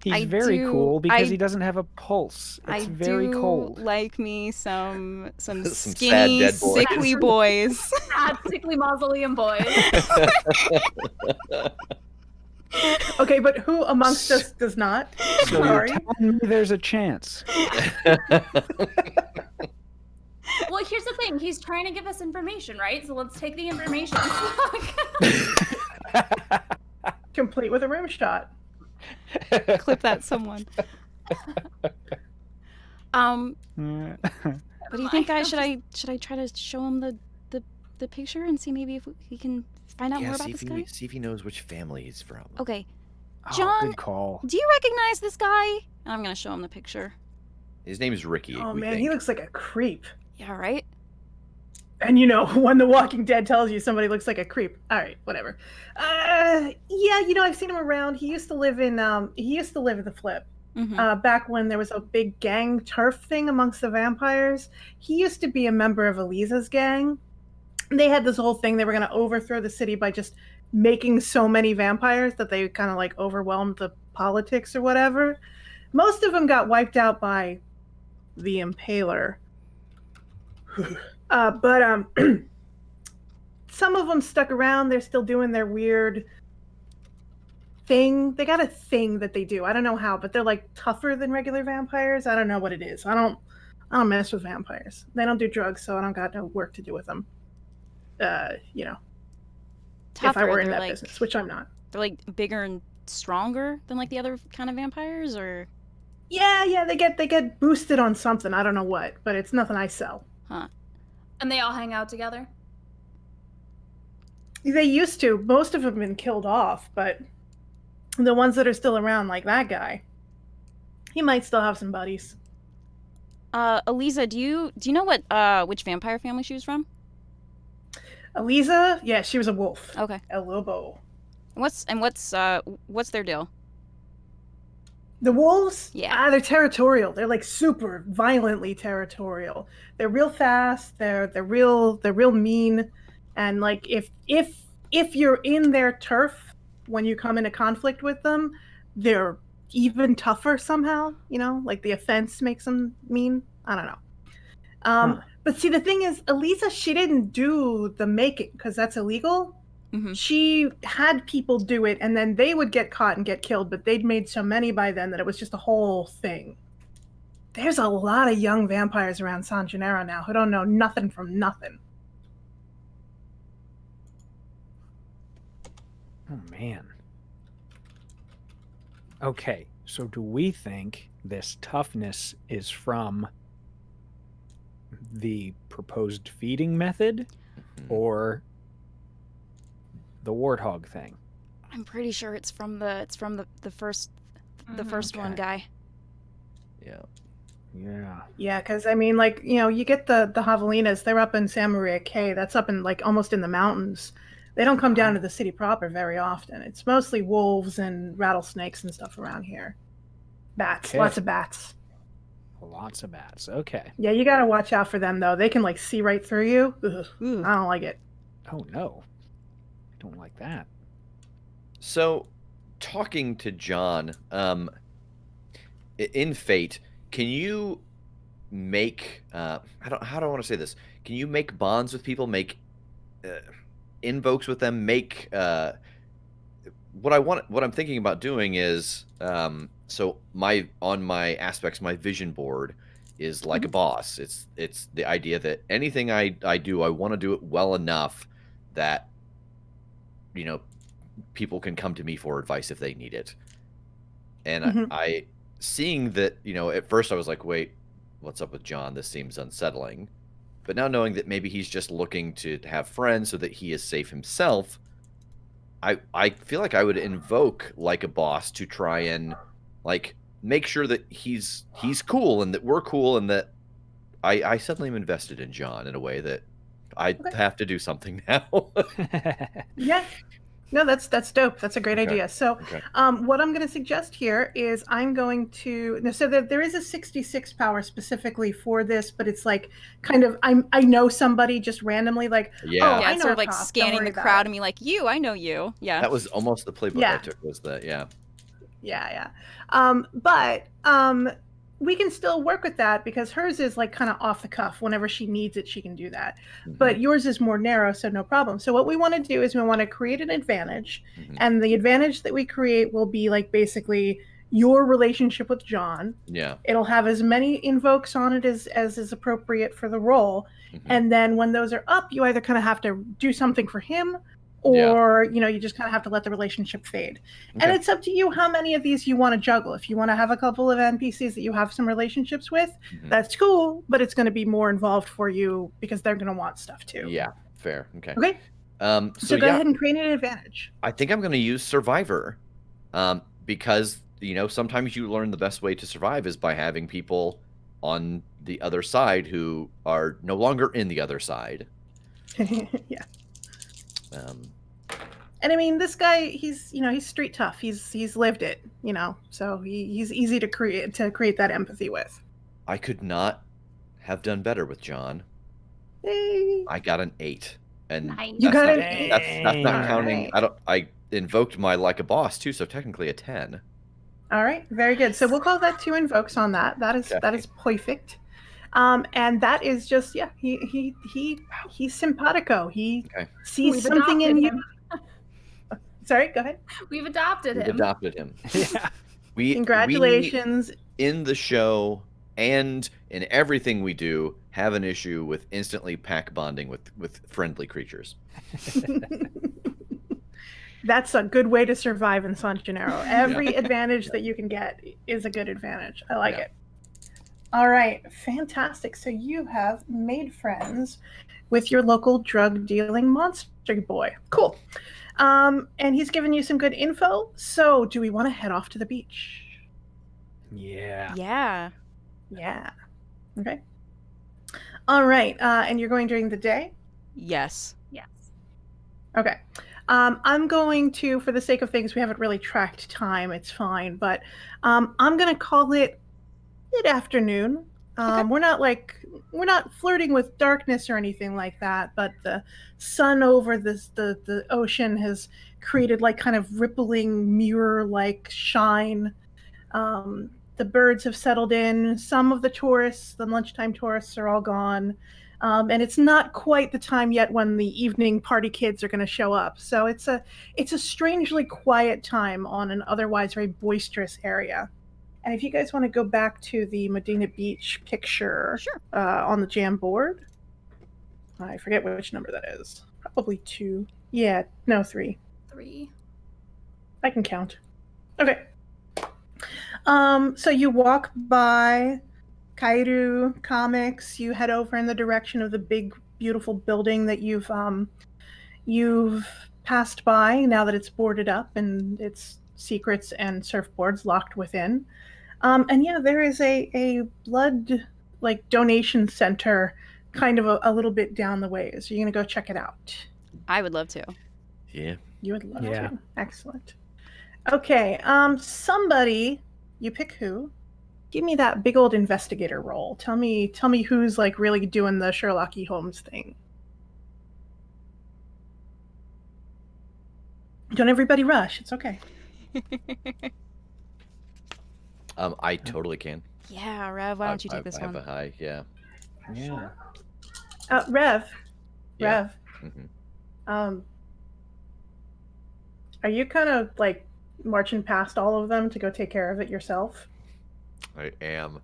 He's very cool because he doesn't have a pulse. It's very cold. Like me some skinny, sad dead boys. sickly boys. Sad, sickly mausoleum boys. Okay, but who amongst us does not? So you're telling me there's a chance. Well, here's the thing. He's trying to give us information, right? So let's take the information. Complete with a rim shot. Clip that, someone. What do you think, guys? Should I try to show him the picture and see maybe if we can find out more about this guy? See if he knows which family he's from. Okay. John, good call. Do you recognize this guy? And I'm gonna show him the picture. His name is Ricky. Oh man, he looks like a creep. Yeah, right? And you know, when The Walking Dead tells you somebody looks like a creep. All right, whatever. Yeah, you know, I've seen him around. He used to live in the Flip. Mm-hmm. Back when there was a big gang turf thing amongst the vampires. He used to be a member of Eliza's gang. They had this whole thing. They were going to overthrow the city by just making so many vampires that they kind of like overwhelmed the politics or whatever. Most of them got wiped out by the Impaler. But some of them stuck around. They're still doing their weird thing. They got a thing that they do. I don't know how, but they're like tougher than regular vampires. I don't know what it is. I don't mess with vampires. They don't do drugs, so I don't got no work to do with them. You know, Tougher, if I were in that like, business, which I'm not. They're like bigger and stronger than like the other kind of vampires, or? Yeah, they get boosted on something. I don't know what, but it's nothing I sell. Huh. And they all hang out together? They used to. Most of them have been killed off, but the ones that are still around, like that guy, he might still have some buddies. Eliza, do you know what which vampire family she was from? Eliza? Yeah, she was a wolf. Okay. El Lobo. What's their deal? The wolves? Yeah. They're territorial. They're like super violently territorial. They're real fast. They're real mean. And like if you're in their turf when you come into conflict with them, they're even tougher somehow, you know, like the offense makes them mean. I don't know. But see, the thing is, Eliza, she didn't do the making because that's illegal. Mm-hmm. She had people do it, and then they would get caught and get killed, but they'd made so many by then that it was just a whole thing. There's a lot of young vampires around San Gennaro now who don't know nothing from nothing. Oh, man. Okay, so do we think this toughness is from the proposed feeding method or the warthog thing? I'm pretty sure it's from the first one guy. Yeah. Yeah, because I mean, like, you get the javelinas, they're up in San Maria Cay. That's up in, like, almost in the mountains. They don't come down to the city proper very often. It's mostly wolves and rattlesnakes and stuff around here. Bats, Okay. lots of bats. Lots of bats. Okay. Yeah, you gotta watch out for them, though. They can, like, see right through you. Ugh, I don't like it. Oh, no. I don't like that. So, talking to John, in Fate, can you make how do I want to say this? Can you make bonds with people, make invokes with them, make what I'm thinking about doing is so on my aspects, my vision board is like a boss. It's the idea that anything I do, I want to do it well enough that people can come to me for advice if they need it. And I seeing that, at first I was like, wait, what's up with John? This seems unsettling. But now knowing that maybe he's just looking to have friends so that he is safe himself, I feel like I would invoke like a boss to try and like make sure that he's cool and that we're cool and that I suddenly am invested in John in a way that I have to do something now. Yeah. No, that's dope. That's a great idea. So what I'm going to suggest here is I'm going to so there is a 66 power specifically for this, but it's like kind of I know somebody just randomly, like, I know sort of like scanning the crowd and be like, I know you. Yeah. That was almost the playbook I took, was that. Yeah. But we can still work with that because hers is like kind of off the cuff. Whenever she needs it, she can do that. But yours is more narrow, so no problem. So what we want to do is we want to create an advantage. And the advantage that we create will be like basically your relationship with John. Yeah. It'll have as many invokes on it as is appropriate for the role. And then when those are up, you either kind of have to do something for him, or you just kind of have to let the relationship fade. And it's up to you how many of these you want to juggle. If you want to have a couple of NPCs that you have some relationships with, that's cool, but it's going to be more involved for you because they're going to want stuff too. Yeah, fair. Okay. So go ahead and create an advantage. I think I'm going to use Survivor because sometimes you learn the best way to survive is by having people on the other side who are no longer in the other side. Yeah. And I mean, this guy, he's street tough. He's lived it, so he's easy to create that empathy with. I could not have done better with John. Hey. I got an 8, and you got an 8. That's not counting. Right. I invoked my like a boss too, so technically a 10. All right, very good. So we'll call that 2 invokes on that. That is perfect. And that is just he's simpatico. He sees something in you. Sorry, go ahead. We've adopted him. Yeah. Congratulations. We, in the show and in everything we do, have an issue with instantly pack bonding with friendly creatures. That's a good way to survive in San Gennaro. Every advantage that you can get is a good advantage. I like it. All right, fantastic. So you have made friends with your local drug dealing monster boy. Cool. And he's given you some good info. So do we want to head off to the beach? Yeah. Okay. All right. And you're going during the day? Yes. Okay. I'm going to, for the sake of things, we haven't really tracked time. It's fine. But I'm going to call it mid-afternoon. We're not flirting with darkness or anything like that, but the sun over the ocean has created like kind of rippling mirror-like shine. The birds have settled in. Some of the tourists, the lunchtime tourists, are all gone. And it's not quite the time yet when the evening party kids are going to show up. So it's a strangely quiet time on an otherwise very boisterous area. And if you guys want to go back to the Medina Beach picture on the jam board, I forget which number that is. Probably 2. Yeah, no, 3. 3. I can count. Okay. So you walk by Kairu Comics, you head over in the direction of the big, beautiful building that you've passed by now that it's boarded up and its secrets and surfboards locked within. And yeah, there is a blood donation center kind of a little bit down the way. So you're gonna go check it out. I would love to. Yeah. You would love to. Excellent. Okay, somebody, you pick who. Give me that big old investigator roll. Tell me who's like really doing the Sherlock E. Holmes thing. Don't everybody rush. It's okay. I totally can. Yeah, Rev, why don't you take this I have one? a high, yeah. Yeah. Rev. Yeah. Rev. Are you kind of like marching past all of them to go take care of it yourself? I am.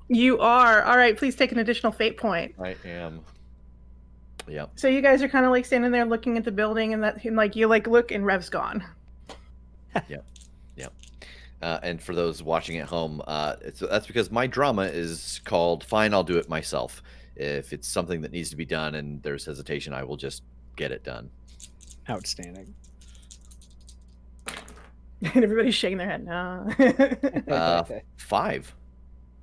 You are. All right, please take an additional fate point. I am. Yep. So you guys are kind of like standing there looking at the building, and like you like look, and Rev's gone. Yep. And for those watching at home, that's because my drama is called "Fine, I'll do it myself." If it's something that needs to be done and there's hesitation, I will just get it done. Outstanding. And everybody's shaking their head. No. 5.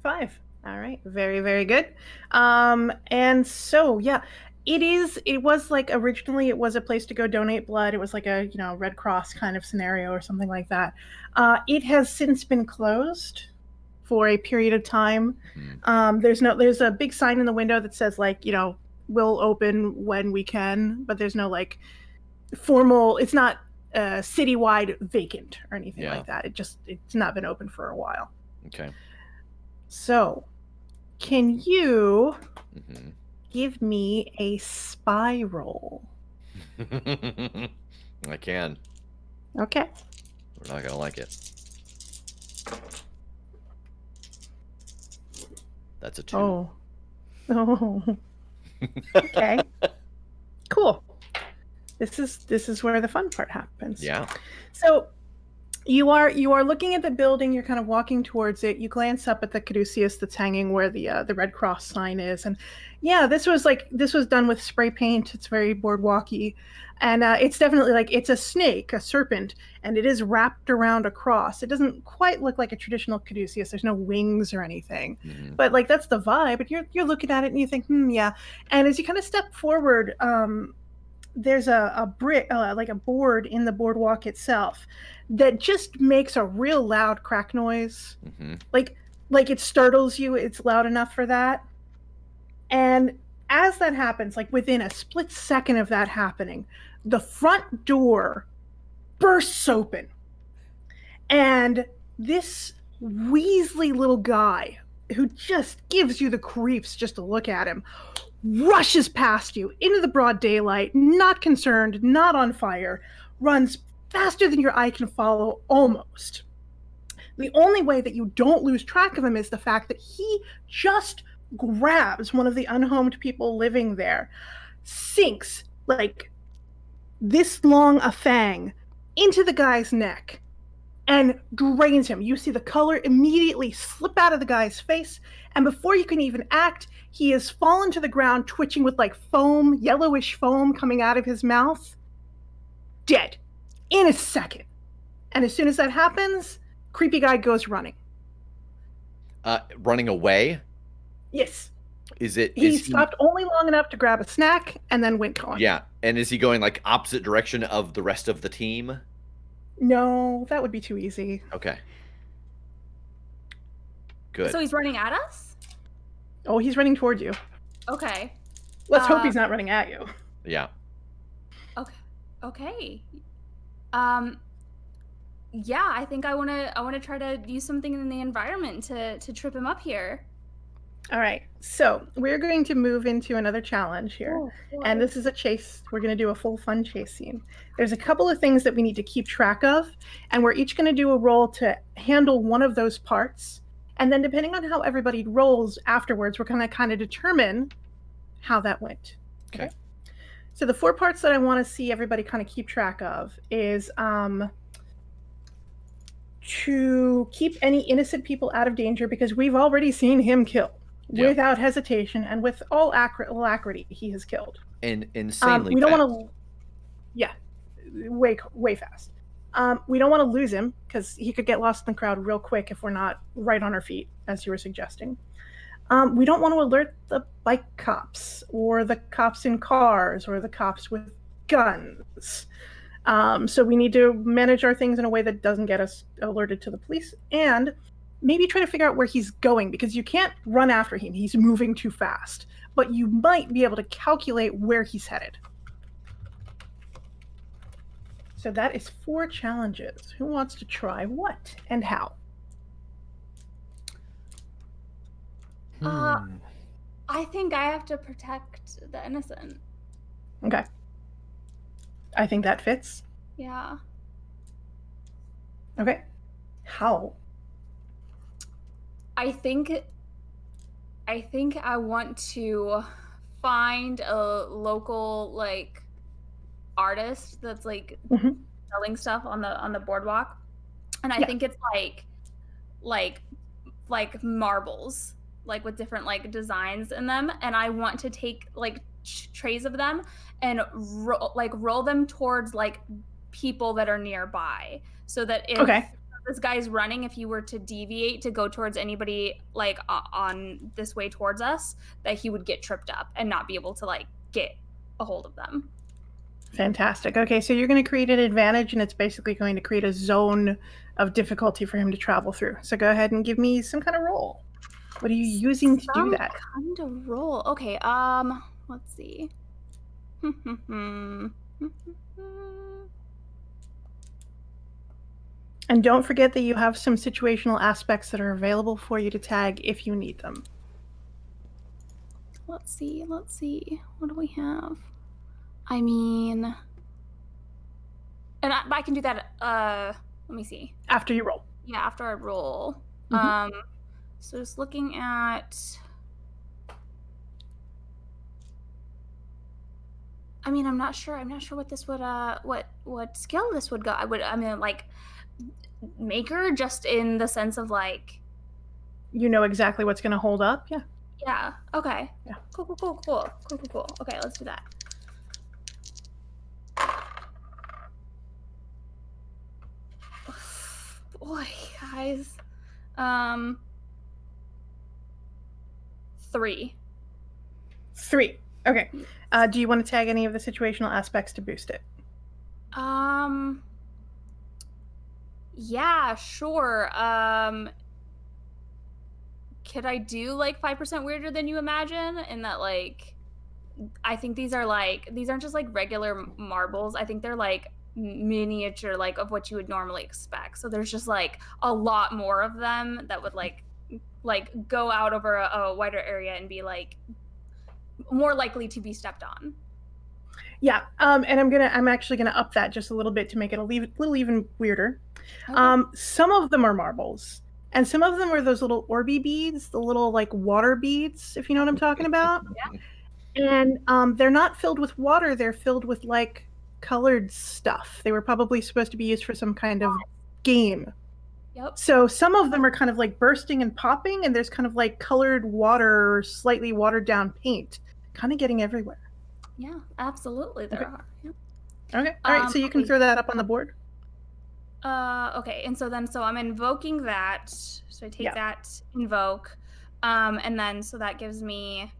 5. All right. Very, very good. And so, yeah, it was like originally it was a place to go donate blood. It was like a, Red Cross kind of scenario or something like that. It has since been closed for a period of time. There's a big sign in the window that says we'll open when we can, but there's no formal, it's not citywide vacant or anything like that. It's not been open for a while. Okay. So, can you give me a spy roll? I can. Okay. We're not gonna like it. That's a 2. Oh. Okay. Cool. This is where the fun part happens. Yeah. So you are looking at the building. You're kind of walking towards it. You glance up at the caduceus that's hanging where the Red Cross sign is, and yeah, this was done with spray paint. It's very boardwalky, and it's definitely it's a snake, a serpent, and it is wrapped around a cross. It doesn't quite look like a traditional caduceus. There's no wings or anything, but that's the vibe. But you're looking at it and you think, yeah. And as you kind of step forward, there's a brick, like a board in the boardwalk itself that just makes a real loud crack noise. Like it startles you. It's loud enough for that. And as that happens, within a split second of that happening, the front door bursts open. And this weaselly little guy who just gives you the creeps just to look at him rushes past you into the broad daylight, not concerned, not on fire, runs faster than your eye can follow almost. The only way that you don't lose track of him is the fact that he just grabs one of the unhomed people living there, sinks this long a fang into the guy's neck, and drains him. You see the color immediately slip out of the guy's face, and before you can even act, he has fallen to the ground, twitching with foam, yellowish foam coming out of his mouth. Dead. In a second. And as soon as that happens, creepy guy goes running. Running away? Yes. He stopped only long enough to grab a snack and then went gone. Yeah. And is he going opposite direction of the rest of the team? No, that would be too easy. Okay. Good. So he's running at us? Oh, he's running toward you. Okay. Let's hope he's not running at you. Yeah. Okay. Yeah, I think I wanna try to use something in the environment to trip him up here. All right, so we're going to move into another challenge here. And this is a chase. We're going to do a full fun chase scene. There's a couple of things that we need to keep track of, and we're each going to do a roll to handle one of those parts. And then depending on how everybody rolls afterwards, we're going to kind of determine how that went. Okay. So the 4 parts that I want to see everybody kind of keep track of is to keep any innocent people out of danger, because we've already seen him kill without hesitation and with all alacrity. He has killed. And insanely we don't fast. want to, yeah, way fast. We don't want to lose him because he could get lost in the crowd real quick if we're not right on our feet, as you were suggesting. We don't want to alert the bike cops or the cops in cars or the cops with guns. So we need to manage our things in a way that doesn't get us alerted to the police, and maybe try to figure out where he's going, because you can't run after him. He's moving too fast, but you might be able to calculate where he's headed. So that is 4 challenges. Who wants to try what and how? I think I have to protect the innocent. Okay. I think that fits. Yeah. Okay. How? I think I want to find a local like artist that's like selling stuff on the boardwalk, and I think it's like marbles, like with different like designs in them, and I want to take like trays of them and roll them towards like people that are nearby, so that if this guy's running, if you were to deviate to go towards anybody like on this way towards us, that he would get tripped up and not be able to like get a hold of them. Fantastic. Okay, so you're going to create an advantage, and it's basically going to create a zone of difficulty for him to travel through. So go ahead and give me some kind of roll. What are you using to do that? Kind of roll. Okay, let's see. And don't forget that you have some situational aspects that are available for you to tag if you need them. Let's see. What do we have? I mean, and I can do that. Let me see. After you roll. Yeah, after I roll. So just looking at. I mean, I'm not sure what this would what skill this would go. I mean like maker, just in the sense of like. You know exactly what's going to hold up. Yeah. Yeah. Okay. Yeah. Cool. Okay, let's do that. Boy, guys. 3. 3. Okay. Do you want to tag any of the situational aspects to boost it? Yeah, sure. Could I do like 5% weirder than you imagine? In that, like, I think these aren't just like regular marbles. I think they're like miniature, like of what you would normally expect. So there's just like a lot more of them that would like go out over a wider area and be like more likely to be stepped on. Yeah, and I'm actually gonna up that just a little bit to make it a little even weirder. Okay. Some of them are marbles, and some of them are those little Orby beads, the little like water beads, if you know what I'm talking about. Yeah. And they're not filled with water; they're filled with like colored stuff. They were probably supposed to be used for some kind of game. Yep. So some of them are kind of like bursting and popping, and there's kind of like colored water, slightly watered down paint, kind of getting everywhere. Yeah, absolutely. There are. Yeah. Okay. All right. So you can throw that up on the board. Okay. And so I'm invoking that. So I take that invoke, and then so that gives me.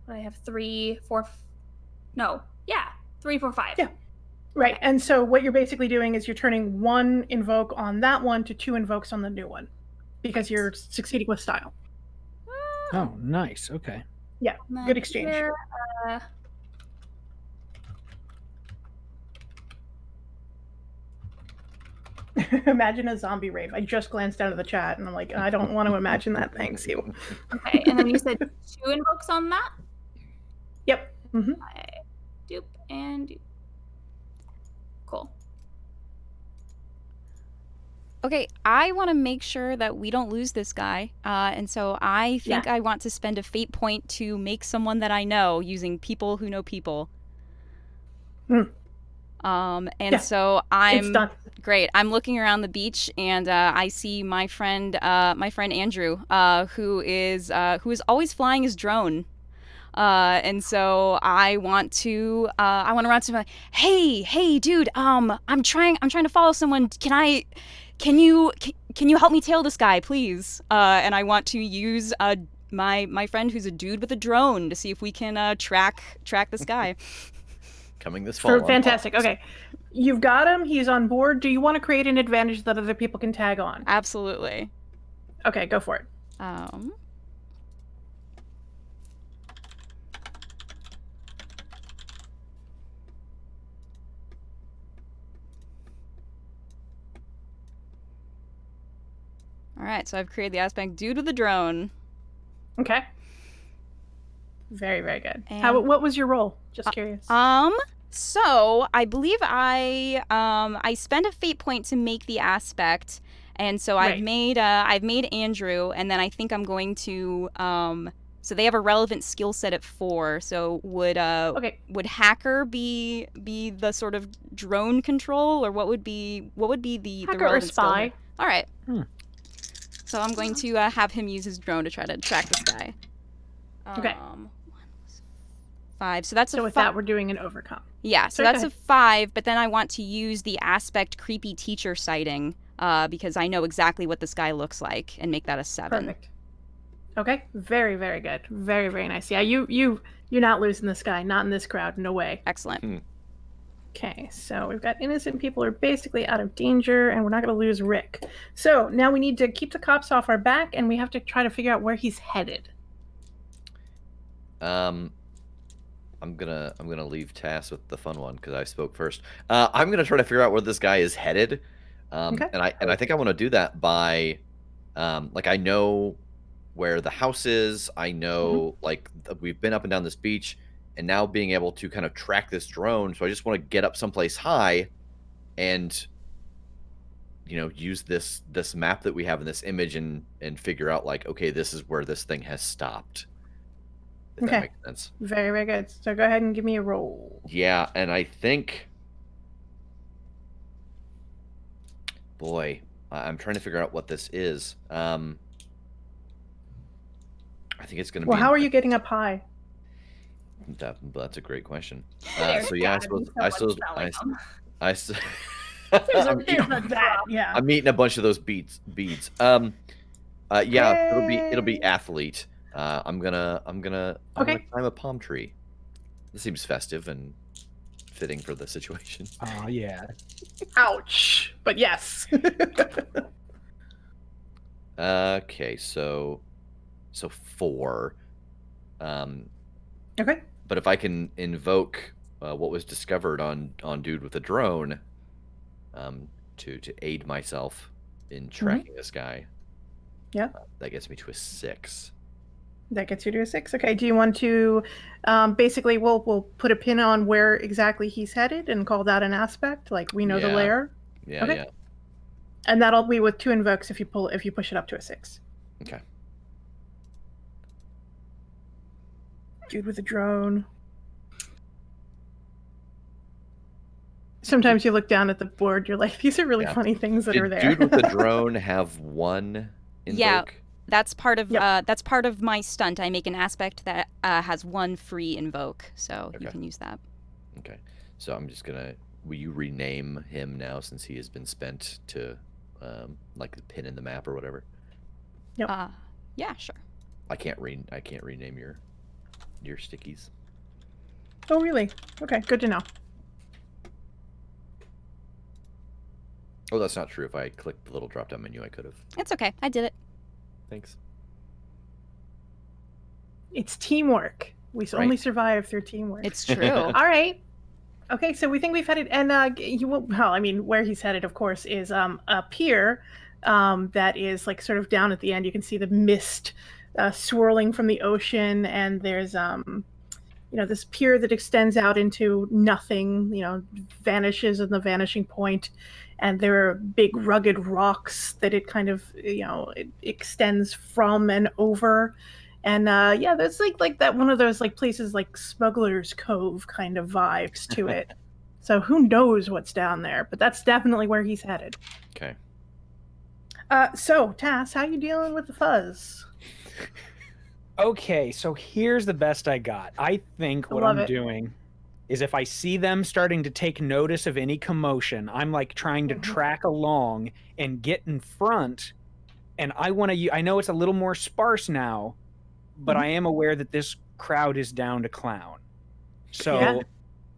I have 3, 4. No. Yeah. 3, 4, 5. Yeah. Right. Okay. And so what you're basically doing is you're turning 1 invoke on that one to 2 invokes on the new one, because you're succeeding with style. Oh, nice. Okay. Yeah. Good exchange. Here, Imagine a zombie rave. I just glanced out of the chat and I'm like, I don't want to imagine that. Thanks you. Okay, and then you said 2 invokes on that? Yep. Dupe and dupe. Cool. Okay, I want to make sure that we don't lose this guy, and so I think I want to spend a fate point to make someone that I know using people who know people. So it's I'm done. great. I'm looking around the beach, and I see my friend Andrew, who is always flying his drone. And so I want to run to him like, hey, dude, I'm trying to follow someone. Can you help me tail this guy, please? And I want to use my friend who's a dude with a drone to see if we can track this guy. Coming this fall. Fantastic. Okay. You've got him. He's on board. Do you want to create an advantage that other people can tag on? Absolutely. Okay, go for it. All right, so I've created the aspect dude with the drone. Okay. Very, very good. What was your role? Just curious. So I believe I spent a fate point to make the aspect, and so I've made Andrew, and then I think I'm going to so they have a relevant skill set at 4. So would hacker be the sort of drone control, or what would be the hacker relevant or spy? Skill? All right. So I'm going to have him use his drone to try to track this guy. Okay. 5. So that's with that, we're doing an overcome. Yeah, so that's a 5, but then I want to use the aspect creepy teacher sighting because I know exactly what this guy looks like, and make that a 7. Perfect. Okay, very, very good. Very, very nice. Yeah, you're not losing this guy. Not in this crowd. No way. Excellent. Okay, so we've got innocent people who are basically out of danger, and we're not going to lose Rick. So now we need to keep the cops off our back, and we have to try to figure out where he's headed. I'm gonna leave Tass with the fun one because I spoke first. I'm gonna try to figure out where this guy is headed, and I think I want to do that by, like, I know where the house is. I know like we've been up and down this beach, and now being able to kind of track this drone. So I just want to get up someplace high, and use this map that we have in this image and figure out like, okay, this is where this thing has stopped. If that makes sense. Very, very good. So go ahead and give me a roll. Yeah, and I think, boy, I'm trying to figure out what this is. I think it's going to be. Well, how are you getting up high? That's a great question. So yeah, I'm eating a bunch of those beads. Yeah, it'll be athlete. I'm gonna climb a palm tree. This seems festive and fitting for the situation. Oh yeah. Ouch. But yes. Okay, so 4. Okay. But if I can invoke what was discovered on Dude with a Drone, to aid myself in tracking this guy. Yeah. That gets me to a 6. That gets you to a 6. Okay. Do you want to basically we'll put a pin on where exactly he's headed and call that an aspect? Like we know the layer? Yeah, okay. Yeah. And that'll be with 2 invokes if you push it up to a 6. Okay. Dude with a drone. Sometimes you look down at the board, you're like, these are really funny things that are there. Dude with the drone have 1 invoke? Yeah, that's part of my stunt. I make an aspect that has 1 free invoke, so you can use that. Okay, so I'm just gonna. Will you rename him now since he has been spent to, like the pin in the map or whatever? Yep. Yeah, sure. I can't rename your stickies. Oh really? Okay, good to know. Oh, that's not true. If I clicked the little drop-down menu, I could have. It's okay. I did it. Thanks. It's teamwork. We only survive through teamwork. It's true. All right. Okay, so we think we've headed, and where he's headed, of course, is a pier that is like sort of down at the end. You can see the mist swirling from the ocean, and there's this pier that extends out into nothing. Vanishes in the vanishing point. And there are big rugged rocks that it kind of, it extends from and over. And there's like that one of those like places like Smuggler's Cove kind of vibes to it. So who knows what's down there? But that's definitely where he's headed. Okay. So Tass, how you dealing with the fuzz? Okay, so here's the best I got. I think what I'm doing is if I see them starting to take notice of any commotion, I'm like trying to track along and get in front. And I want to, I know it's a little more sparse now, but I am aware that this crowd is down to clown. So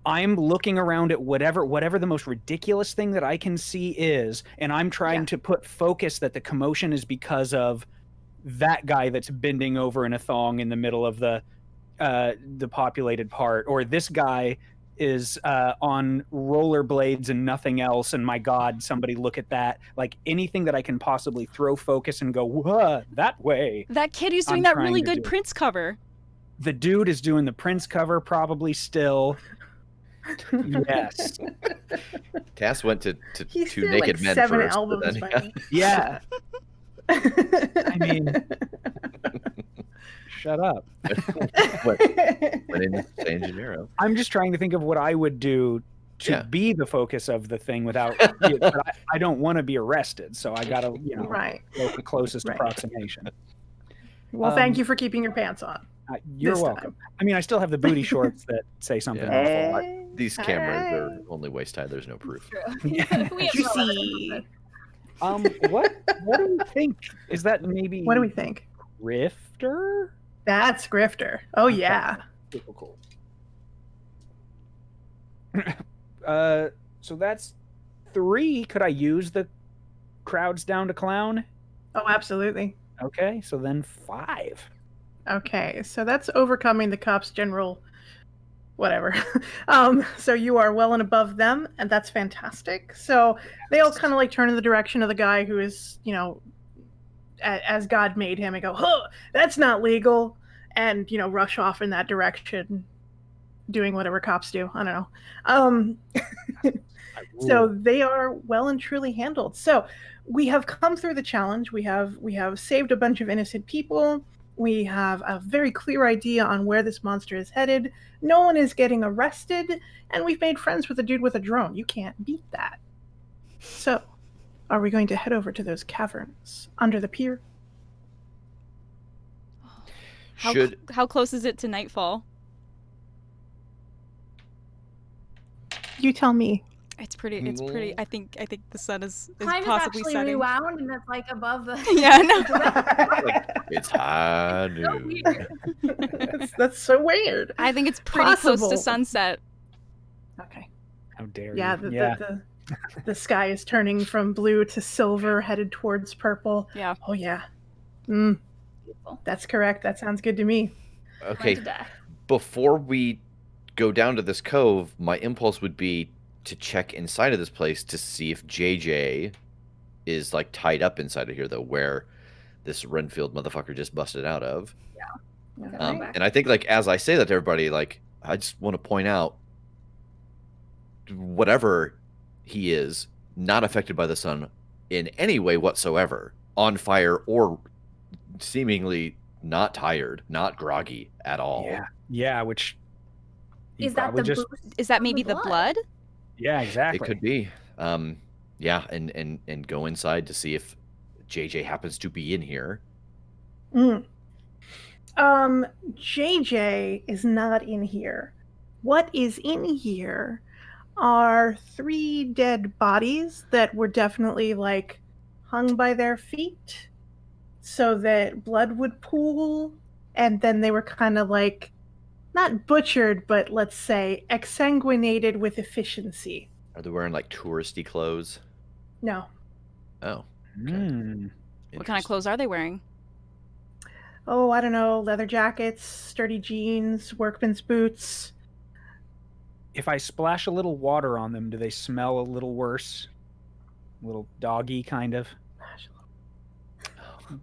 I'm looking around at whatever the most ridiculous thing that I can see is, and I'm trying to put focus that the commotion is because of that guy that's bending over in a thong in the middle of the populated part, or this guy is on rollerblades and nothing else, and my God, somebody look at that. Like anything that I can possibly throw focus and go, whoa, that way. That kid who's doing that really good Prince cover. The dude is doing the Prince cover probably still. Yes. Tass went to He's two naked men 7 first. albums. Yeah. I mean, shut up. San Gennaro. I'm just trying to think of what I would do to be the focus of the thing without. But I don't want to be arrested, so I gotta, go the closest approximation. Well, thank you for keeping your pants on. You're welcome. I mean, I still have the booty shorts that say something awful. These cameras are only waist high. There's no proof. Juicy. What do we think? Is that maybe? What do we think? Grifter? That's Grifter. Oh yeah. Cool. So that's 3. Could I use the crowds down to clown? Oh, absolutely. Okay, so then 5. Okay, so that's overcoming the cops general whatever. So you are well and above them, and that's fantastic. So they all kind of like turn in the direction of the guy who is, as God made him, and go, "Huh, that's not legal," and rush off in that direction, doing whatever cops do. I don't know. So they are well and truly handled. So we have come through the challenge. We have saved a bunch of innocent people. We have a very clear idea on where this monster is headed. No one is getting arrested, and we've made friends with a dude with a drone. You can't beat that. So, are we going to head over to those caverns under the pier? How close is it to nightfall? You tell me. It's pretty. I think the sun is Time possibly is actually setting. rewound, and it's like above the. Yeah, no. It's high noon. That's so weird. I think it's pretty close to sunset. Okay. How dare you? Yeah. The sky is turning from blue to silver, headed towards purple. Yeah. Oh yeah. That's correct. That sounds good to me. Okay. Before we go down to this cove, my impulse would be to check inside of this place to see if JJ is like tied up inside of here, though, where this Renfield motherfucker just busted out of. Yeah. And I think, like, as I say that to everybody, like, I just want to point out, whatever he is, not affected by the sun in any way whatsoever, on fire or seemingly not tired, not groggy at all. Yeah, which is that the boost? Is that maybe the blood? Yeah, exactly. It could be. Yeah, and go inside to see if JJ happens to be in here. JJ is not in here. What is in here are 3 dead bodies that were definitely like hung by their feet so that blood would pool, and then they were kind of like not butchered, but let's say exsanguinated with efficiency. Are they wearing like touristy clothes? No. Oh. Okay. What kind of clothes are they wearing? Oh, I don't know. Leather jackets, sturdy jeans, workman's boots. If I splash a little water on them, do they smell a little worse? A little doggy, kind of.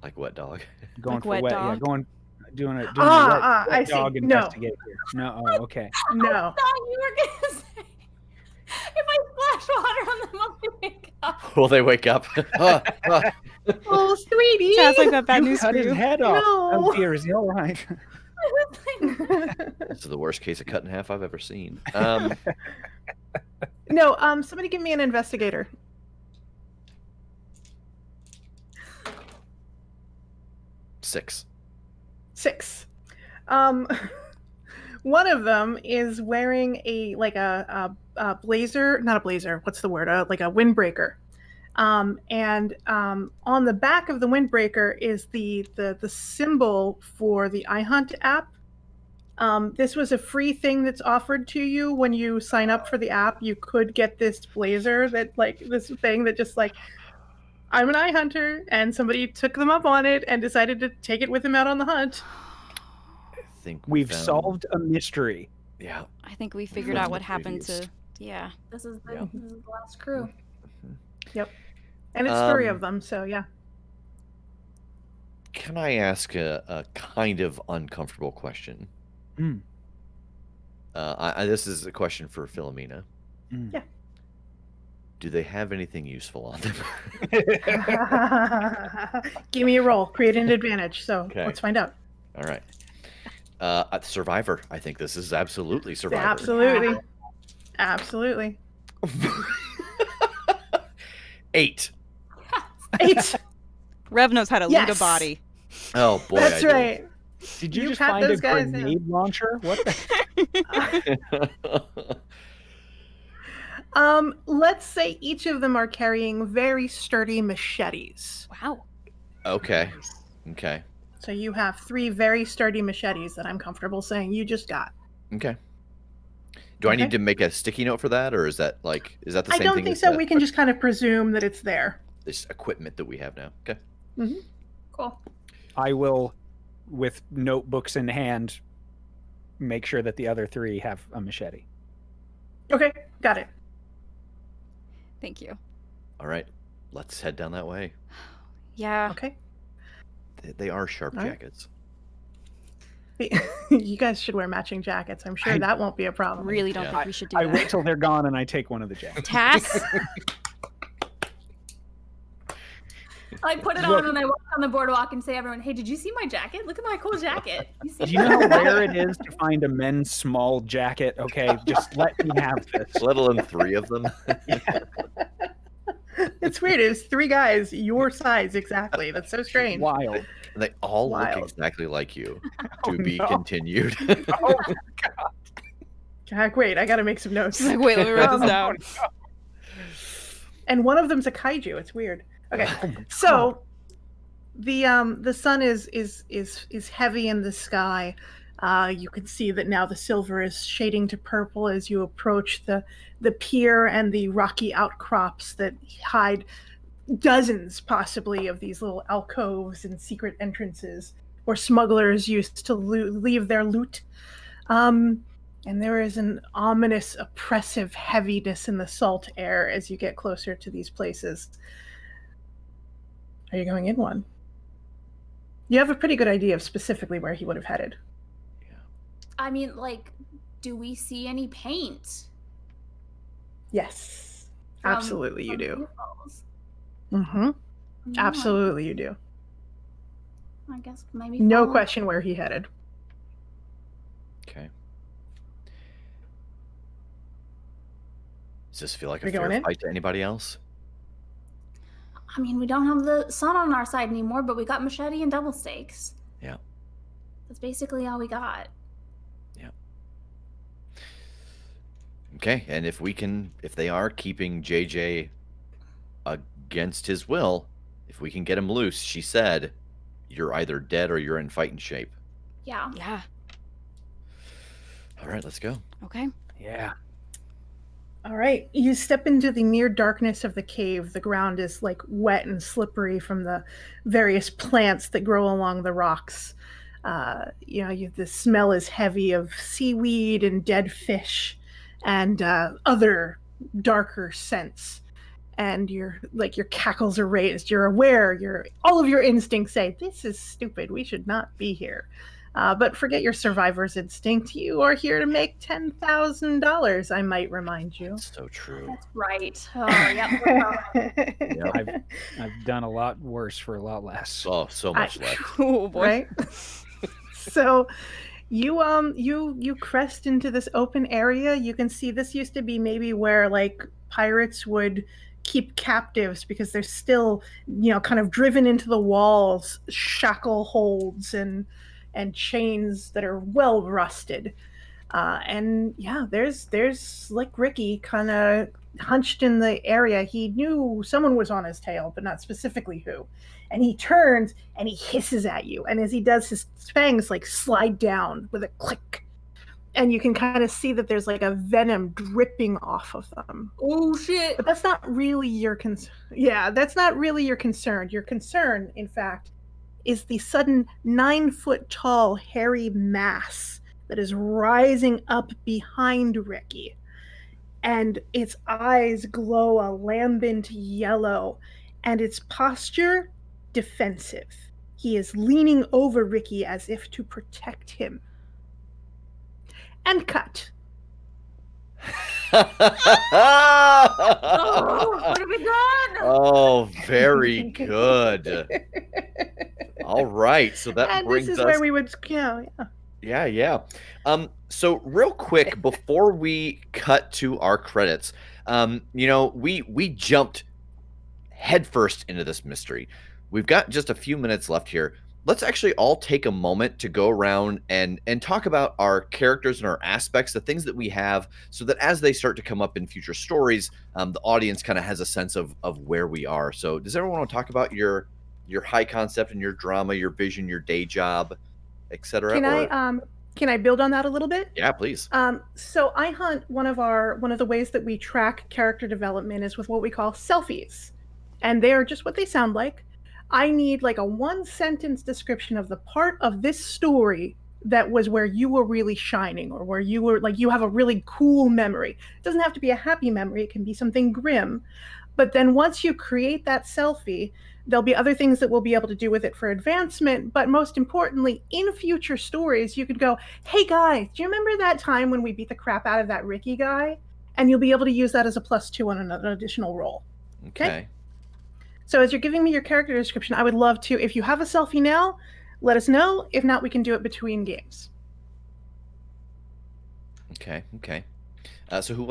Like wet dog. Going like for wet wet. dog? Yeah, doing a wet I see. dog No. investigate here. No, oh, okay. No. I thought you were gonna say if I splash water on them, will they wake up? Will they wake up? Oh, sweetie. Sounds like that bad You news cut for his you. head off. No. Oh dear, is he all right? This is the worst case of cut in half I've ever seen. No, somebody give me an investigator. 6. 6. One of them is wearing a blazer, not a blazer. What's the word? Like a windbreaker. And on the back of the windbreaker is the symbol for the iHunt app. This was a free thing that's offered to you when you sign up for the app. You could get this blazer this thing that just I'm an eye hunter, and somebody took them up on it and decided to take it with them out on the hunt. I think We've solved a mystery. Yeah. I think we figured out what happened to. Yeah. This is the last crew. Yep. And it's 3 of them, so yeah. Can I ask a kind of uncomfortable question? This is a question for Filamena. Yeah. Do they have anything useful on them? Give me a roll. Create an advantage. So let's find out. All right. Survivor. I think this is absolutely Survivor. Absolutely. Absolutely. 8. 8. Rev knows how to lead a body. Oh boy, that's right. Did you just find a grenade launcher? What the? Let's say each of them are carrying very sturdy machetes. Wow. Okay. So you have 3 very sturdy machetes that I'm comfortable saying you just got. Okay. Do I need to make a sticky note for that, or is that the same thing? I don't think so. We can just kind of presume that it's there. This equipment that we have now. Okay. Mm-hmm. Cool. I will, with notebooks in hand, make sure that the other 3 have a machete. Okay, got it. Thank you. All right, let's head down that way. Yeah. Okay. They are sharp jackets. You guys should wear matching jackets. I'm sure that won't be a problem. Really don't think we should do that. I wait till they're gone and I take one of the jackets. Tass? I put it on and I walk on the boardwalk and say, everyone, hey, did you see my jacket? Look at my cool jacket. Do you know how rare it is to find a men's small jacket? Okay, just let me have this. Let alone 3 of them. It's weird. It's 3 guys your size exactly. That's so strange. Wild. And they all look exactly like you. To be continued. Oh my god. Jack, wait, I gotta make some notes. Like, wait, let me write this down. And one of them's a kaiju. It's weird. Okay, so the sun is heavy in the sky. You can see that now the silver is shading to purple as you approach the pier and the rocky outcrops that hide dozens, possibly, of these little alcoves and secret entrances where smugglers used to leave their loot. And there is an ominous, oppressive heaviness in the salt air as you get closer to these places. Are you going in one? You have a pretty good idea of specifically where he would have headed. Yeah. I mean, do we see any paint? Yes. Absolutely you do. Vehicles? Mm-hmm. Absolutely you do. I guess maybe. No question where he headed. Okay. Does this feel like a fair fight to anybody else? I mean, we don't have the sun on our side anymore, but we got machete and double stakes. Yeah. That's basically all we got. Yeah. Okay, and if they are keeping JJ against his will, if we can get him loose, she said, you're either dead or you're in fighting shape. Yeah. Yeah. All right, let's go. Okay. Yeah. All right, you step into the near darkness of the cave. The ground is wet and slippery from the various plants that grow along the rocks. The smell is heavy of seaweed and dead fish and other darker scents. And your cackles are raised. You're aware. All of your instincts say, this is stupid. We should not be here. But forget your survivor's instinct. You are here to make $10,000, I might remind you. That's so true. That's right. Oh, yep. Yep. I've done a lot worse for a lot less. Oh, so much less. Oh, boy. Right? So You crest into this open area. You can see this used to be maybe where like pirates would keep captives because they're still, kind of driven into the walls, shackle holds and chains that are well rusted. And yeah, there's like Ricky kind of hunched in the area. He knew someone was on his tail, but not specifically who. And he turns and he hisses at you. And as he does, his fangs like slide down with a click. And you can kind of see that there's like a venom dripping off of them. Oh shit! But that's not really your concern. Yeah, that's not really your concern. Your concern, in fact, is the sudden 9-foot tall hairy mass that is rising up behind Ricky. And its eyes glow a lambent yellow, and its posture defensive. He is leaning over Ricky as if to protect him. And cut. Oh, what have we done? Oh, very good. All right, so that and brings this is us. where we would, Yeah. So real quick before we cut to our credits, we jumped headfirst into this mystery. We've got just a few minutes left here. Let's actually all take a moment to go around and talk about our characters and our aspects, the things that we have, so that as they start to come up in future stories, the audience kind of has a sense of where we are. So does everyone want to talk about your high concept and your drama, your vision, your day job, etc.? Can I build on that a little bit? Yeah, please. So iHunt, one of the ways that we track character development is with what we call selfies. And they are just what they sound like. I need like a 1-sentence description of the part of this story that was where you were really shining, or where you were like, you have a really cool memory. It doesn't have to be a happy memory. It can be something grim. But then once you create that selfie, there'll be other things that we'll be able to do with it for advancement. But most importantly, in future stories, you could go, hey guys, do you remember that time when we beat the crap out of that Ricky guy? And you'll be able to use that as a +2 on an additional roll. Okay. So as you're giving me your character description, I would love to, if you have a selfie now, let us know. If not, we can do it between games. Okay. So who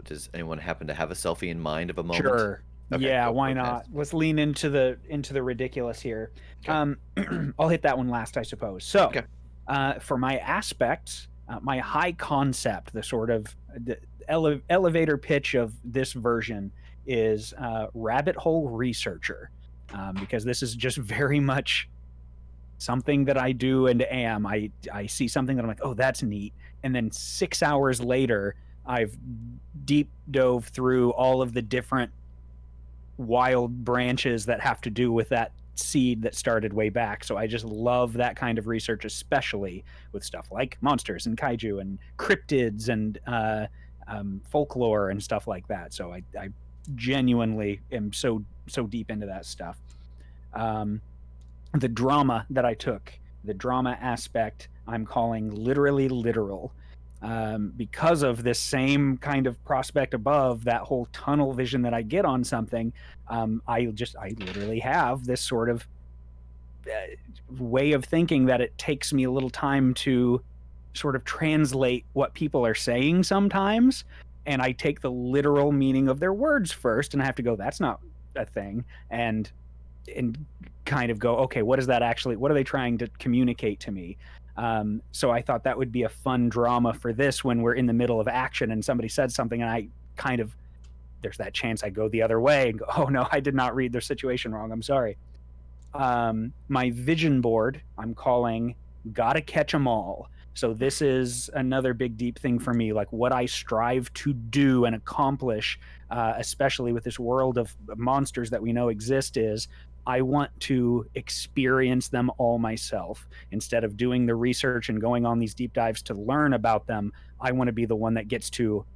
does anyone happen to have a selfie in mind of a moment? Sure. Okay, yeah, why ahead. not? Let's lean into the ridiculous here. Okay. I'll hit that one last, I suppose. So, Okay. For my aspects, my high concept, the sort of the elevator pitch of this version is rabbit hole researcher, because this is just very much something that I do and am. I see something that I'm like, oh, that's neat, and then 6 hours later, I've deep dove through all of the different wild branches that have to do with that seed that started way back. So I just love that kind of research, especially with stuff like monsters and kaiju and cryptids and folklore and stuff like that. So I genuinely am so deep into that stuff. The drama that I took, the drama aspect, I'm calling literally literal. Because of this same kind of prospect above, that whole tunnel vision that I get on something, I literally have this sort of way of thinking that it takes me a little time to sort of translate what people are saying sometimes, and I take the literal meaning of their words first, and I have to go, that's not a thing, and kind of go, okay, what are they trying to communicate to me? So I thought that would be a fun drama for this when we're in the middle of action and somebody said something and I kind of, there's that chance I go the other way and go, oh no, I did not read their situation wrong, I'm sorry. My vision board, I'm calling Gotta Catch 'Em All. So this is another big deep thing for me, like what I strive to do and accomplish, especially with this world of monsters that we know exist, is I want to experience them all myself. Instead of doing the research and going on these deep dives to learn about them, I want to be the one that gets to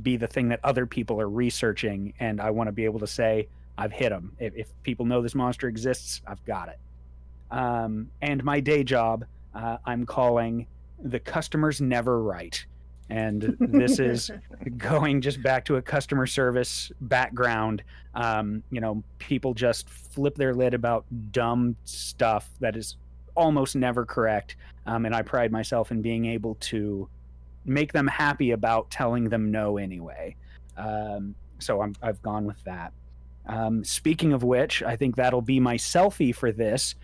be the thing that other people are researching, and I want to be able to say, I've hit them. If people know this monster exists, I've got it. And my day job, I'm calling The Customer's Never Right. And this is going just back to a customer service background. People just flip their lid about dumb stuff that is almost never correct, and I pride myself in being able to make them happy about telling them no anyway. So I've gone with that. Speaking of which, I think that'll be my selfie for this.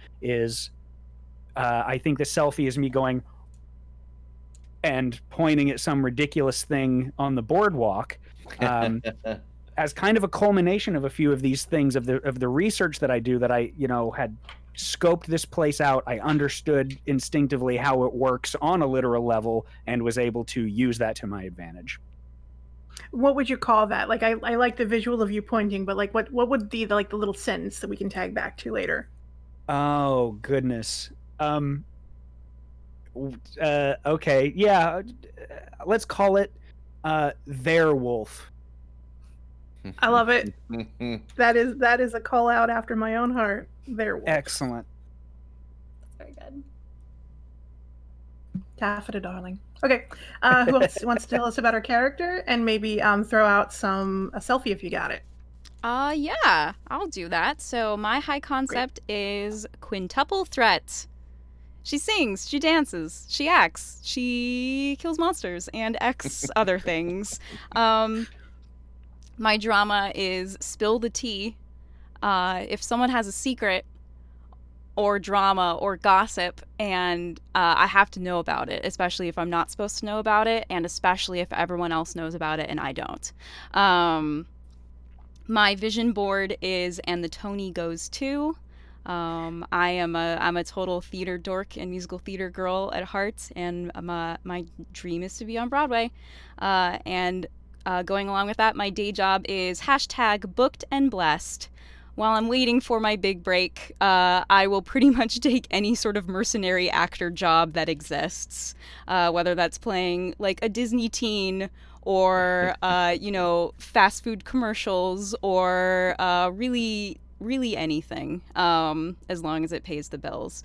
I think the selfie is me going and pointing at some ridiculous thing on the boardwalk, as kind of a culmination of a few of these things of the research that I do, that I had scoped this place out. I understood instinctively how it works on a literal level and was able to use that to my advantage. What would you call that? Like, I like the visual of you pointing, but like, what would be the little sentence that we can tag back to later? Oh goodness. Okay, yeah. Let's call it their wolf. I love it. That is a call out after my own heart. Their wolf. Excellent. That's very good. Taffeta, darling. Okay, who else wants to tell us about our character and maybe throw out a selfie if you got it? Yeah, I'll do that. So my high concept is quintuple threat. She sings, she dances, she acts, she kills monsters, and X other things. My drama is spill the tea. If someone has a secret or drama or gossip, and I have to know about it, especially if I'm not supposed to know about it, and especially if everyone else knows about it and I don't. My vision board is "and the Tony goes too." I'm a total theater dork and musical theater girl at heart, and my dream is to be on Broadway. And going along with that, my day job is #booked and blessed. While I'm waiting for my big break, I will pretty much take any sort of mercenary actor job that exists, whether that's playing like a Disney teen or fast food commercials, or really anything, as long as it pays the bills.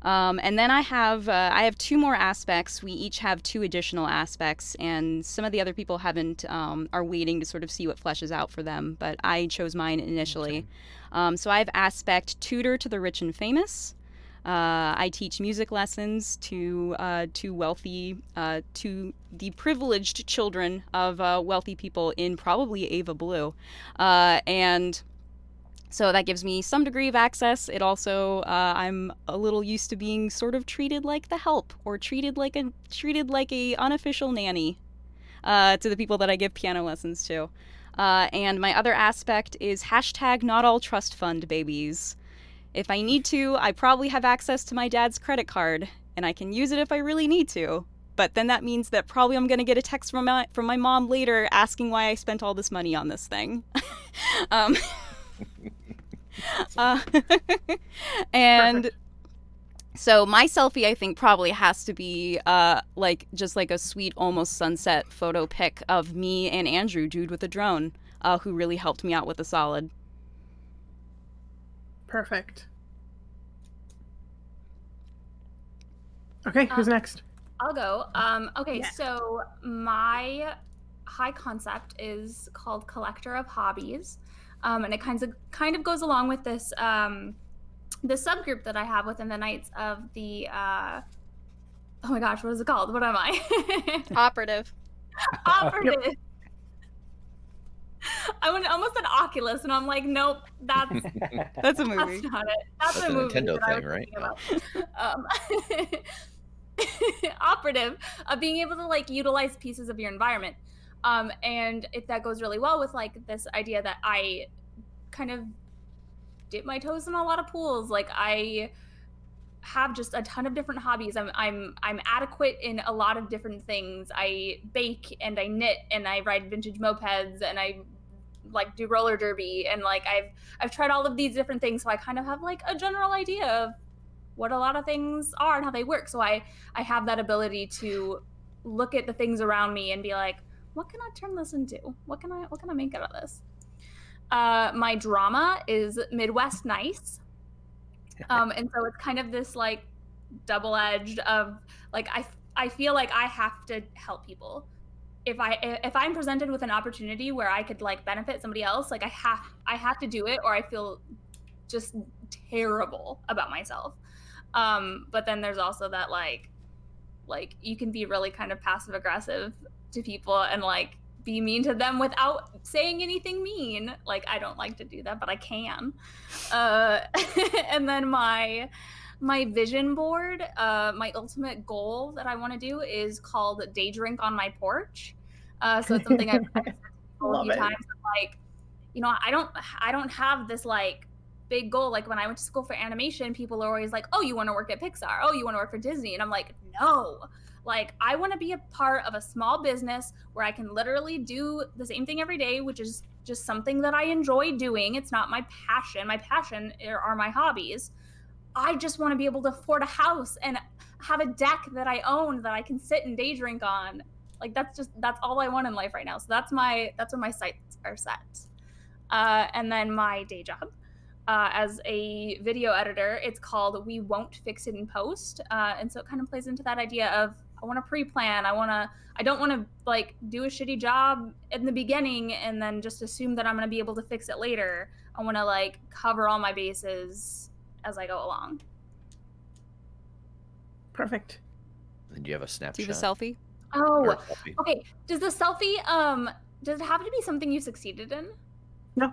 And then I have 2 more aspects. We each have 2 additional aspects, and some of the other people are waiting to sort of see what fleshes out for them, but I chose mine initially. Okay. So I have aspect tutor to the rich and famous. I teach music lessons to the privileged children of wealthy people in probably Ava Blue, and so that gives me some degree of access. It also, I'm a little used to being sort of treated like the help, or treated like a unofficial nanny to the people that I give piano lessons to. And my other aspect is #not all trust fund babies. If I need to, I probably have access to my dad's credit card, and I can use it if I really need to. But then that means that probably I'm going to get a text from my mom later asking why I spent all this money on this thing. And perfect. So my selfie, I think, probably has to be just like a sweet, almost sunset photo pic of me and Andrew, dude with a drone, who really helped me out with the solid. Perfect. Okay, who's next? I'll go. Okay, yeah. So my high concept is called Collector of Hobbies. And it kind of goes along with this the subgroup that I have within the Knights of the oh my gosh, what is it called? What am I? Operative. Operative. Yep. I almost said Oculus, and I'm like, nope, that's a movie. That's not it. That's a movie Nintendo that thing, right? Operative, being able to like utilize pieces of your environment. And if that goes really well with like this idea that I kind of dip my toes in a lot of pools, like I have just a ton of different hobbies. I'm adequate in a lot of different things. I bake and I knit and I ride vintage mopeds and I like do roller derby, and like I've tried all of these different things, so I kind of have like a general idea of what a lot of things are and how they work. So I have that ability to look at the things around me and be like, what can I turn this into? What can I make out of this? My drama is Midwest Nice. And so it's kind of this like double-edged of like, I feel like I have to help people. If I'm presented with an opportunity where I could like benefit somebody else, like I have to do it, or I feel just terrible about myself. But then there's also that like you can be really kind of passive aggressive to people and like be mean to them without saying anything mean. Like I don't like to do that, but I can. And then my vision board, my ultimate goal that I want to do is called Day Drink on My Porch. So it's something I've said to people a few times. Like, you know, I don't have this like big goal. Like when I went to school for animation, people are always like, oh, you want to work at Pixar? Oh, you want to work for Disney? And I'm like, no. Like I want to be a part of a small business where I can literally do the same thing every day, which is just something that I enjoy doing. It's not my passion. My passion are my hobbies. I just want to be able to afford a house and have a deck that I own that I can sit and day drink on. Like that's all I want in life right now. So that's where my sights are set. And then my day job as a video editor, it's called We Won't Fix It in Post. And so it kind of plays into that idea of I want to pre-plan. I don't want to like do a shitty job in the beginning and then just assume that I'm going to be able to fix it later. I want to like cover all my bases as I go along. Perfect. And do you have a snapshot? Do you have a selfie? Oh, okay. Does the selfie, does it have to be something you succeeded in? No.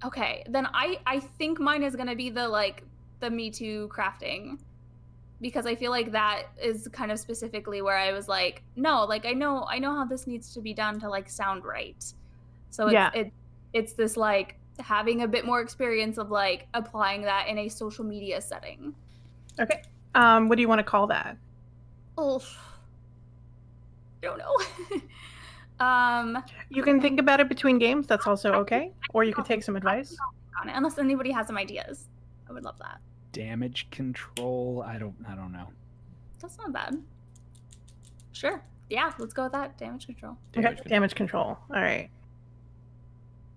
Okay, then I think mine is going to be the Me Too crafting, because I feel like that is kind of specifically where I was like, no, like I know how this needs to be done to like sound right. So it's this like having a bit more experience of like applying that in a social media setting. Okay. What do you want to call that? Oh, I don't know. You can think about it between games. That's also okay. Or you could take some advice. On it, unless anybody has some ideas. I would love that. Damage control. I don't know. That's not bad. Sure. Yeah, let's go with that. Damage control. Damage control. All right.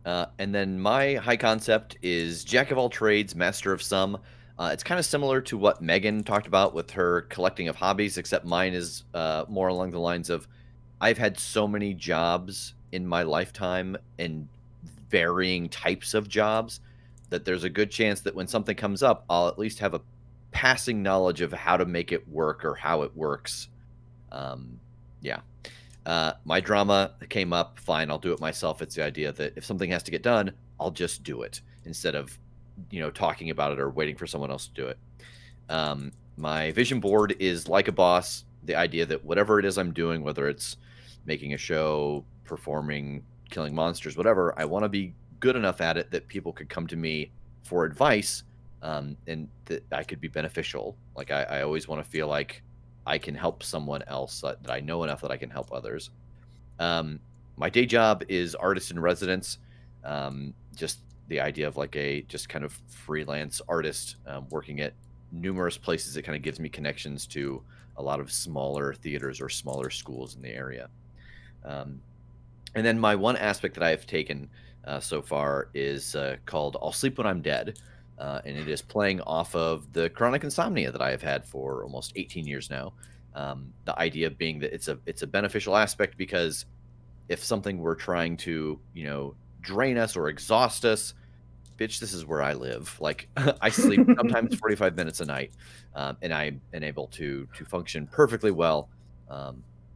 And then my high concept is Jack of all trades, master of some. It's kind of similar to what Megan talked about with her collecting of hobbies, except mine is more along the lines of I've had so many jobs in my lifetime and varying types of jobs that there's a good chance that when something comes up, I'll at least have a passing knowledge of how to make it work or how it works. My drama came up, fine, I'll do it myself. It's the idea that if something has to get done, I'll just do it instead of, talking about it or waiting for someone else to do it. My vision board is like a boss, the idea that whatever it is I'm doing, whether it's making a show, performing, killing monsters, whatever, I want to be good enough at it that people could come to me for advice, and that I could be beneficial. Like I always want to feel like I can help someone else, that I know enough that I can help others. My day job is artist in residence. Just the idea of like a just kind of freelance artist, working at numerous places. It kind of gives me connections to a lot of smaller theaters or smaller schools in the area. And then my one aspect that I have taken so far is called I'll Sleep When I'm Dead. And it is playing off of the chronic insomnia that I have had for almost 18 years now. The idea being that it's a beneficial aspect, because if something were trying to, drain us or exhaust us, bitch, this is where I live. Like I sleep sometimes 45 minutes a night, and I'm able to function perfectly well.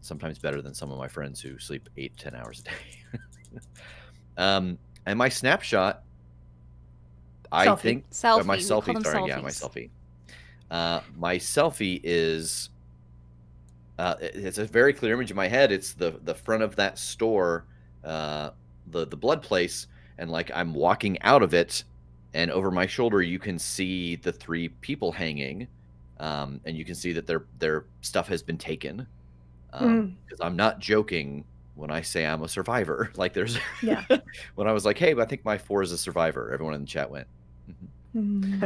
Sometimes better than some of my friends who sleep 8-10 hours a day. And my snapshot, I think selfie. My selfie. Sorry, selfies. Yeah, my selfie. My selfie is it's a very clear image in my head. It's the front of that store, the blood place, and like I'm walking out of it, and over my shoulder you can see the 3 people hanging, and you can see that their stuff has been taken. Because I'm not joking when I say I'm a survivor. Like there's when I was like, hey, I think my 4 is a survivor, everyone in the chat went. And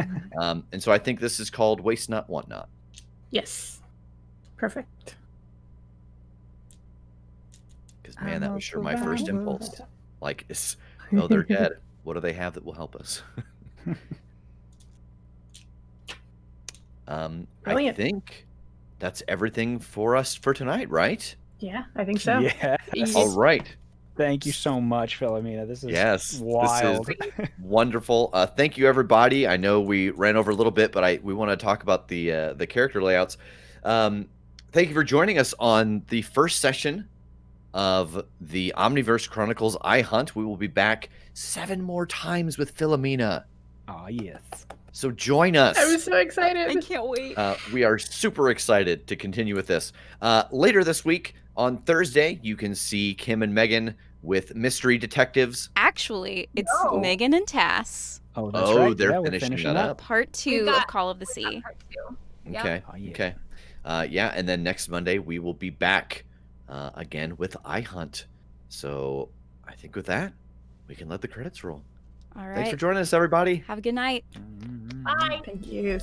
so I think this is called Waste Not, Want Not. Yes. Perfect. Because man, that was sure my first impulse. Like, they're dead. What do they have that will help us? I think that's everything for us for tonight, right? Yeah, I think so. Yeah. All right. Thank you so much, Filamena. This is Yes, wild. this is wonderful. Thank you, everybody. I know we ran over a little bit, but we want to talk about the character layouts. Thank you for joining us on the first session of the Omniverse Chronicles iHunt. We will be back 7 more times with Filamena. Oh, yes. So join us. I was so excited. I can't wait. We are super excited to continue with this. Later this week, on Thursday, you can see Kim and Megan with Mystery Detectives. Actually, it's No. Megan and Tass. Oh, that's right. They're Yeah, we're finishing finishing that up. up. Part 2 got- of Call of the Sea. Part 2. Yep. Okay. Oh, yeah. Okay. Yeah, and then next Monday we will be back again with iHunt. So I think with that, we can let the credits roll. All Thanks for right. joining us, everybody. Have a good night. Bye. Thank you.